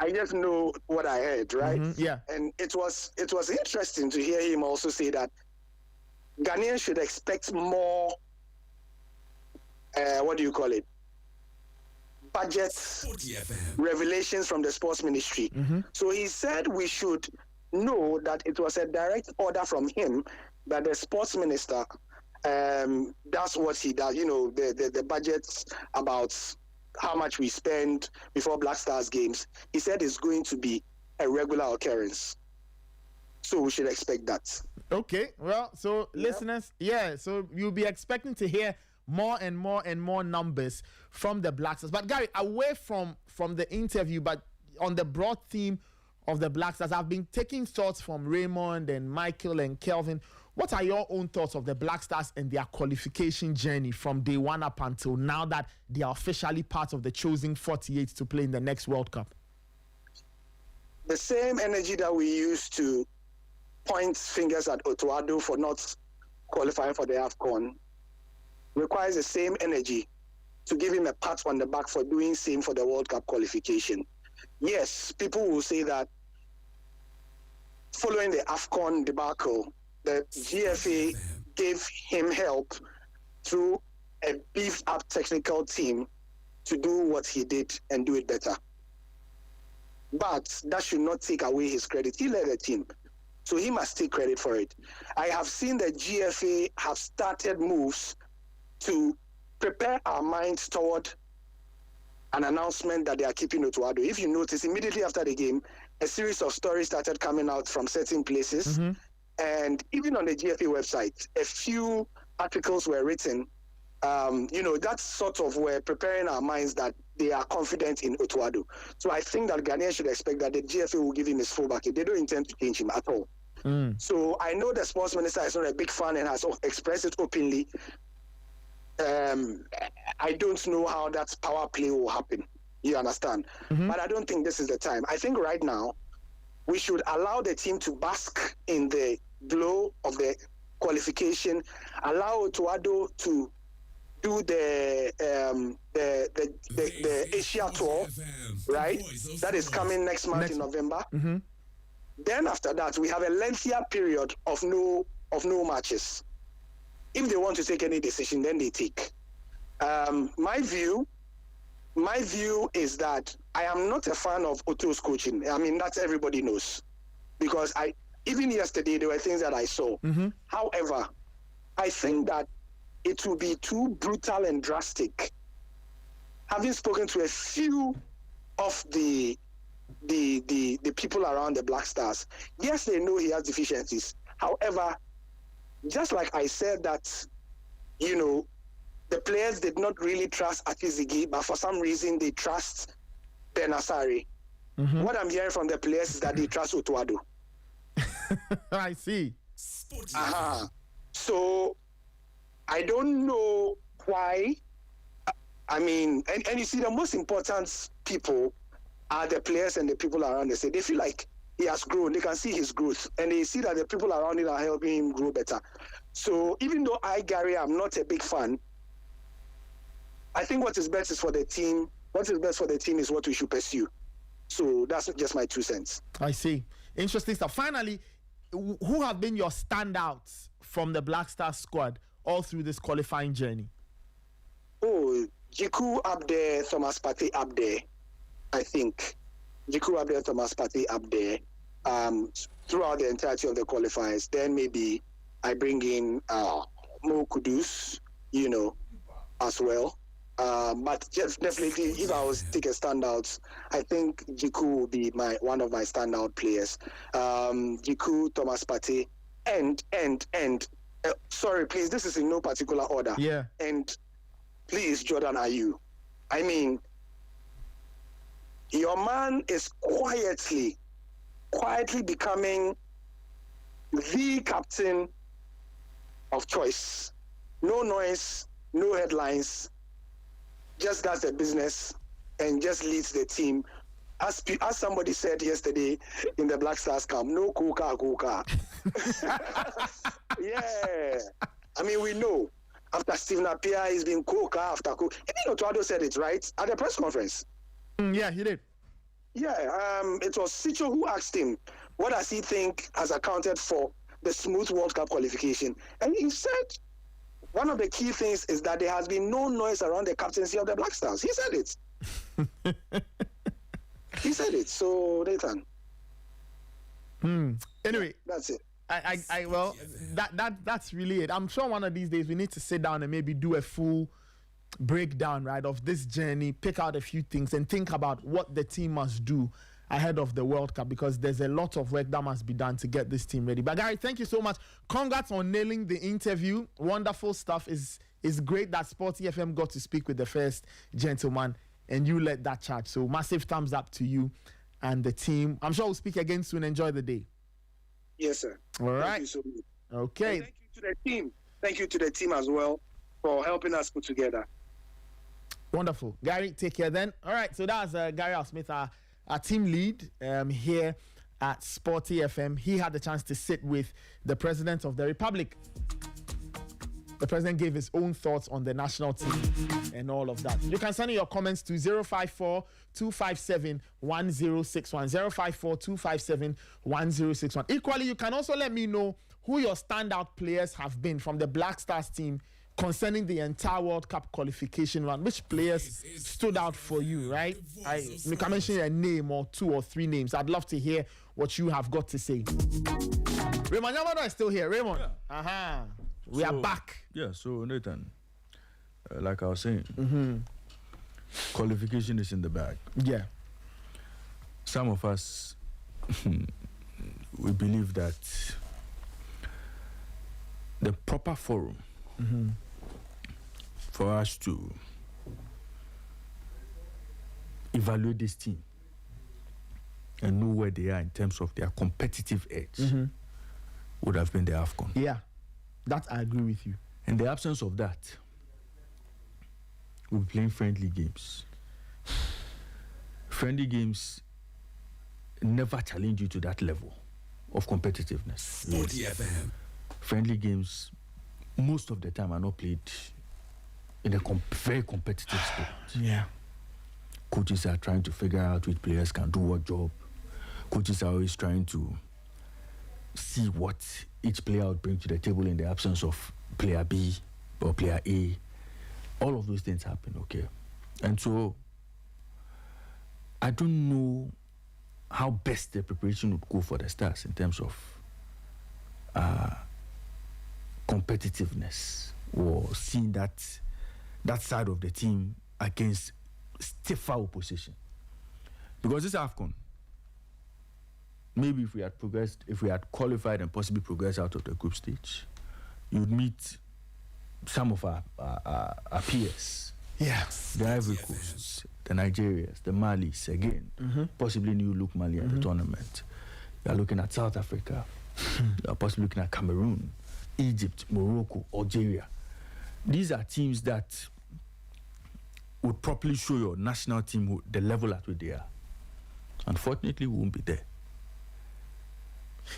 I just know what I heard, right? Yeah. And it was interesting to hear him also say that Ghanaians should expect more. What do you call it? Budget revelations from the sports ministry. So he said we should know that it was a direct order from him that the sports minister that's what he does. The budgets about how much we spend before Black Stars games. He said it's going to be a regular occurrence. So we should expect that. Okay. Well, so listeners, so you'll be expecting to hear more and more and more numbers from the Black Stars. But Gary, away from the interview, but on the broad theme of the Black Stars, I've been taking thoughts from Raymond and Michael and Kelvin. What are your own thoughts of the Black Stars and their qualification journey from day one up until now that they are officially part of the chosen 48 to play in the next World Cup? The same energy that we used to point fingers at Otto for not qualifying for the AFCON requires the same energy to give him a pat on the back for doing same for the World Cup qualification. Yes, people will say that following the AFCON debacle, the GFA gave him help through a beefed-up technical team to do what he did and do it better. But that should not take away his credit. He led the team, so he must take credit for it. I have seen the GFA have started moves to prepare our minds toward an announcement that they are keeping Otto. If you notice, immediately after the game, a series of stories started coming out from certain places. And even on the GFA website, a few articles were written. That sort of were preparing our minds that they are confident in Otto. So I think that Ghanaians should expect that the GFA will give him his full backing. They don't intend to change him at all. So I know the sports minister is not a big fan and has expressed it openly. I don't know how that power play will happen. You understand? But I don't think this is the time. I think right now we should allow the team to bask in the glow of the qualification, allow Otto to do the Asia tour, right? That is coming next month in November. Mm-hmm. Then after that, we have a lengthier period of no matches. If they want to take any decision, then they take. My view is that I am not a fan of Otto's coaching. I mean, that everybody knows, because even yesterday there were things that I saw. Mm-hmm. However, I think that it will be too brutal and drastic. Having spoken to a few of the people around the Black Stars, yes, they know he has deficiencies. However, just like I said that, the players did not really trust Atizigi, but for some reason they trust Benasari. Mm-hmm. What I'm hearing from the players is that they trust Otuado. I see. So I don't know why. I mean, and you see, the most important people are the players and the people around the state. They feel like he has grown. They can see his growth, and they see that the people around him are helping him grow better. So even though Gary, I'm not a big fan, I think what is best is for the team. What is best for the team is what we should pursue. So that's just my 2 cents. I see. Interesting stuff. Finally, who have been your standouts from the Black Stars squad all through this qualifying journey? Oh, Jiku up there, Thomas Partey up there, I think. Jiku up there, Thomas Partey up there, throughout the entirety of the qualifiers. Then maybe I bring in Mo Kudus, as well. But just definitely, if I was to take a standout, I think Jiku will be one of my standout players. Jiku, Thomas Partey, and sorry, please, this is in no particular order. Yeah. And please, Jordan Ayew. I mean, your man is quietly becoming the captain of choice. No noise, no headlines, just does the business and just leads the team. As somebody said yesterday in the Black Stars camp, no coca. Yeah. I mean, we know. After Stephen Appiah, he's been coca after coca. Even Otuado said it, right? At the press conference. Yeah, he did. Yeah, it was Sicho who asked him, what does he think has accounted for the smooth World Cup qualification? And he said, one of the key things is that there has been no noise around the captaincy of the Black Stars. He said it. He said it. So, Nathan. Anyway. That's it. That's really it. I'm sure one of these days we need to sit down and maybe do a full breakdown, right, of this journey, pick out a few things and think about what the team must do ahead of the World Cup, because there's a lot of work that must be done to get this team ready. But Gary, thank you so much. Congrats on nailing the interview. Wonderful stuff. It's great that Sporty FM got to speak with the first gentleman and you led that charge. So massive thumbs up to you and the team. I'm sure we'll speak again soon. Enjoy the day. Yes, sir. All right. Thank you so much. Okay. And thank you to the team. Thank you to the team as well for helping us put together. Wonderful. Gary, take care then. All right, so that's Gary Smith, our team lead here at Sporty FM. He had the chance to sit with the President of the Republic. The President gave his own thoughts on the national team and all of that. You can send your comments to 054-257-1061. 054-257-1061. Equally, you can also let me know who your standout players have been from the Black Stars team concerning the entire World Cup qualification run. Which players stood out for you, right? I can mention a name or 2 or 3 names. I'd love to hear what you have got to say. Raymond Yamado is still here. Raymond. Yeah. We are back. Yeah, so Nathan, like I was saying, qualification is in the bag. Yeah. Some of us, we believe that the proper forum for us to evaluate this team and know where they are in terms of their competitive edge would have been the AFCON. Yeah, that I agree with you. In the absence of that, we'll be playing friendly games. Friendly games never challenge you to that level of competitiveness. Sporty FM. Friendly games, most of the time, are not played in a very competitive sport. Yeah. Coaches are trying to figure out which players can do what job. Coaches are always trying to see what each player would bring to the table in the absence of player B or player A. All of those things happen, okay? And so, I don't know how best the preparation would go for the Stars in terms of competitiveness or seeing that side of the team against stiffer opposition. Because this AFCON, maybe if we had qualified and possibly progressed out of the group stage, you'd meet some of our peers. Yeah. The Ivory Coast, the Nigerians, the Malis, again, possibly new look Mali at the tournament. You are looking at South Africa. You are possibly looking at Cameroon, Egypt, Morocco, Algeria. These are teams that would properly show your national team the level at which they are. Unfortunately, we won't be there.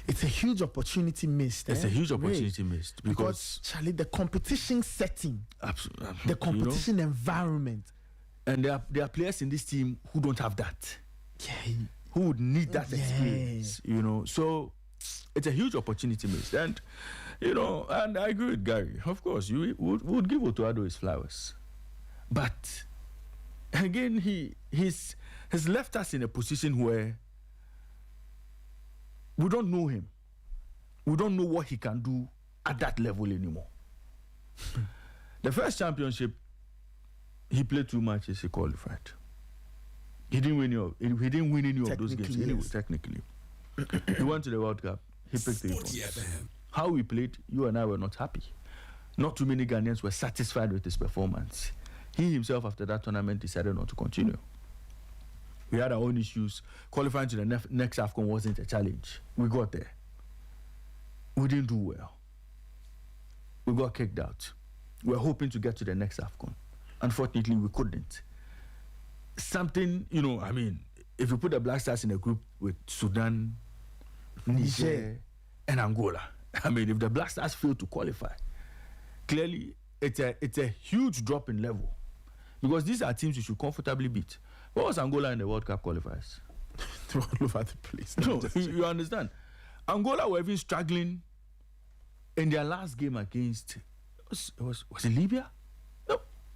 It's a huge opportunity missed. It's a huge opportunity missed because Charlie, the competition setting, absolutely, the competition environment, and there are players in this team who don't have that. Who would need that experience, So it's a huge opportunity missed, and and I agree with Gary. Of course, you would give Otoado his flowers, but again, he's left us in a position where we don't know him. We don't know what he can do at that level anymore. The first championship, he played 2 matches, he qualified. He didn't win any of those games anyway, technically. He went to the World Cup, he picked 3 points. How he played, you and I were not happy. Not too many Ghanaians were satisfied with his performance. He himself, after that tournament, decided not to continue. We had our own issues. Qualifying to the next AFCON wasn't a challenge. We got there. We didn't do well. We got kicked out. We were hoping to get to the next AFCON. Unfortunately, we couldn't. Something, if you put the Black Stars in a group with Sudan, Niger, and Angola, if the Black Stars fail to qualify, clearly it's a huge drop in level. Because these are teams you should comfortably beat. What was Angola in the World Cup qualifiers? All over the place. No, you understand. Angola were even struggling in their last game against... Was it Libya?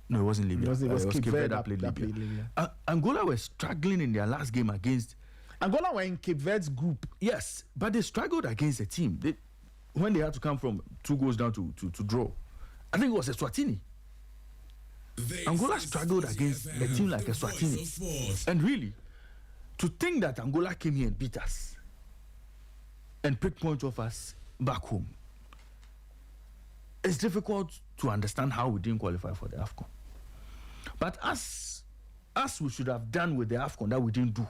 No, it wasn't Libya. It was Cape Verde that played Libya. Angola were struggling in their last game against... Angola were in Cape Verde's group. Yes, but they struggled against a team. When they had to come from 2 goals down to draw. I think it was Eswatini. Angola struggled against a team like Eswatini. And really, to think that Angola came here and beat us and picked points off us back home, it's difficult to understand how we didn't qualify for the AFCON. But as we should have done with the AFCON that we didn't do,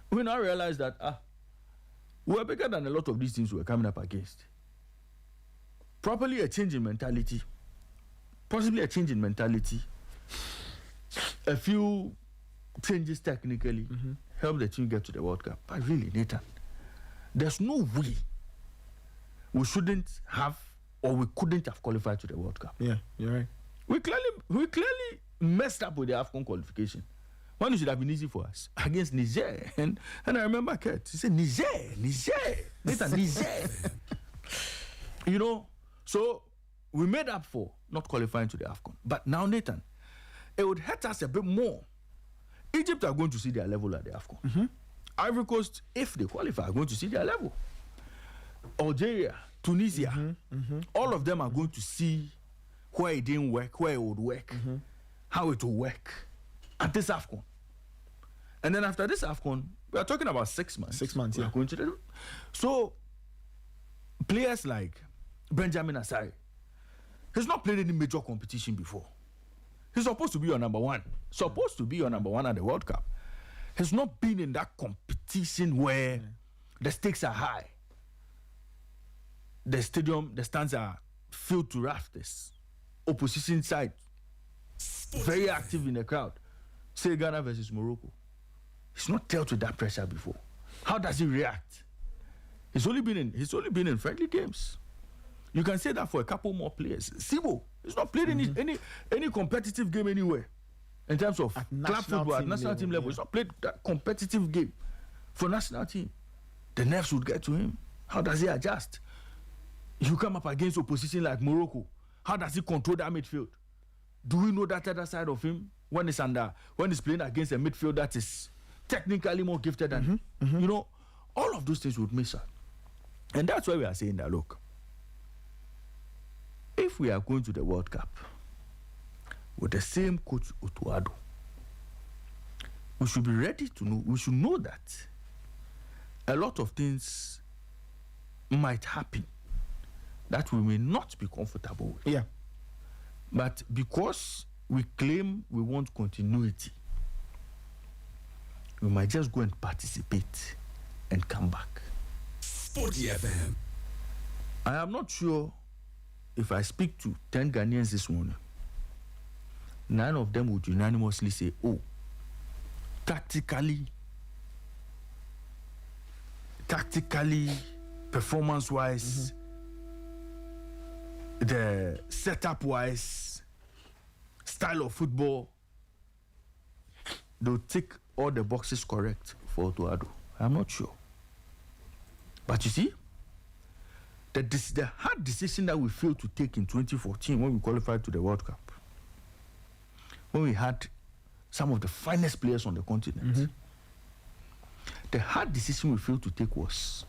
we now realize that we were bigger than a lot of these teams we were coming up against. Properly a change in mentality, possibly a change in mentality, a few changes technically help the team get to the World Cup. But really, Nathan, there's no way we shouldn't have or we couldn't have qualified to the World Cup. Yeah, you're right. We clearly messed up with the AFCON qualification. When it should have been easy for us against Niger. And I remember Kurt, he said, Niger, Nathan, Niger. So we made up for not qualifying to the AFCON. But now, Nathan, it would hurt us a bit more. Egypt are going to see their level at the AFCON. Ivory Coast, if they qualify, are going to see their level. Algeria, Tunisia, all of them are going to see where it didn't work, where it would work, how it will work at this AFCON. And then after this AFCON, we are talking about 6 months. 6 months, yeah. Going to so, players like Benjamin Asare, he's not played any major competition before. He's supposed to be your number one. Supposed to be your number one at the World Cup. He's not been in that competition where the stakes are high. The stands are filled to rafters. Opposition side, very active in the crowd. Say Ghana versus Morocco. He's not dealt with that pressure before. How does he react? He's only been in friendly games. You can say that for a couple more players. Sibo, he's not played any competitive game anywhere in terms of club football at national team level. He's not played that competitive game for national team. The nerves would get to him. How does he adjust? You come up against opposition like Morocco. How does he control that midfield? Do we know that other side of him when he's playing against a midfield that is technically more gifted than him? You know, all of those things would miss out. And that's why we are saying that, look, if we are going to the World Cup with the same coach Otuado, we should be ready to know, we should know that a lot of things might happen that we may not be comfortable with. Yeah. But because we claim we want continuity, we might just go and participate and come back. Sporty FM. I am not sure if I speak to 10 Ghanaians this morning, 9 of them would unanimously say, oh, tactically, performance-wise, the setup-wise, style of football, they'll tick all the boxes correct for Otuado. I'm not sure. But you see, the hard decision that we failed to take in 2014 when we qualified to the World Cup, when we had some of the finest players on the continent, the hard decision we failed to take was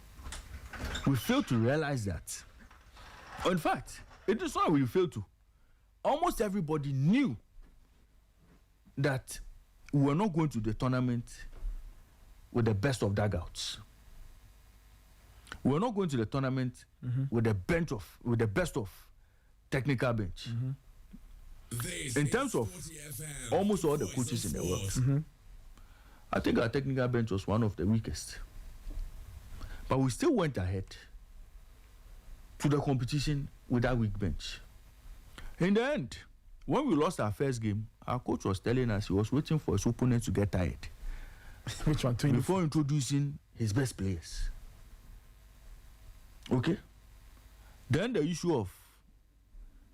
we failed to realize that, in fact, it is not we failed to. Almost everybody knew that we were not going to the tournament with the best of dugouts. We were not going to the tournament with the best of technical bench. In terms of almost all the coaches in the world, I think our technical bench was one of the weakest. But we still went ahead to the competition with that weak bench. In the end, when we lost our first game, our coach was telling us he was waiting for his opponent to get tired. Which one? Before introducing his best players. Okay? Then the issue of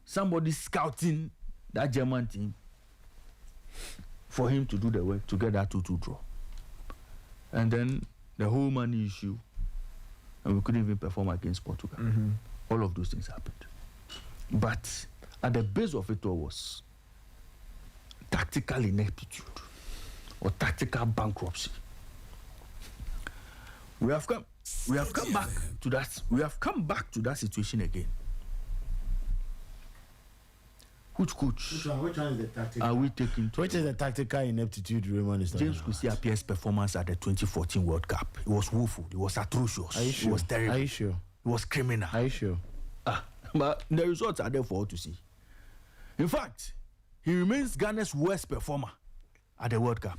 somebody scouting that German team for him to do the work to get that 2-2 draw. And then the whole money issue, and we couldn't even perform against Portugal. All of those things happened. But at the base of it all was tactical ineptitude or tactical bankruptcy. We have come back to that. We have come back to that situation again. Which coach Which one is the tactical? are we taking to? Which is the tactical ineptitude Raymond is talking James about? Kwesi Appiah's performance at the 2014 World Cup. It was woeful. It was atrocious. Are you sure? It was terrible. Are you sure? It was criminal. Are you sure? But the results are there for all to see. In fact, he remains Ghana's worst performer at the World Cup,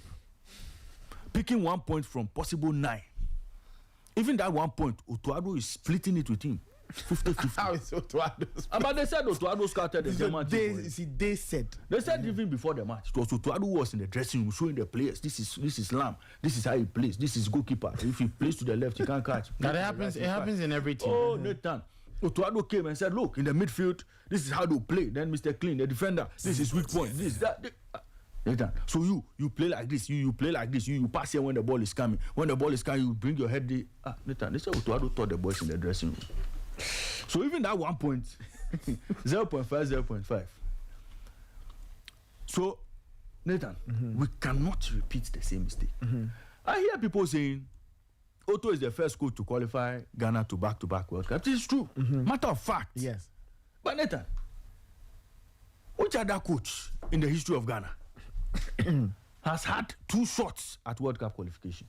picking 1 point from possible 9. Even that 1 point, Otuado is splitting it with him. 50-50. How is Otuado? But they said Otuado scouted the German team. They said. They said even before the match, it was Otuado who was in the dressing room showing the players. This is Lam. This is how he plays. This is goalkeeper. If he plays to the left, he can't catch. That happens. It happens in every team. Oh, Nathan. Otuado came and said, look, in the midfield, this is how they play. Then Mr. Clean, the defender, this is weak point. This, that. Nathan, so you play like this. You play like this. You pass here when the ball is coming. When the ball is coming, you bring your head there. Nathan, they said Otuado taught the boys in the dressing room. So even that 1 point, 0.5, 0.5. So, Nathan, we cannot repeat the same mistake. I hear people saying, Otto is the first coach to qualify Ghana to back-to-back World Cup. This is true. Matter of fact. Yes. But Nathan, which other coach in the history of Ghana has had 2 shots at World Cup qualification?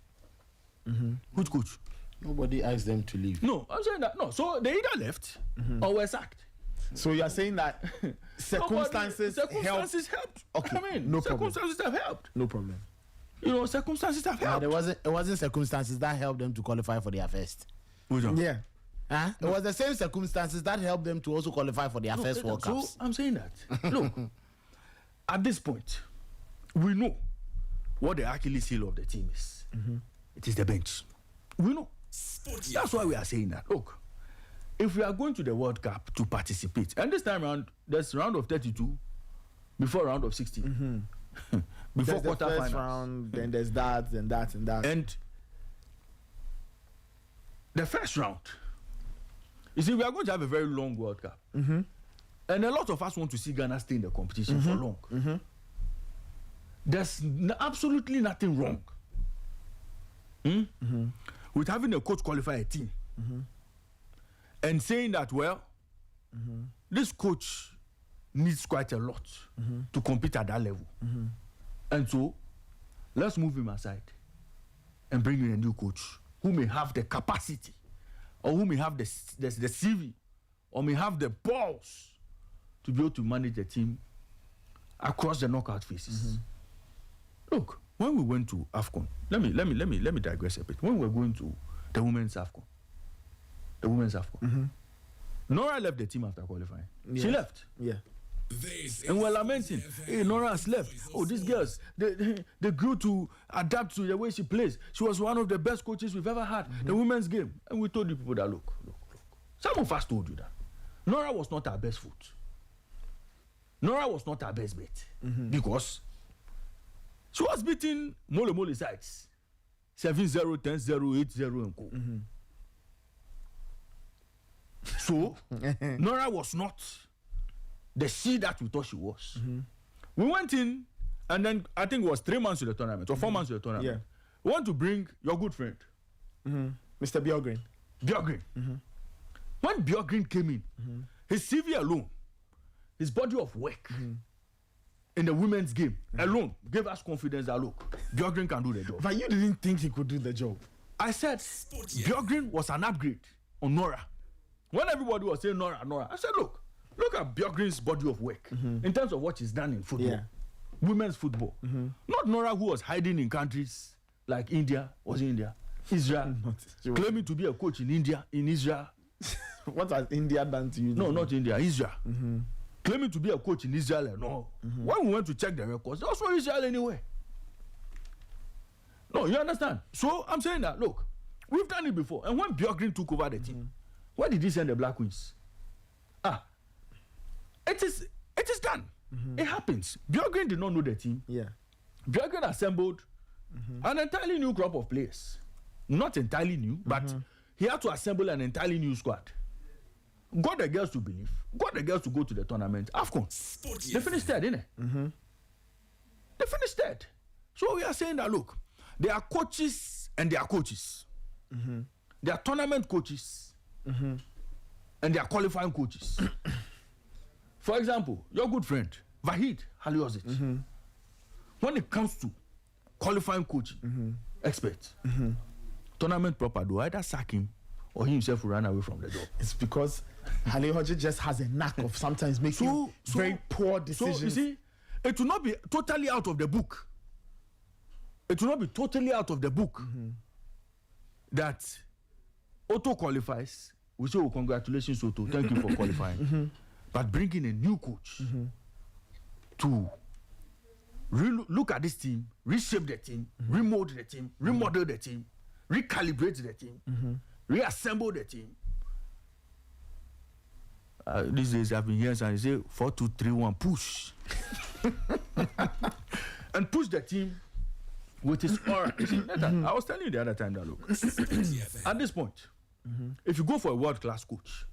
Which coach? Nobody asked them to leave. No, I'm saying that. No, so they either left or were sacked. So you are saying that circumstances helped. Okay, I mean, no circumstances have helped. No problem. You know, circumstances have helped. It wasn't circumstances that helped them to qualify for their first. Yeah. Huh? It was the same circumstances that helped them to also qualify for their first World Cup. So I'm saying that. Look, at this point, we know what the Achilles heel of the team is. It is the bench. We know. That's why we are saying that. Look, if we are going to the World Cup to participate, and this time around, there's round of 32 before round of 16. Before there's the quarterfinals. first round, then there's that, and that, and that. And the first round, you see, we are going to have a very long World Cup. And a lot of us want to see Ghana stay in the competition for long. There's absolutely nothing wrong with having a coach qualify a team and saying that, well, this coach needs quite a lot to compete at that level. And so, let's move him aside and bring in a new coach who may have the capacity or who may have the CV or may have the balls to be able to manage the team across the knockout phases. Look, when we went to AFCON, let me digress a bit. When we were going to the women's AFCON, Nora left the team after qualifying. Yes. She left. Yeah. And we're lamenting, hey, Nora has left. Oh, these girls, they grew to adapt to the way she plays. She was one of the best coaches we've ever had, the women's game. And we told the people that, look. Some of us told you that. Nora was not our best foot. Nora was not our best bet. Because she was beating Mole sides. 7-0, 10-0, 8-0, and co. So, Nora was not the she that we thought she was. We went in, and then I think it was 3 months to the tournament, or 4 months to the tournament. Yeah. We want to bring your good friend, Mr. Björgren. When Björgren came in, his CV alone, his body of work in the women's game alone gave us confidence that, look, Björgren can do the job. But you didn't think he could do the job. I said Björgren was an upgrade on Nora. When everybody was saying Nora, I said, look at Björgren's body of work in terms of what he's done in football, women's football. Not Nora, who was hiding in countries like India, Israel, claiming to be a coach in Israel. What has India done to you? No, not India, Israel. Claiming to be a coach in Israel and all. When we went to check the records, there was no Israel anywhere. No, you understand? So I'm saying that, look, we've done it before. And when Björgren took over the team, where did he send the Black Queens? It is done. It happens. Björgren did not know the team. Björgren assembled an entirely new crop of players. Not entirely new, but he had to assemble an entirely new squad. Got the girls to believe. Got the girls to go to the tournament. AFCON. They finished third, didn't they? They finished third. So we are saying that, look, there are coaches and there are coaches. There are tournament coaches and there are qualifying coaches. For example, your good friend, Vahid Haliozic, when it comes to qualifying coaching, expert, tournament proper, do either sack him or he himself will run away from the job. It's because Haliozic just has a knack of sometimes making very poor decisions. So, you see, it will not be totally out of the book. It will not be totally out of the book that Otto qualifies. We say, oh, congratulations, Otto. Thank you for qualifying. But bringing a new coach to look at this team, reshape the team, remold the team, remodel the team, recalibrate the team, reassemble the team. These days I've been hearing and say 4-2-3-1 push. And push the team with his aura. I was telling you the other time that, look, at this point, if you go for a world-class coach,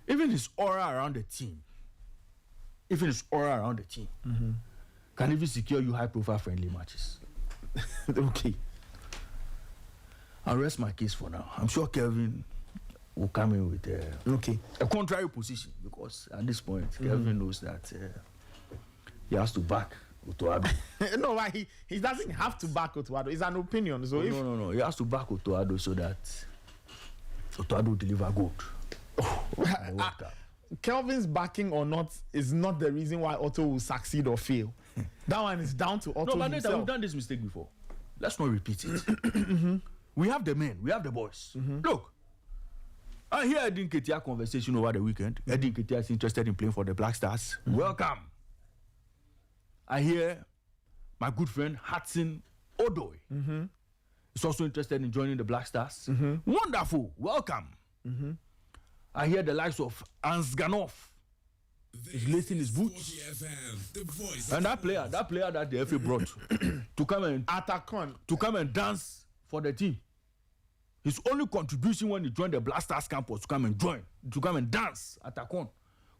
even his aura around the team, can even secure you high-profile friendly matches. Okay. I'll rest my case for now. I'm sure Kelvin will come in with a contrary position, because at this point, Kelvin knows that he has to back Otoado. No, he doesn't have to back Otoado. It's an opinion. So no. He has to back Otoado so that Otoado will deliver good. Kelvin's backing or not is not the reason why Otto will succeed or fail. That one is down to Otto himself. No, we've done this mistake before. Let's not repeat it. We have the men, we have the boys. Look, I hear Edin Ketia conversation over the weekend. Edin Ketia is interested in playing for the Black Stars. Welcome. I hear my good friend Hudson Odoi is also interested in joining the Black Stars. Wonderful. Welcome. I hear the likes of Ansganov is lacing his boots. And that player that the FA brought to come and dance for the team. His only contribution when he joined the Blasters camp was to come and dance at Akon.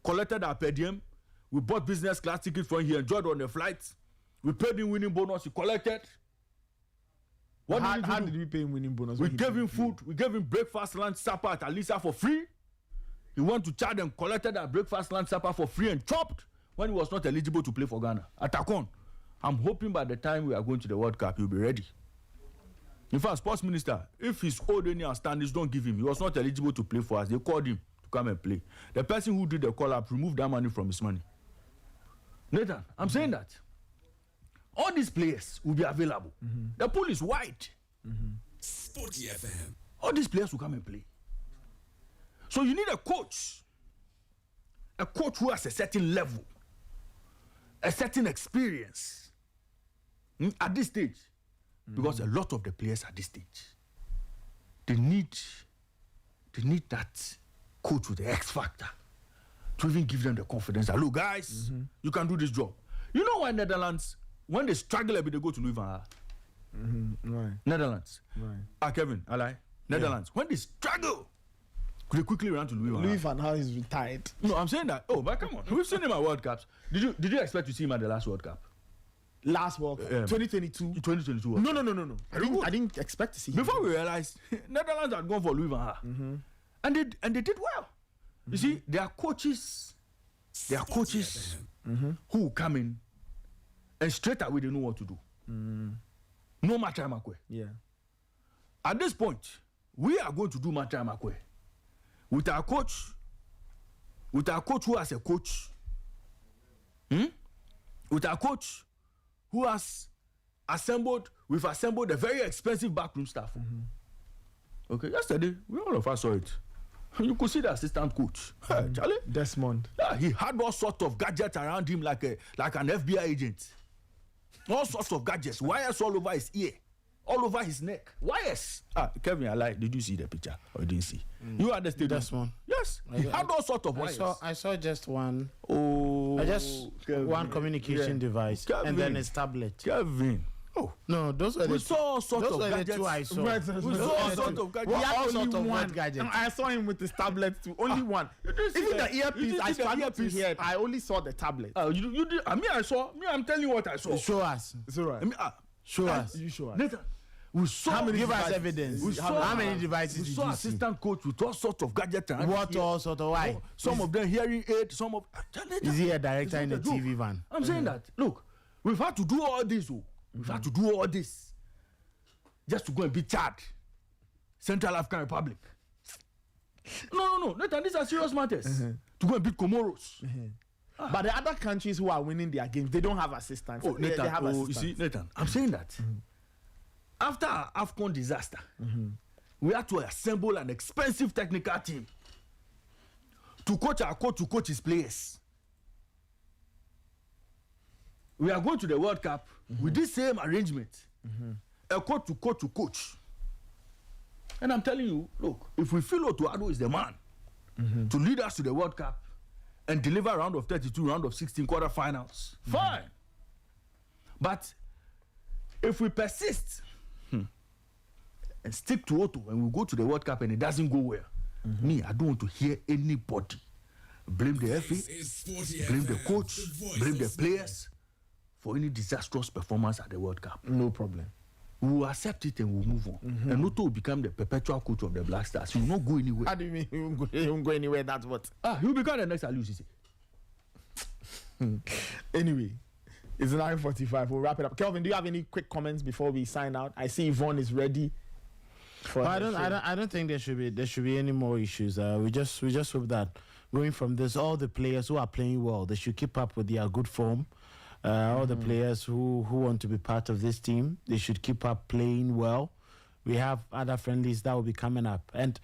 Collected our per diem. We bought business class tickets for him. He enjoyed on the flights. We paid him winning bonus. He collected. How did we pay him winning bonus? We gave him food. We gave him breakfast, lunch, supper at Alisa for free. He went to Chad and collected that breakfast, lunch, supper for free and chopped when he was not eligible to play for Ghana. At Akon. I'm hoping by the time we are going to the World Cup, he'll be ready. In fact, sports minister, if he's owed any outstandings, don't give him. He was not eligible to play for us. They called him to come and play. The person who did the call-up removed that money from his money. Nathan, I'm saying that all these players will be available. The pool is wide. Sporty FM. All these players will come and play. So you need a coach who has a certain level, a certain experience at this stage. Because a lot of the players at this stage, they need that coach with the X factor to even give them the confidence that, look, guys, you can do this job. You know why Netherlands, when they struggle a bit, they go to Louis van Gaal. Right. Netherlands. Right. Kevin, I lie. Netherlands. When they struggle, they quickly run to Louis van Gaal. Louis van Gaal is retired. No, I'm saying that. Oh, but come on. We've seen him at World Cups. Did you expect to see him at the last World Cup? Last World Cup, 2022. 2022. No. I didn't expect to see him. Before we realized, Netherlands had gone for Louis van Gaal, and they did well. You see, there are coaches who come in and straight away they know what to do. No matter Makwe. Yeah. At this point, we are going to do matter Makwe with our coach who has a coach. With our coach who has we've assembled a very expensive backroom staff. Okay, yesterday, all of us saw it. You could see the assistant coach. Charlie? Desmond. Yeah, he had all sorts of gadgets around him like an FBI agent. All sorts of gadgets. Wires all over his ear. All over his neck. Wires. Kevin, I lied. Did you see the picture? Or you didn't see? You had the stadium. Desmond. Yes. He had all sorts of wires. I saw just one. Kevin. One communication device. Kevin. And then his tablet. Kevin. Oh no, those were we saw all sorts of gadgets. Two I saw. We saw all sorts of gadgets. He had all only sorts of one gadgets. I saw him with his tablet too. Only one. Even the earpiece, I struggled to hear it. I only saw the tablet. You did. I saw. I'm telling you what I saw. Show us. It's all right. Show us. You show us. Nathan, we saw. Give us evidence. How many devices we did saw you see? assistant coach with all sorts of gadgets. What all sort of why? Some of them hearing aid. Some of. Is he a director in a TV van? I'm saying that. Look, we've had to do all this. We've had to do all this just to go and beat Chad, Central African Republic. No. Nathan, these are serious matters. To go and beat Comoros. But the other countries who are winning their games, they don't have assistants. Nathan, they have assistants. you see, Nathan, I'm saying that after our AFCON disaster, we had to assemble an expensive technical team to coach our coach to coach his players. We are going to the World Cup with this same arrangement. A coach to coach. And I'm telling you, look, if we feel Otuado is the man to lead us to the World Cup and deliver round of 32, round of 16 quarterfinals, fine. But if we persist and stick to Otto and we go to the World Cup and it doesn't go well, me, I don't want to hear anybody blame the FA, blame the coach, blame the players for any disastrous performance at the World Cup. No problem. We will accept it and we'll move on. And Otto will become the perpetual coach of the Black Stars. He will not go anywhere. How do you mean he won't go anywhere? That's what? He will become the next Aliou Cisse. Anyway, it's 9:45. We'll wrap it up. Kelvin, do you have any quick comments before we sign out? I see Yvonne is ready. I don't think there should be any more issues. We just hope that going from this, all the players who are playing well, they should keep up with their good form. All the players who want to be part of this team, they should keep up playing well. We have other friendlies that will be coming up. And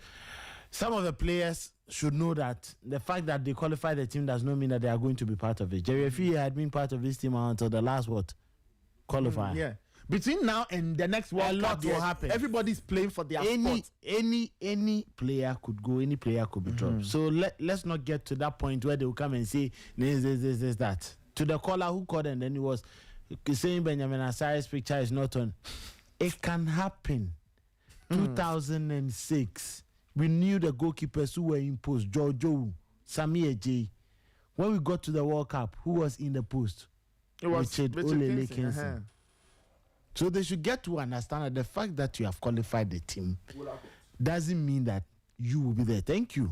some of the players should know that the fact that they qualify the team does not mean that they are going to be part of it. Jerry Fee had been part of this team until the last qualifier. Yeah. between now and the next World Cup, will happen. Everybody's playing for their spot. Any player could go, any player could be dropped. So let's not get to that point where they will come and say this, that. To the caller who called and then he was saying Benjamin Asari's picture is not on. It can happen. 2006, we knew the goalkeepers who were in post, Jojo, Samir J. When we got to the World Cup, who was in the post? It was Richard Kingston. So they should get to understand that the fact that you have qualified the team doesn't mean that you will be there. Thank you.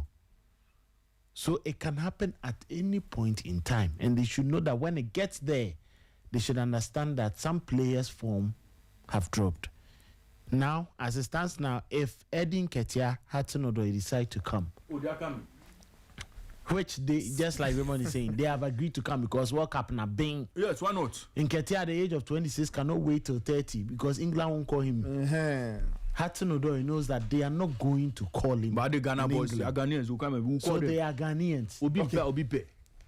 So it can happen at any point in time. And they should know that when it gets there, they should understand that some players' form have dropped. Now, as it stands now, if Eddie Nketiah, Hudson Odoi decide to come, they are coming. Which they, just like Raymond is saying, they have agreed to come because World Cup na bing. Yes, why not? Nketiah at the age of 26 cannot wait till 30 because England won't call him. Hudson Odoi knows that they are not going to call him. But the Ghana boys, they are Ghanaians who come and we'll so they are Ghanaians. Obi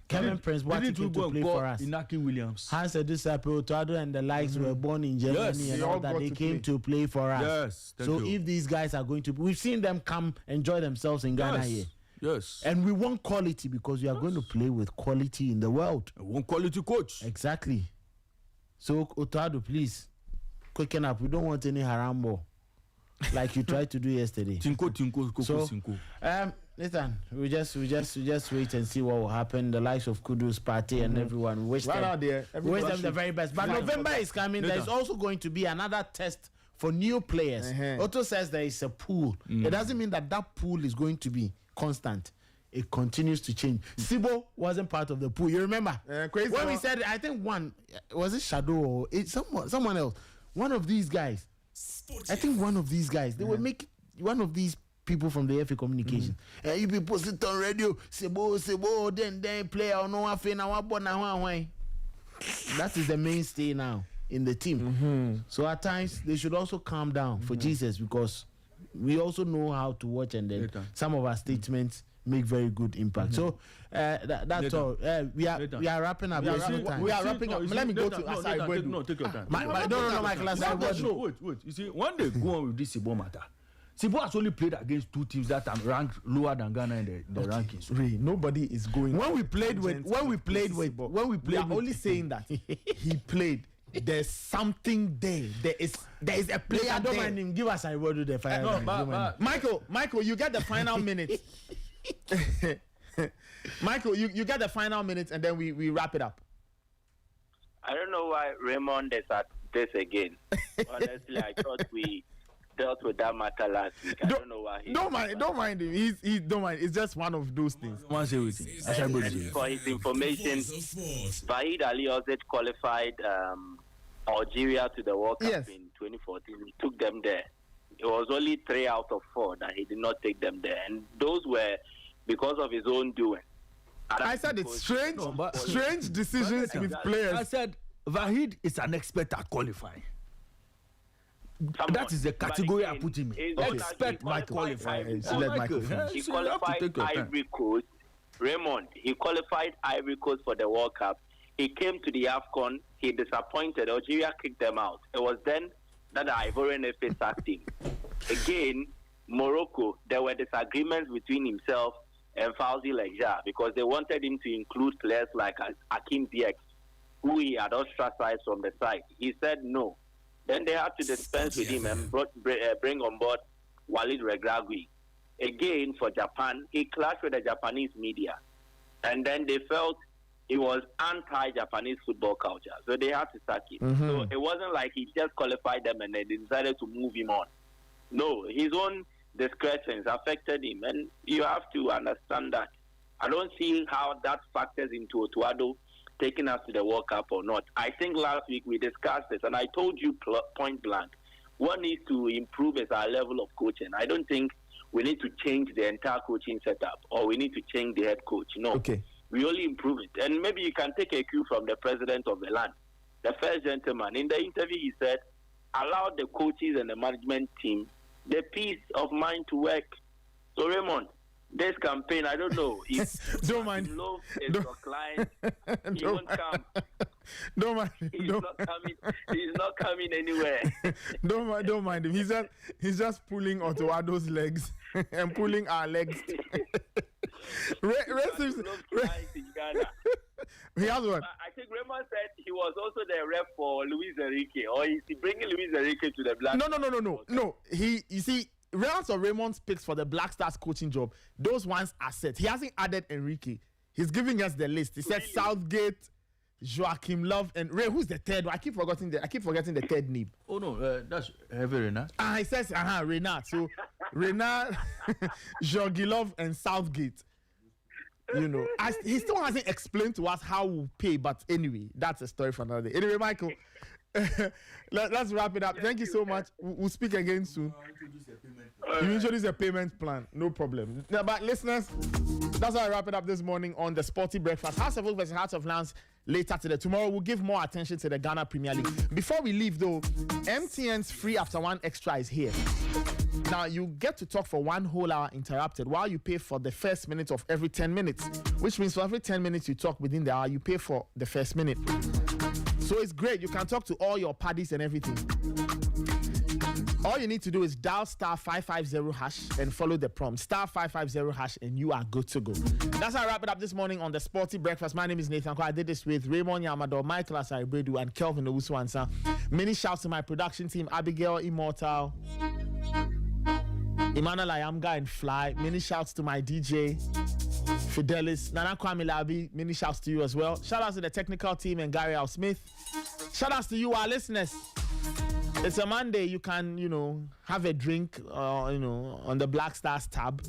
Kevin Prince Boateng came to play for us. Inaki Williams, Hans Edusape Otuado and the likes were born in Germany and all that. They came to play for us. Yes, so if these guys are going to, we've seen them come enjoy themselves in Ghana here. Yes. And we want quality because we are going to play with quality in the world. We want quality coach. Exactly. So Otuado, please quicken up. We don't want any haram ball like you tried to do yesterday. Tinko. Nathan, we just wait and see what will happen. The likes of Kudus Party and everyone. We wish them the very best. But November is coming. There is also going to be another test for new players. Otto says there is a pool. It doesn't mean that pool is going to be constant. It continues to change. Sibo wasn't part of the pool. You remember? When we said, I think was it Shadow or someone else? One of these guys. I think one of these guys. They will make one of these people from the FA Communication. You people sit on radio, Sibo, then player or no one. That is the mainstay now in the team. So at times they should also calm down for Jesus because we also know how to watch and then some of our statements make very good impact. So that's all. We are wrapping up. We are wrapping up. Let me go to Asai. No, take your time. No, Michael. Wait. You see, when they go on with this Sibo matter, Sibo has only played against two teams that are ranked lower than Ghana in the rankings. Really, nobody is going. We are only saying that he played. There's something there. There is a player. I don't mind him. Give us a word with the final. Michael, you get the final minute. Michael, you get the final minutes and then we wrap it up. I don't know why Raymond is at this again. Honestly, I thought we dealt with that matter last week. I don't know why. Don't mind him. He don't mind. It's just one of those things. For his information, Vahid Ali Ozet qualified Algeria to the World Cup in 2014. He took them there. It was only 3 out of 4 that he did not take them there, and those were because of his own doing. I said it's strange decisions with players. I said Vahid is an expert at qualifying. That is the category I put him in. Expert at qualifying. He qualified Ivory Coast. Raymond, he qualified Ivory Coast for the World Cup. He came to the AFCON. He disappointed. Algeria kicked them out. It was then that the Ivorian FA sacked him. Again, Morocco, there were disagreements between himself and Fauzi Legja because they wanted him to include players like Hakim Ziyech, who he had ostracized from the side. He said no. Then they had to dispense with him and bring on board Walid Regragui. Again, for Japan, he clashed with the Japanese media. And then they felt he was anti-Japanese football culture. So they had to sack him. So it wasn't like he just qualified them and they decided to move him on. No, his own discretions affected him. And you have to understand that. I don't see how that factors into Otuado taking us to the World Cup or not. I think last week we discussed this, and I told you point blank, what needs to improve is our level of coaching. I don't think we need to change the entire coaching setup or we need to change the head coach. No. Okay. We only improve it. And maybe you can take a cue from the president of the land, the first gentleman. In the interview, he said, allow the coaches and the management team the peace of mind to work. So, Raymond, this campaign, I don't know. If don't mind. Love is your client, he won't come. Don't mind him. He's not coming anywhere. Don't mind him. He's just pulling Otoado's legs and pulling our legs. He has what? I think Raymond said he was also the rep for Luis Enrique, or is he bringing Luis Enrique to the Black? No. You see, rounds of Raymond's picks for the Black Stars coaching job, those ones are set. He hasn't added Enrique. He's giving us the list. He said Southgate, Joachim Love, and Ray. Who's the third one? I keep forgetting the third name. Oh no, that's heavy Renat. He says Renat. So Renat, Joachim Love, and Southgate. You know, he still hasn't explained to us how we'll pay, but anyway, that's a story for another day. Anyway, Michael, let's wrap it up. Thank you so much. We'll speak again soon. You introduce a payment plan, no problem. Now, but listeners, that's how I wrap it up this morning on the Sporty Breakfast. House of Oak versus Hearts of Lions later today. Tomorrow we'll give more attention to the Ghana Premier League. Before we leave though, MTN's free after one extra is here. Now you get to talk for 1 whole hour interrupted while you pay for the first minute of every 10 minutes, which means for every 10 minutes you talk within the hour, you pay for the first minute. So it's great. You can talk to all your parties and everything. All you need to do is dial *550# and follow the prompt *550# and you are good to go. That's how I wrap it up this morning on the Sporty Breakfast. My name is Nathan Kwa. I did this with Raymond Yamado, Michael Asari-Bredu, and Kelvin Owusu-Ansah. Many shouts to my production team, Abigail Immortal, Emmanuel Ayamga and Fly. Many shouts to my DJ Fidelis, Nana Kwame Labi. Many shouts to you as well. Shout outs to the technical team and Gary Al Smith. Shout outs to you, our listeners. It's a Monday. You can, have a drink, on the Black Stars tab.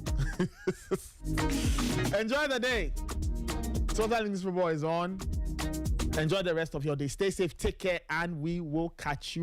Enjoy the day. Total English Football is on. Enjoy the rest of your day. Stay safe, take care, and we will catch you